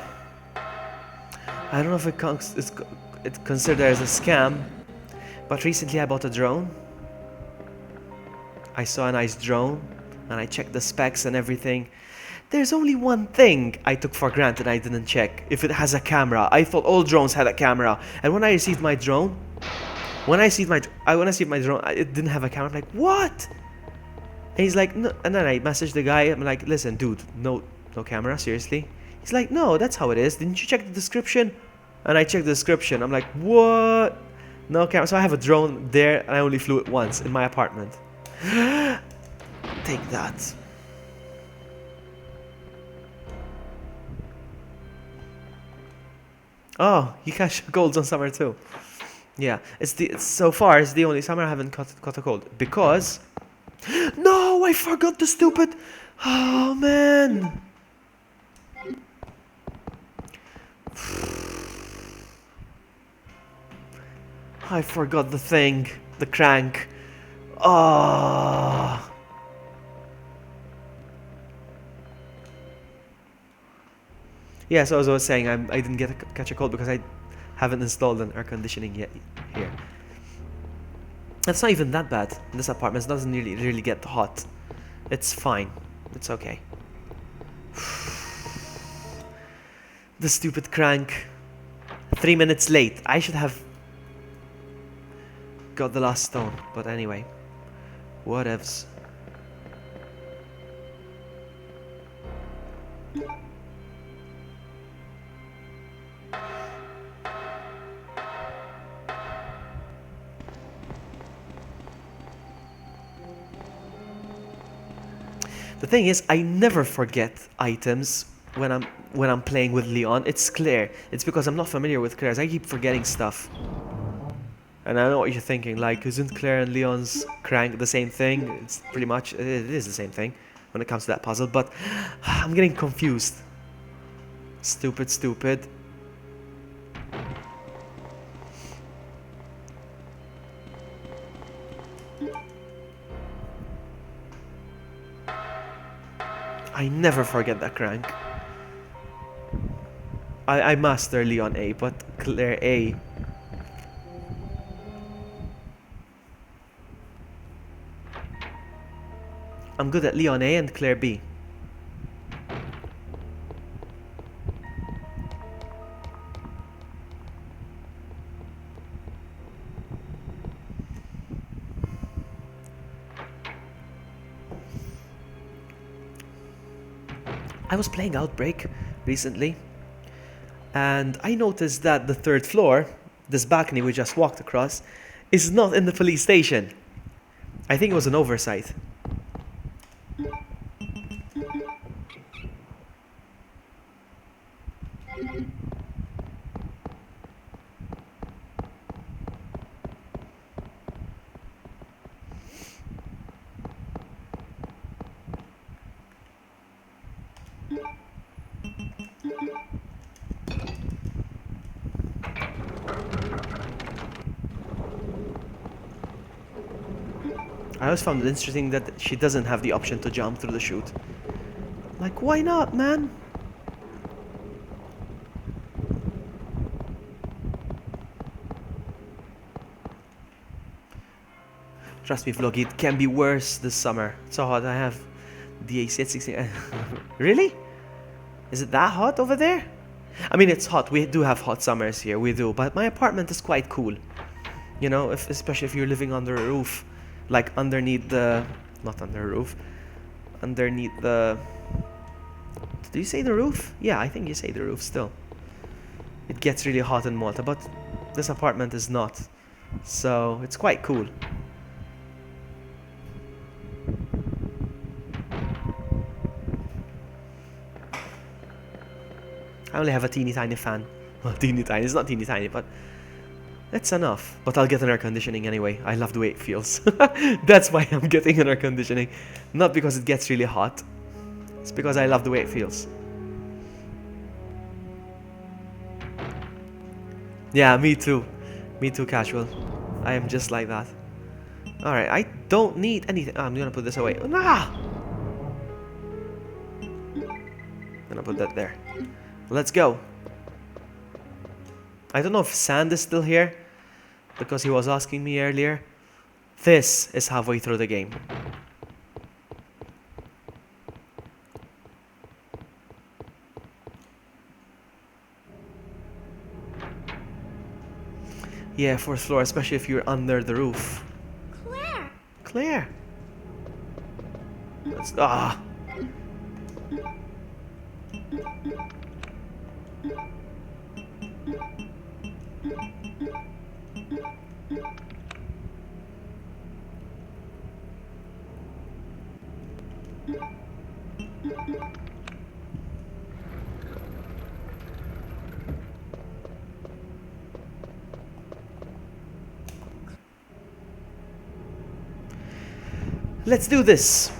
I don't know if it's considered as a scam, but recently I bought a drone. I saw a nice drone, and I checked the specs and everything. There's only one thing I took for granted I didn't check. If it has a camera. I thought all drones had a camera. And when I received my drone, it didn't have a camera. I'm like, what? And he's like, no. And then I messaged the guy. I'm like, listen, dude, no camera, seriously? He's like, no, that's how it is. Didn't you check the description? And I checked the description. I'm like, what? No camera. So I have a drone there, and I only flew it once in my apartment. Take that. Oh, you catch colds on summer too. Yeah, so far it's the only summer I haven't caught a cold because no, I forgot the stupid. Oh man. I forgot the thing, the crank. Oh. Yeah, so as I was saying, I didn't catch a cold because I haven't installed an air conditioning yet here. It's not even that bad. This apartment doesn't really get hot. It's fine. It's okay. The stupid crank. 3 minutes late. I should have got the last stone. But anyway. Whatevs. The thing is, I never forget items when I'm playing with Leon. It's Claire. It's because I'm not familiar with Claire's. I keep forgetting stuff. And I know what you're thinking, like, isn't Claire and Leon's crank the same thing? It's pretty much, it is the same thing when it comes to that puzzle, but I'm getting confused. Stupid. I never forget that crank. I master Leon A, but ClaireA. I'm good at Leon A and Claire B. I was playing Outbreak recently, and I noticed that the third floor, this balcony we just walked across, is not in the police station. I think it was an oversight. I always found it interesting that she doesn't have the option to jump through the chute. Like, why not, man? Trust me, Vloggy, it can be worse this summer. It's so hot. I have the AC at 16. Really? Is it that hot over there? I mean, it's hot. We do have hot summers here. We do. But my apartment is quite cool. You know, especially if you're living under a roof. Like underneath the... Not under a roof. Underneath the... Do you say the roof? Yeah, I think you say the roof still. It gets really hot in Malta, but this apartment is not. So, it's quite cool. I only have a teeny tiny fan. Well, teeny tiny. It's not teeny tiny, but it's enough. But I'll get an air conditioning anyway. I love the way it feels. That's why I'm getting an air conditioning. Not because it gets really hot. It's because I love the way it feels. Yeah, me too. Me too, casual. I am just like that. Alright, I don't need anything. Oh, I'm gonna put this away. Ah! I'm gonna put that there. Let's go. I don't know if Sand is still here, because he was asking me earlier. This is halfway through the game. Yeah, fourth floor, especially if you're under the roof. Claire! Claire! Let's... Ah! Let's do this.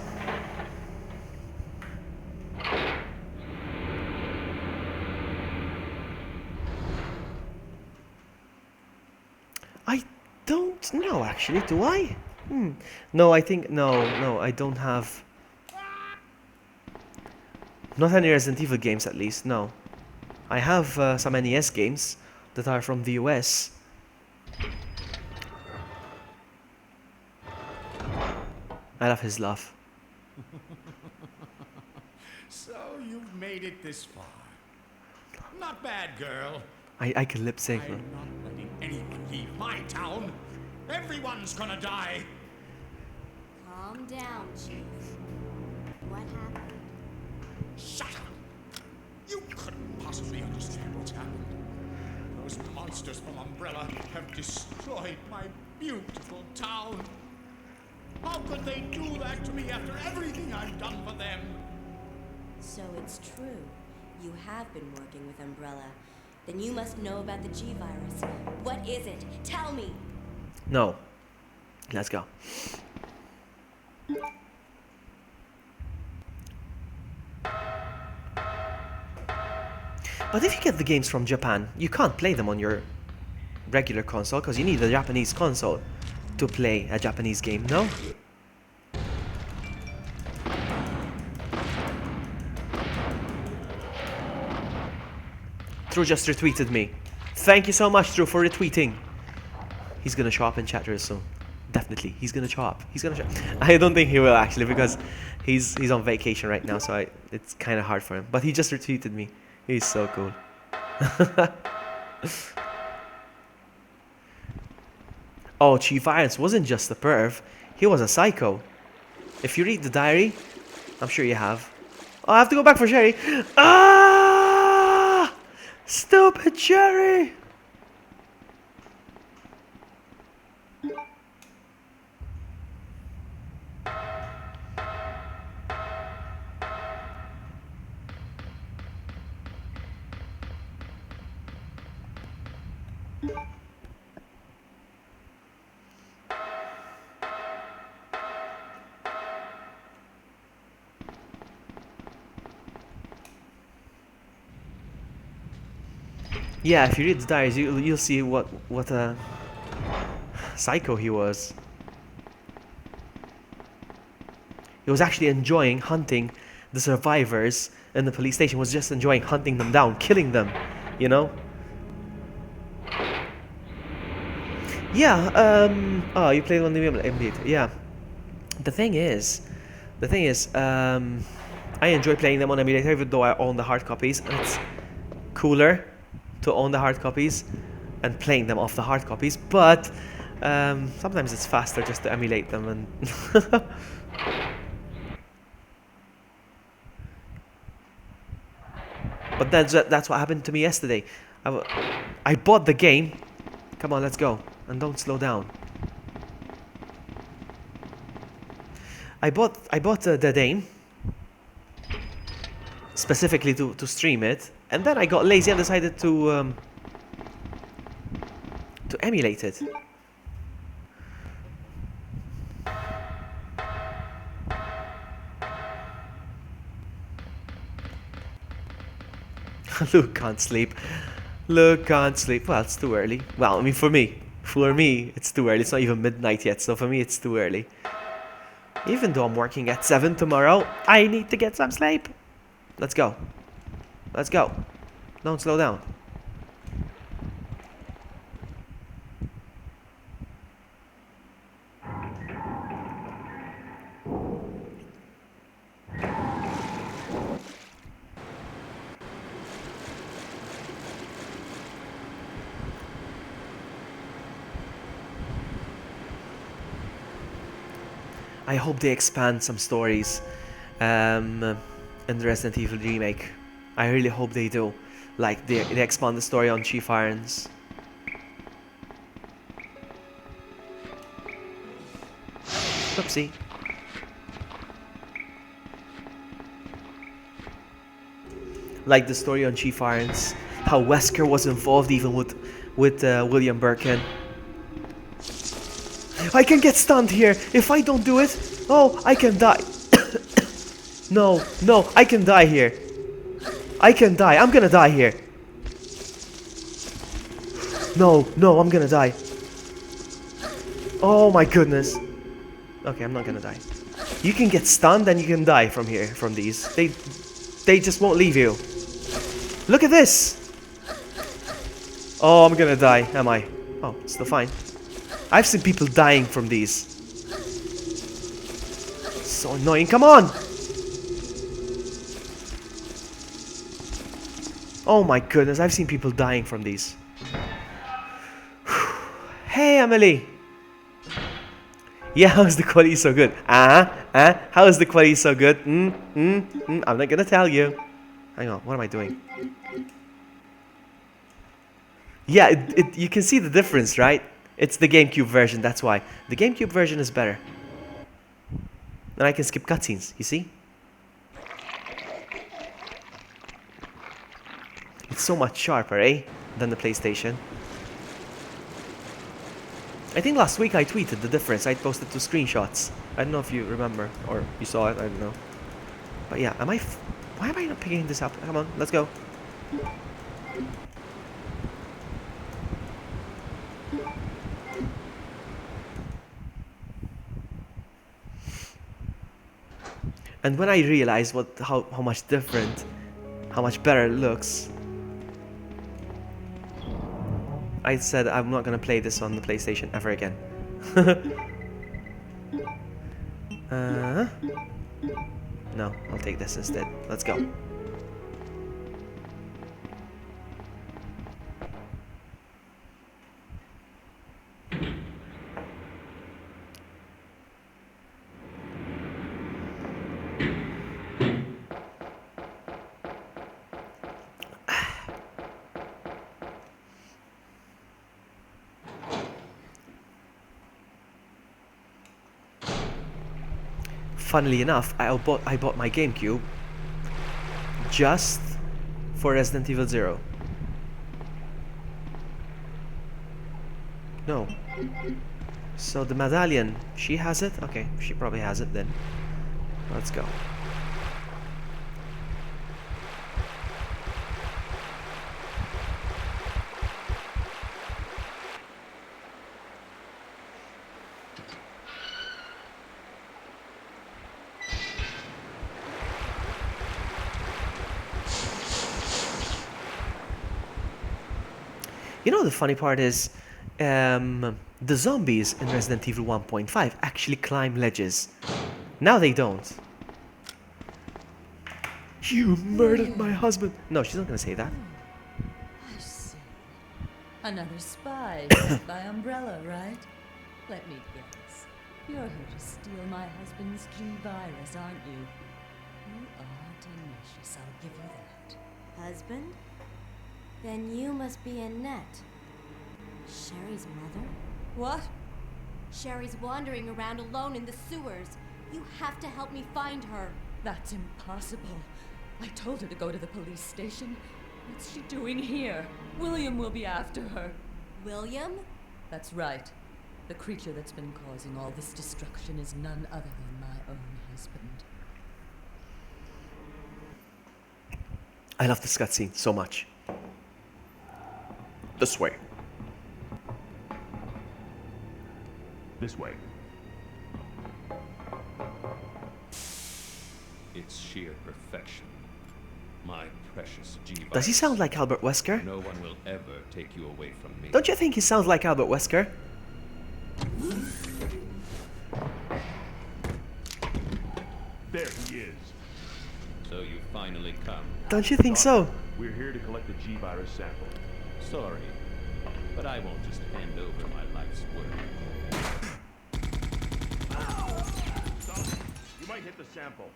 I don't know, actually, do I? No, I think... No, I don't have... Not any Resident Evil games, at least, no. I have some NES games that are from the US. I love his laugh. So you've made it this far. Not bad, girl. I can lip sync. I'm not letting anyone leave my town. Everyone's gonna die. Calm down, Chief. What happened? Shut up. You couldn't possibly understand what's happened. Those monsters from Umbrella have destroyed my beautiful town. How could they do that to me after everything I've done for them? So it's true. You have been working with Umbrella. Then you must know about the G virus. What is it? Tell me! No. Let's go. But if you get the games from Japan, you can't play them on your regular console, because you need a Japanese console to play a Japanese game, no? True just retweeted me. Thank you so much, True, for retweeting. He's gonna show up in chat real soon. Definitely, he's gonna show up. He's gonna show up. I don't think he will, actually, because he's on vacation right now, so it's kind of hard for him. But he just retweeted me. He's so cool. Oh, Chief Irons wasn't just a perv. He was a psycho. If you read the diary, I'm sure you have. Oh, I have to go back for Sherry. Ah! Stupid Sherry! Yeah, if you read the diaries, you'll see what a psycho he was. He was actually enjoying hunting the survivors in the police station. Was just enjoying hunting them down, killing them, you know? Yeah, oh, you played on the emulator. Yeah. The thing is, I enjoy playing them on emulator, even though I own the hard copies, and it's cooler to own the hard copies and playing them off the hard copies, but sometimes it's faster just to emulate them. And but that's what happened to me yesterday. I bought the game. Come on, let's go, and don't slow down. I bought the game specifically to stream it, and then I got lazy and decided to emulate it. Luke can't sleep. Luke can't sleep. Well, it's too early. Well, I mean, for me, it's too early. It's not even midnight yet, so for me, it's too early. Even though I'm working at 7 tomorrow, I need to get some sleep. Let's go. Let's go. Don't slow down. I hope they expand some stories in the Resident Evil remake. I really hope they do. Like, they expand the story on Chief Irons. Oopsie. Like the story on Chief Irons. How Wesker was involved even with William Birkin. I can get stunned here. If I don't do it, oh, I can die. No, I can die here. I can die. I'm gonna die here. No, I'm gonna die. Oh my goodness. Okay, I'm not gonna die. You can get stunned and you can die from here, from these. They just won't leave you. Look at this. Oh, I'm gonna die, am I? Oh, still fine. I've seen people dying from these. So annoying. Come on! Oh my goodness, I've seen people dying from these. Hey, Emily! Yeah, how's the quality so good? How is the quality so good? I'm not gonna tell you. Hang on, what am I doing? Yeah, you can see the difference, right? It's the GameCube version, that's why. The GameCube version is better. And I can skip cutscenes, you see? It's so much sharper, eh? Than the PlayStation. I think last week I tweeted the difference. I posted 2 screenshots. I don't know if you remember, or you saw it, I don't know. But yeah, why am I not picking this up? Come on, let's go. And when I realized how much different, how much better it looks, I said I'm not gonna play this on the PlayStation ever again. No, I'll take this instead. Let's go. Funnily enough, I bought my GameCube just for Resident Evil 0. No. So the medallion, she has it? Okay, she probably has it then. Let's go. You know, the funny part is, the zombies in Resident Evil 1.5 actually climb ledges. Now they don't. You murdered my husband. No, she's not gonna say that. I see. Another spy sent by Umbrella, right? Let me guess. You're here to steal my husband's G-virus, aren't you? You are tenacious, I'll give you that. Husband? Then you must be Annette. Sherry's mother? What? Sherry's wandering around alone in the sewers. You have to help me find her. That's impossible. I told her to go to the police station. What's she doing here? William will be after her. William? That's right. The creature that's been causing all this destruction is none other than my own husband. I love this cutscene so much. This way. This way. It's sheer perfection. My precious G-virus. Does he sound like Albert Wesker? No one will ever take you away from me. Don't you think he sounds like Albert Wesker? There he is. So you finally come. Don't you think so? We're here to collect the G-virus sample. Sorry, but I won't just hand over my life's work. Stop. You might hit the sample.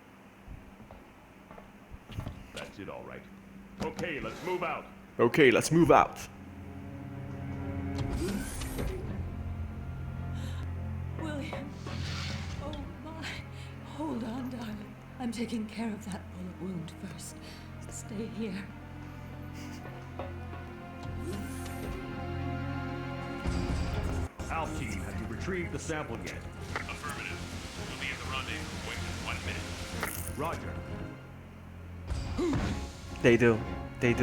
That's it, all right. Okay, let's move out. Okay, let's move out. William. Oh my. Hold on, darling. I'm taking care of that bullet wound first. Stay here. Alf team, have you retrieved the sample yet? Affirmative. We'll be at the rendezvous point in 1 minute. Roger. They do,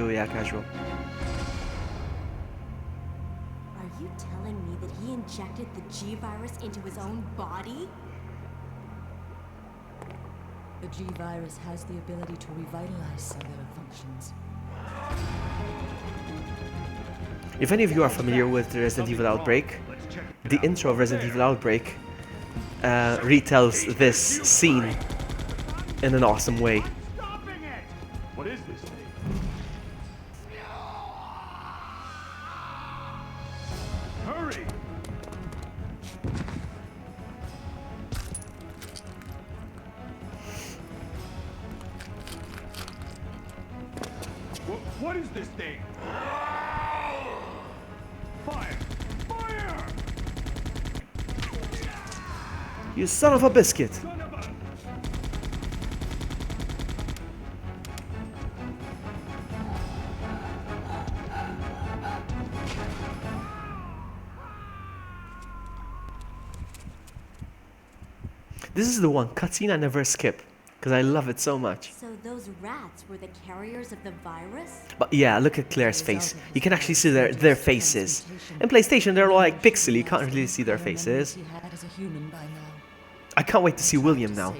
yeah, casual. Are you telling me that he injected the G-virus into his own body? The G-virus has the ability to revitalize cellular functions. If any of you are familiar with Resident Evil Outbreak, the intro of Resident Evil Outbreak retells this scene in an awesome way. What is this thing? Hurry! What is this thing? Fire! Fire! You son of a biscuit! Son of a... This is the one cutscene I never skip, because I love it so much. So those rats were the carriers of the virus? But yeah, look at Claire's face. You can actually see their faces. In PlayStation, they're all like pixely. You can't really see their faces. I can't wait to see William now.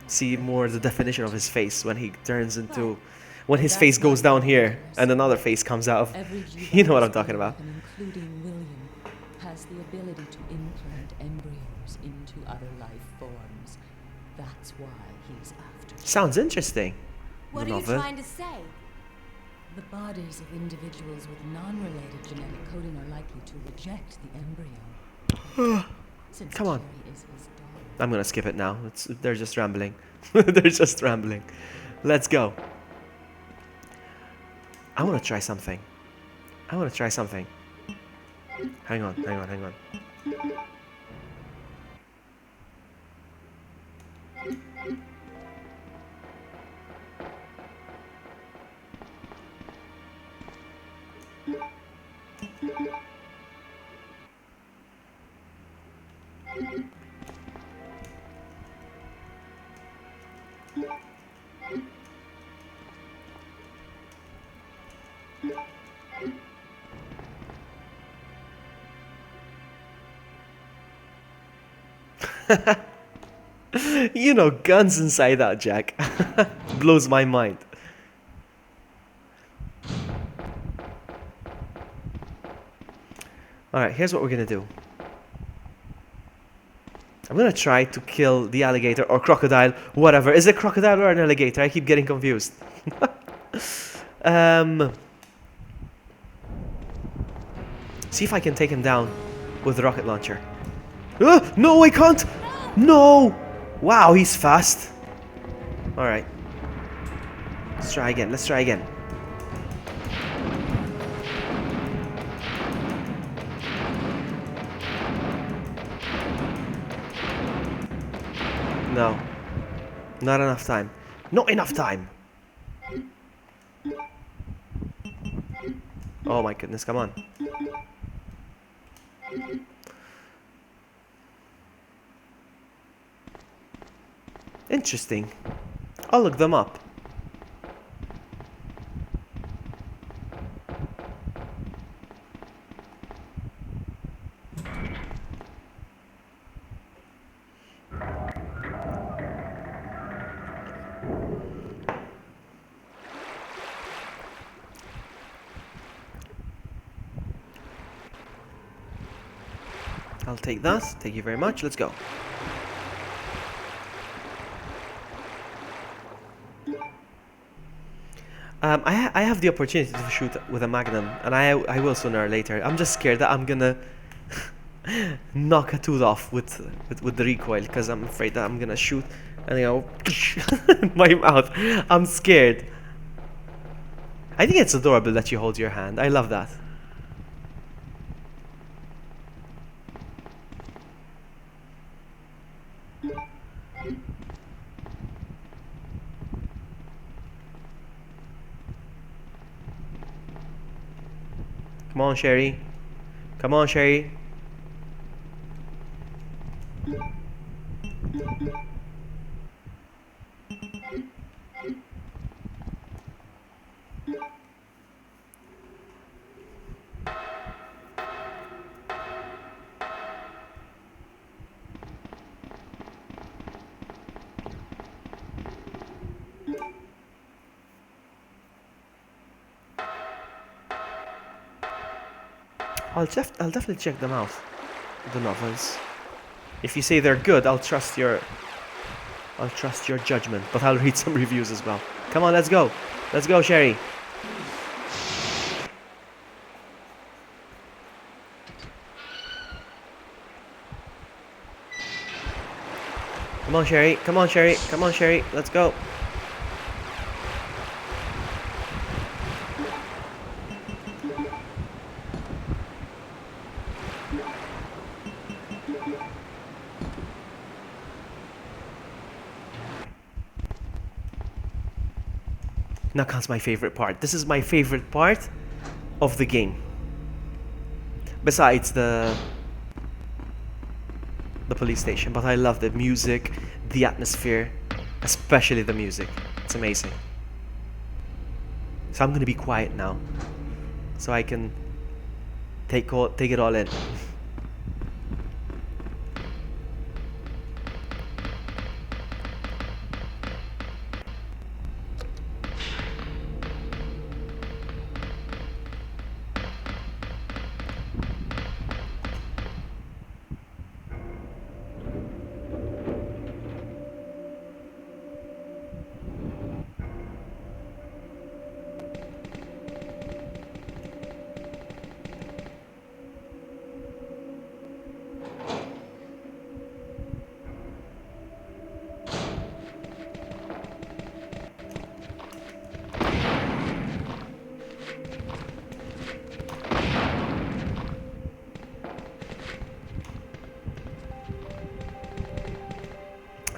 See more the definition of his face when he turns into... When his face goes down here and another face comes out. You know what I'm talking about. Including William, has the ability to implant embryos into other life forms. That's why he's after. Sounds interesting. What are you trying to say? The bodies of individuals with non-related genetic coding are likely to reject the embryo. Come on. I'm gonna skip it now. They're just rambling. They're just rambling. Let's go. I wanna try something. Hang on. You know, guns inside that, Jack. Blows my mind. Alright, here's what we're gonna do. I'm gonna try to kill the alligator or crocodile, whatever. Is it a crocodile or an alligator? I keep getting confused. See if I can take him down with the rocket launcher. No, I can't! No! Wow, he's fast. Alright. Let's try again, let's try again. No. Not enough time. Not enough time! Oh my goodness, come on. Interesting. I'll look them up. I'll take that. Thank you very much. Let's go. I have the opportunity to shoot with a magnum, and I will sooner or later. I'm just scared that I'm gonna knock a tooth off with the recoil, because I'm afraid that I'm gonna shoot and go in my mouth. I'm scared. I think it's adorable that you hold your hand. I love that. Come on, Sherry. Come on, Sherry. I'll definitely check them out, the novels. If you say they're good, I'll trust your judgment, but I'll read some reviews as well. Come on, let's go. Let's go, Sherry. Come on, Sherry. Come on, Sherry. Come on, Sherry. Let's go. Now comes my favorite part. This is my favorite part of the game. Besides the police station, but I love the music, the atmosphere, especially the music. It's amazing. So I'm gonna be quiet now, so I can take it all in.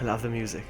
I love the music.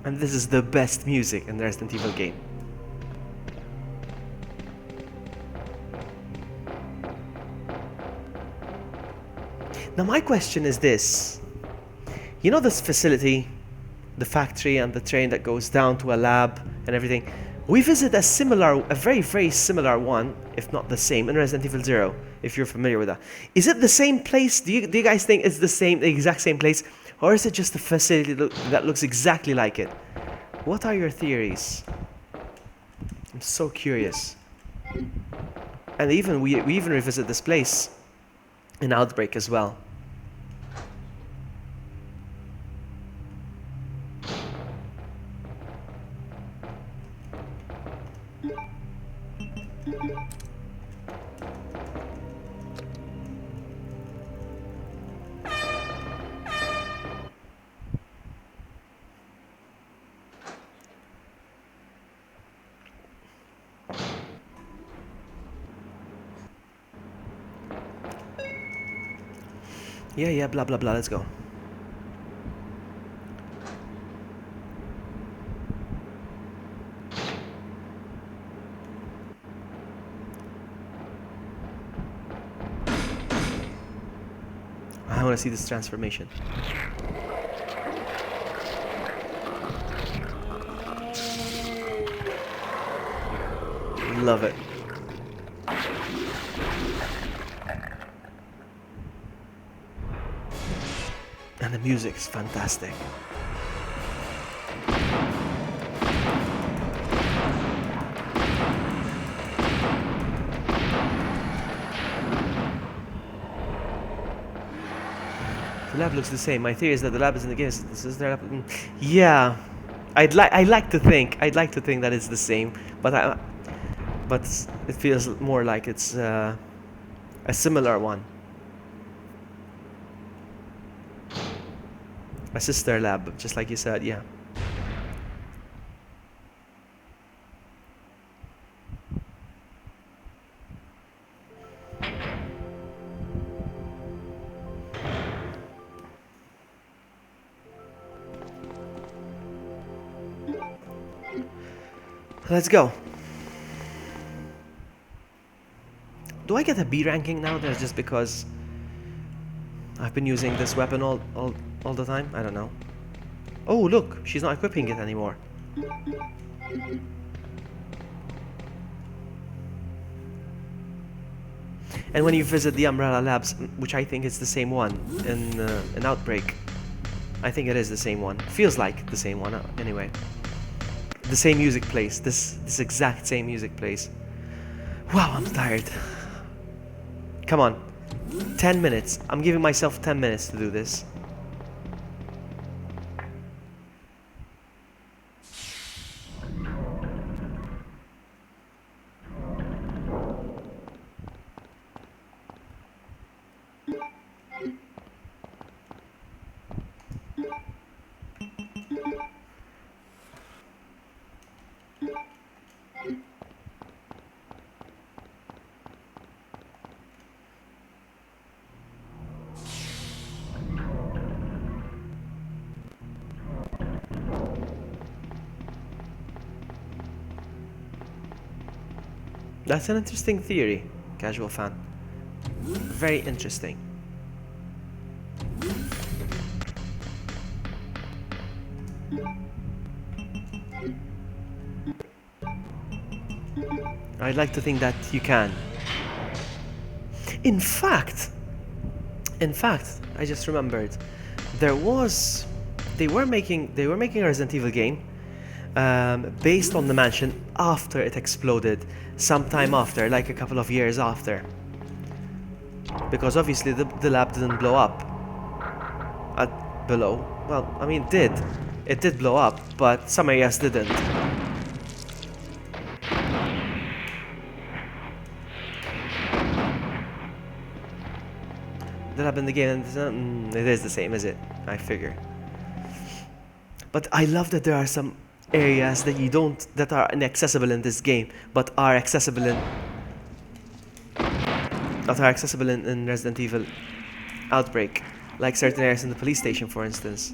And this is the best music in the Resident Evil game. Now my question is this. You know this facility, the factory and the train that goes down to a lab and everything? We visit a very, very similar one, if not the same, in Resident Evil 0, if you're familiar with that. Is it the same place? Do you guys think it's the exact same place? Or is it just a facility that looks exactly like it? What are your theories? I'm so curious. And we even revisit this place in Outbreak as well. Yeah, blah, blah, blah, let's go. I want to see this transformation. Love it. And the music is fantastic. The lab looks the same. My theory is that the lab is in the game. This is their lab. Yeah, I'd like to think that it's the same, but it feels more like it's a similar one. A sister lab, just like you said, yeah. Let's go. Do I get a B ranking now? That's just because I've been using this weapon all the time? I don't know. Oh, look, she's not equipping it anymore. And when you visit the Umbrella Labs, which I think is the same one in Outbreak, I think it is the same one. Feels like the same one, anyway. The same music plays. This exact same music plays. Wow, I'm tired. Come on. 10 minutes. I'm giving myself 10 minutes to do this. That's an interesting theory, casual fan. Very interesting. I'd like to think that you can. In fact, I just remembered, they were making a Resident Evil game based on the mansion after it exploded, sometime after, like a couple of years after. Because obviously the lab didn't blow up below. Well, I mean, it did blow up, but some areas didn't. The lab in the game, it is the same, is it? I figure. But I love that there are some areas that are inaccessible in this game, but are accessible in Resident Evil Outbreak, like certain areas in the police station, for instance.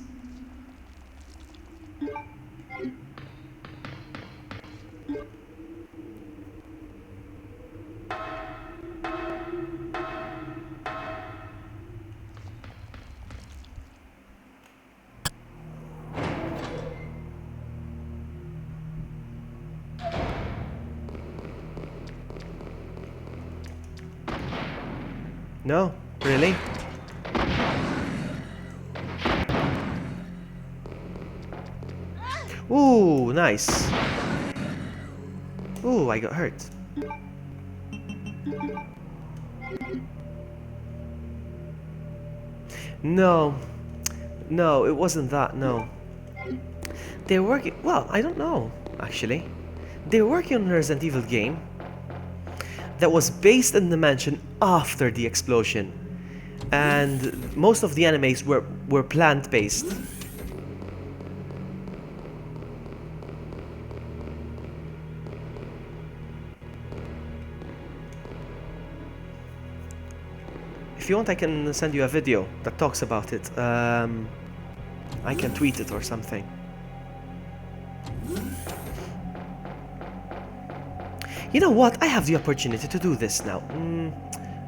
No? Really? Ooh, nice. Ooh, I got hurt. No. No, it wasn't that, no. They're working... Well, I don't know, actually. They're working on a Resident Evil game that was based in the mansion after the explosion. And most of the enemies were plant-based. If you want, I can send you a video that talks about it. I can tweet it or something. You know what? I have the opportunity to do this now.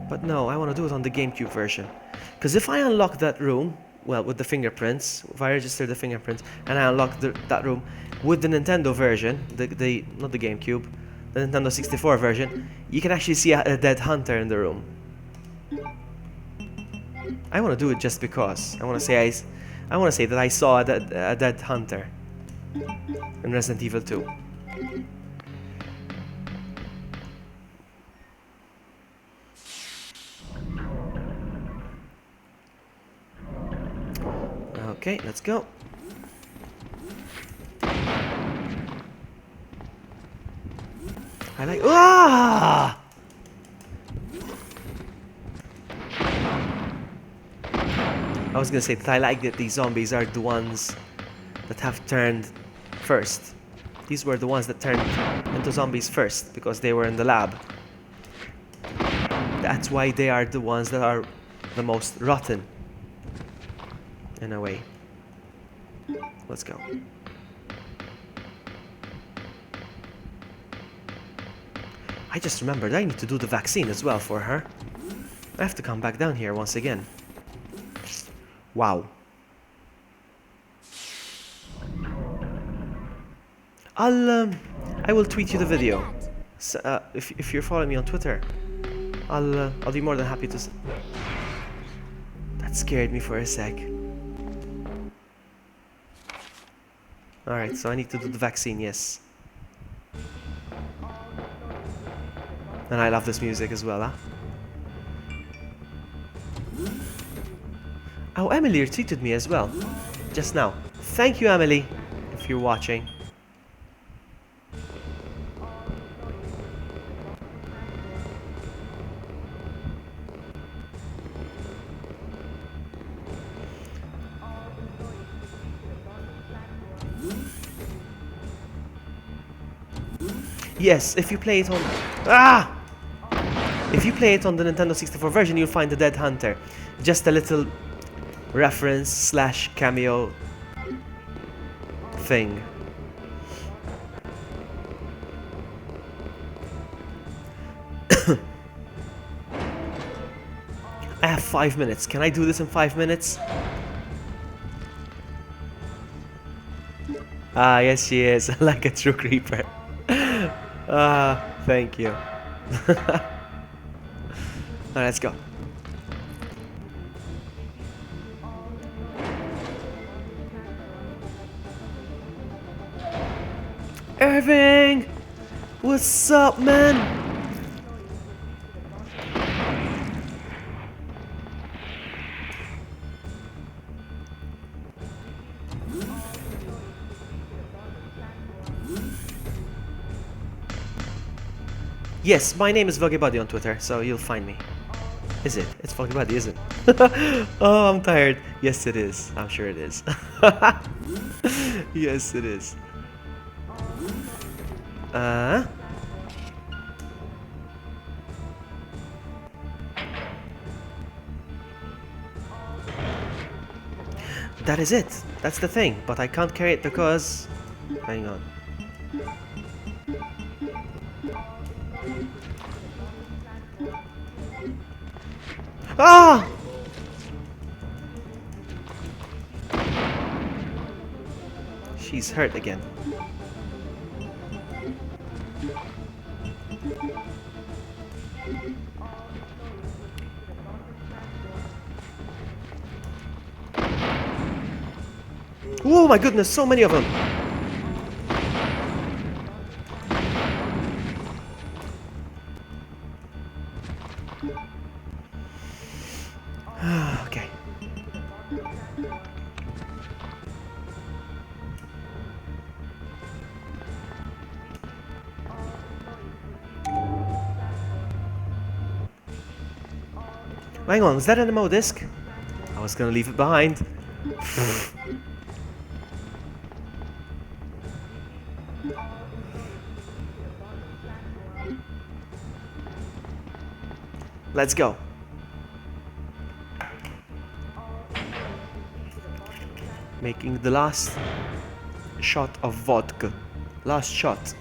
But no, I want to do it on the GameCube version. Because if I unlock that room, well, with the fingerprints, if I register the fingerprints, and I unlock that room with the Nintendo version, not the GameCube, the Nintendo 64 version, you can actually see a dead hunter in the room. I want to do it just because. I want to say that I saw a dead hunter in Resident Evil 2. Okay, let's go. I like... Ah! I was gonna say that I like that these zombies are the ones that have turned first. These were the ones that turned into zombies first, because they were in the lab. That's why they are the ones that are the most rotten. In a way. Let's go. I just remembered I need to do the vaccine as well for her. I have to come back down here once again. Wow. I will tweet you the video. So, if you're following me on Twitter, I'll be more than happy to. That scared me for a sec. Alright, so I need to do the vaccine, yes. And I love this music as well, huh? Oh, Emily retweeted me as well. Just now. Thank you, Emily, if you're watching. Yes, if you play it on... Ah! If you play it on the Nintendo 64 version, you'll find the dead hunter. Just a little reference / cameo thing. I have 5 minutes. Can I do this in 5 minutes? Ah, yes she is. Like a true creeper. Ah, thank you. Alright, let's go. Irving! What's up, man? Yes, my name is VloggyBuddy on Twitter, so you'll find me. Is it? It's VloggyBuddy, isn't it? Oh, I'm tired. Yes, it is. I'm sure it is. Yes, it is. That is it. That's the thing. But I can't carry it because... Hang on. Ah! She's hurt again. Oh my goodness, so many of them. Okay. Hang on, is that an ammo disc? I was gonna leave it behind. Let's go. Making the last shot of vodka. Last shot.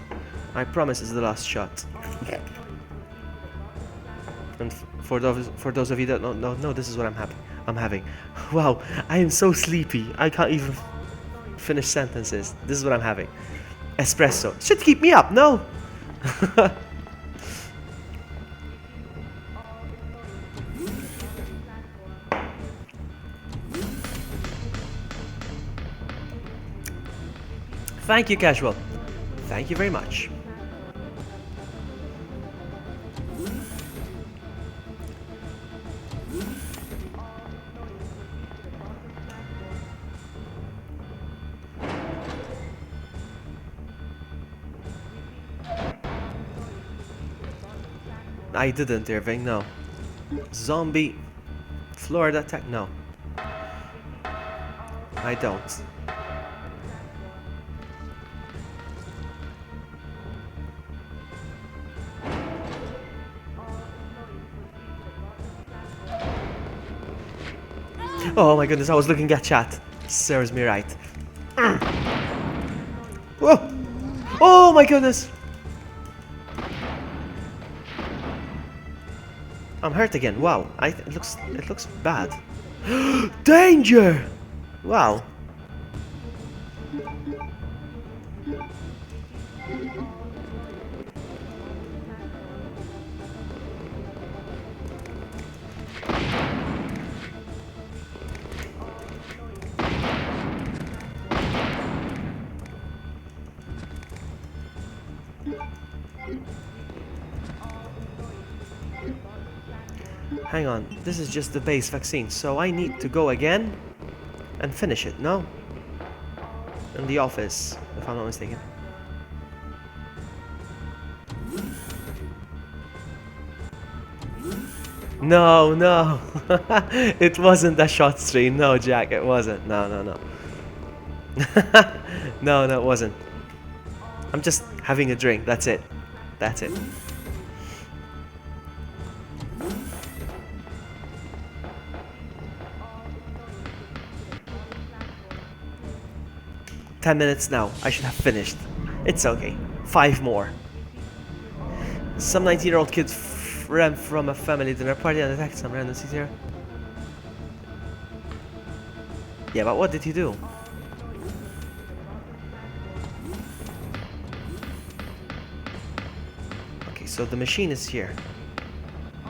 I promise it's the last shot. And for those of you that don't know, this is what I'm having. Wow, I am so sleepy. I can't even finish sentences. This is what I'm having. Espresso. Should keep me up, no? Thank you, Casual. Thank you very much. I didn't, Irving, no. Zombie Florida attack, no. I don't. Oh my goodness, I was looking at chat. Serves me right. Whoa! Oh my goodness! I'm hurt again. Wow, it looks bad. Danger! Wow. Hang on, this is just the base vaccine, so I need to go again and finish it, no? In the office, if I'm not mistaken. No, no. It wasn't a shot stream. No, Jack, it wasn't. No, no, no. No, no, it wasn't. I'm just having a drink, that's it. That's it. "10 minutes now. I should have finished. It's okay. 5 more. Some 19-year-old kid ran from a family dinner party and attacked some random CTR. Yeah, but what did he do? Okay, so the machine is here.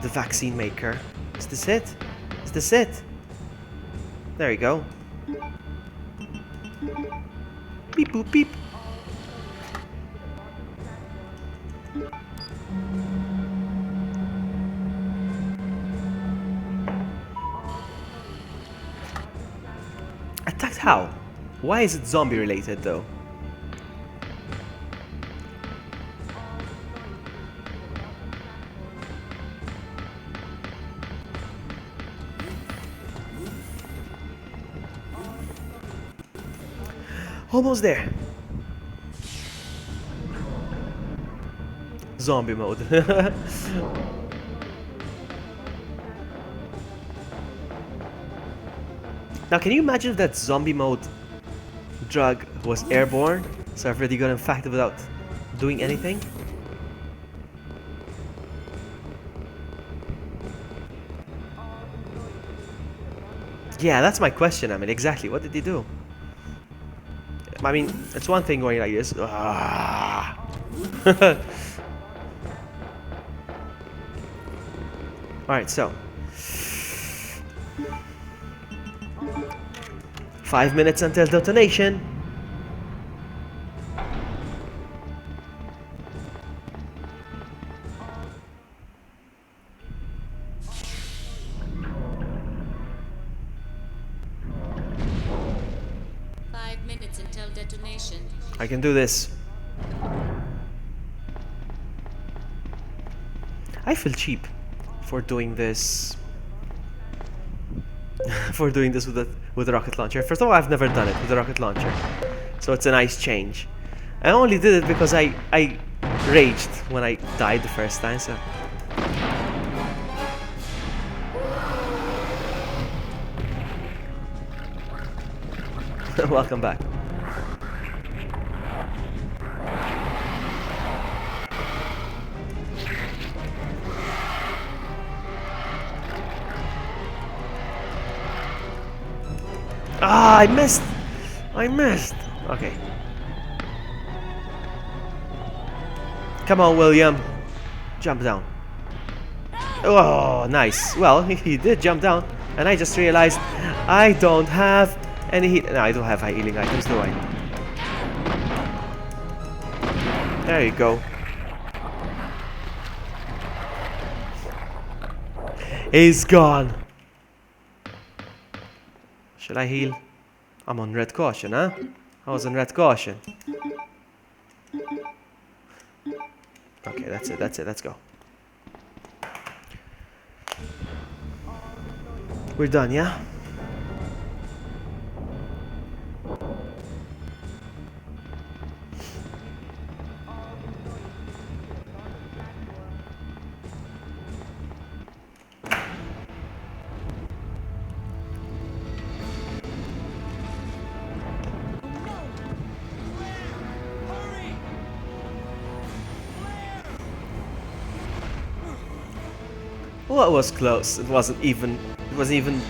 The vaccine maker. Is this it? Is this it? There you go. Beep boop beep. Attacked how? Why is it zombie related though? Almost there. Zombie mode. Now, can you imagine if that zombie mode drug was airborne? So I've already got infected without doing anything? Yeah, that's my question. I mean, exactly. What did he do? I mean, it's one thing going like this. Alright, so. 5 minutes until detonation. Until detonation. I can do this. I feel cheap for doing this. For doing this with a rocket launcher. First of all, I've never done it with a rocket launcher, so it's a nice change. I only did it because I raged when I died the first time. So. Welcome back. Ah, I missed! I missed! Okay. Come on, William. Jump down. Oh, nice. Well, he did jump down. And I just realized I don't have any heat. No, I don't have high healing items, do I? There you go. He's gone. Should I heal? I'm on red caution, huh? I was on red caution. Okay, that's it, let's go. We're done, yeah? Well, it was close. It wasn't even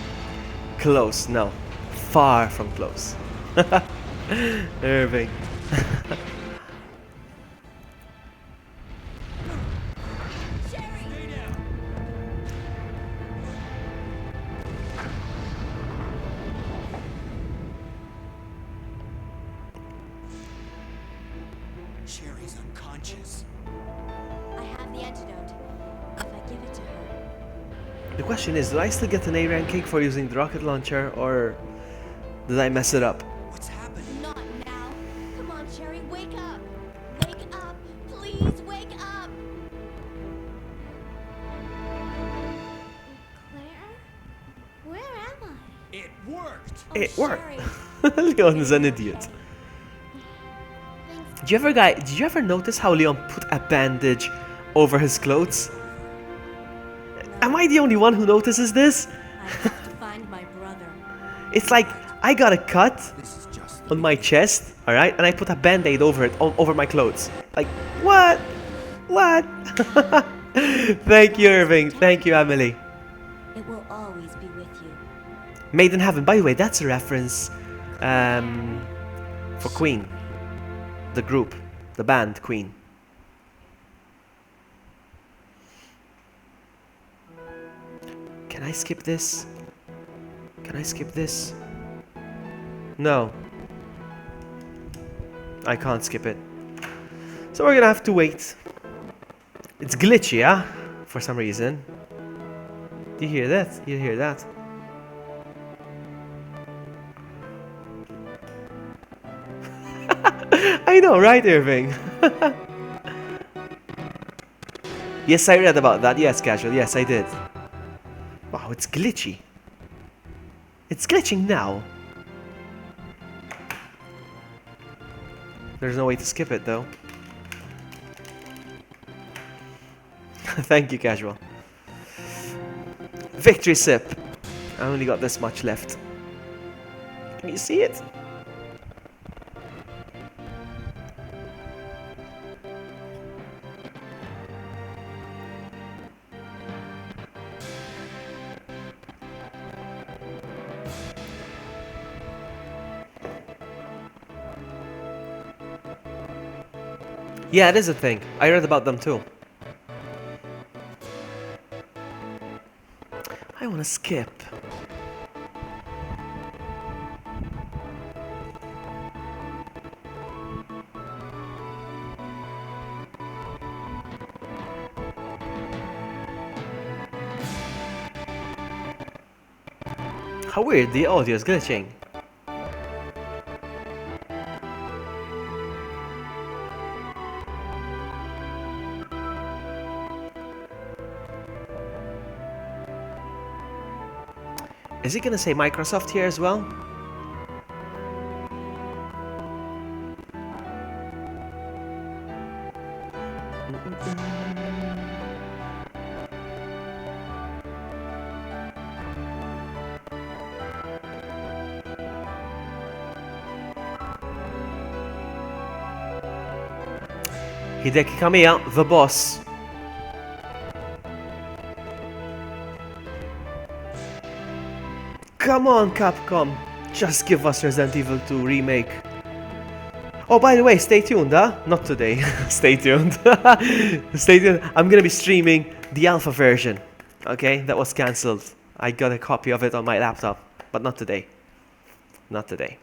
close, no. Far from close. Irving. Sherry's unconscious. I have the antidote. If I give it to her. The question is, do I still get an A rank cake for using the rocket launcher, or did I mess it up? What's happened? Not now. Come on, Sherry, wake up. Wake up. Please wake up. Claire? Where am I? It worked! Oh, It worked. Sherry. Leon is an idiot. Did you ever notice how Leon put a bandage over his clothes? Am I the only one who notices this? I have to find my brother. It's like I got a cut on my chest, alright, and I put a band-aid over it, over my clothes. Like, what? What? Thank you, Irving. Thank you, Emily. It will always be with you. Made in Heaven. By the way, that's a reference for Queen. The group. The band, Queen. Can I skip this? Can I skip this? No. I can't skip it. So we're gonna have to wait. It's glitchy, huh? For some reason. Do you hear that? You hear that? I know, right, Irving? Yes, I read about that. Yes, Casual. Yes, I did. Wow, it's glitchy. It's glitching now. There's no way to skip it, though. Thank you, Casual. Victory sip. I only got this much left. Can you see it? Yeah, it is a thing. I read about them too. I want to skip. How weird, the audio is glitching. Is it gonna say Microsoft here as well? Hideki Kamiya, the boss. Come on, Capcom. Just give us Resident Evil 2 remake. Oh, by the way, stay tuned, huh? Not today. Stay tuned. Stay tuned. I'm gonna be streaming the alpha version. Okay, that was cancelled. I got a copy of it on my laptop, but not today. Not today.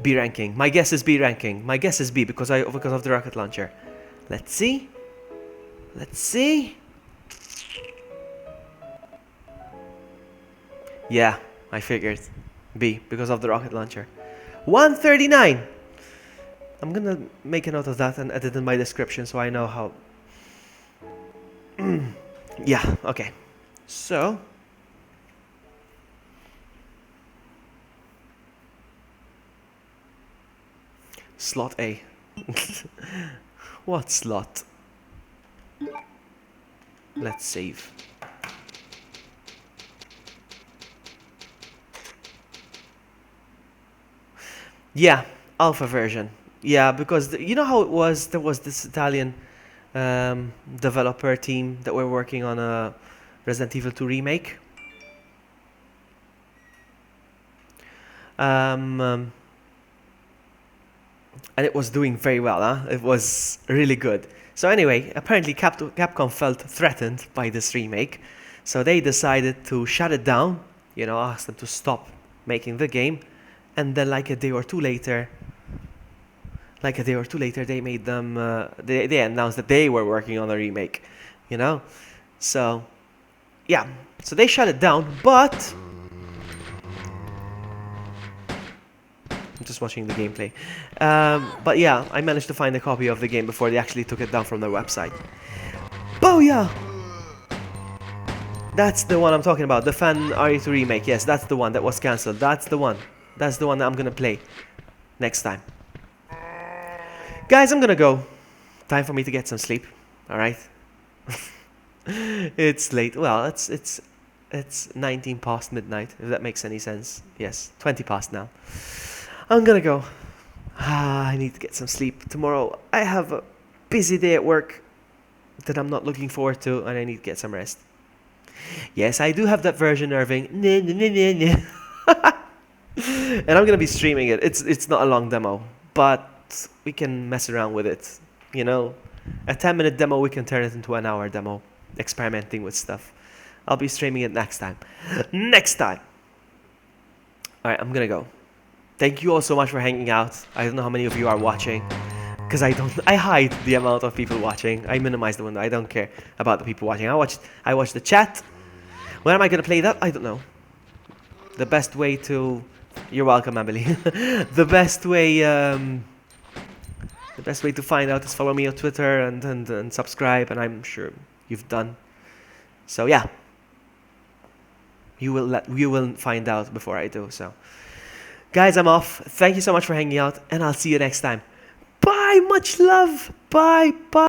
B ranking. My guess is B ranking. My guess is B because of the rocket launcher. Let's see. Let's see. Yeah, I figured. B because of the rocket launcher. 139. I'm gonna make a note of that and edit in my description so I know how. Yeah, okay. So slot A. What slot? Let's save. Yeah, alpha version. Yeah, because you know how it was? There was this Italian developer team that were working on a Resident Evil 2 remake. And it was doing very well, huh? It was really good. So anyway, apparently Capcom felt threatened by this remake, so they decided to shut it down, you know, ask them to stop making the game, and then like a day or two later, they made them, they announced that they were working on a remake, you know? So, yeah, so they shut it down, but I'm just watching the gameplay. But yeah, I managed to find a copy of the game before they actually took it down from their website. Booyah! That's the one I'm talking about, the Fan RE2 remake. Yes, that's the one that was cancelled. That's the one. That's the one that I'm gonna play next time. Guys, I'm gonna go. Time for me to get some sleep. Alright? It's late. Well, it's 19 past midnight, if that makes any sense. Yes, 20 past now. I'm gonna go. I need to get some sleep. Tomorrow I have a busy day at work that I'm not looking forward to, and I need to get some rest. Yes, I do have that version, Irving. And I'm gonna be streaming it. It's not a long demo, but we can mess around with it. You know, a 10-minute demo, we can turn it into an hour demo, experimenting with stuff. I'll be streaming it next time. Next time. All right, I'm gonna go. Thank you all so much for hanging out. I don't know how many of you are watching, because I hide the amount of people watching. I minimize the window. I don't care about the people watching. I watch the chat. When am I gonna play that? I don't know. The best way to, you're welcome, Emily. The best way to find out is follow me on Twitter and subscribe, and I'm sure you've done. So yeah, you will find out before I do. So. Guys, I'm off. Thank you so much for hanging out, and I'll see you next time. Bye. Much love. Bye. Bye.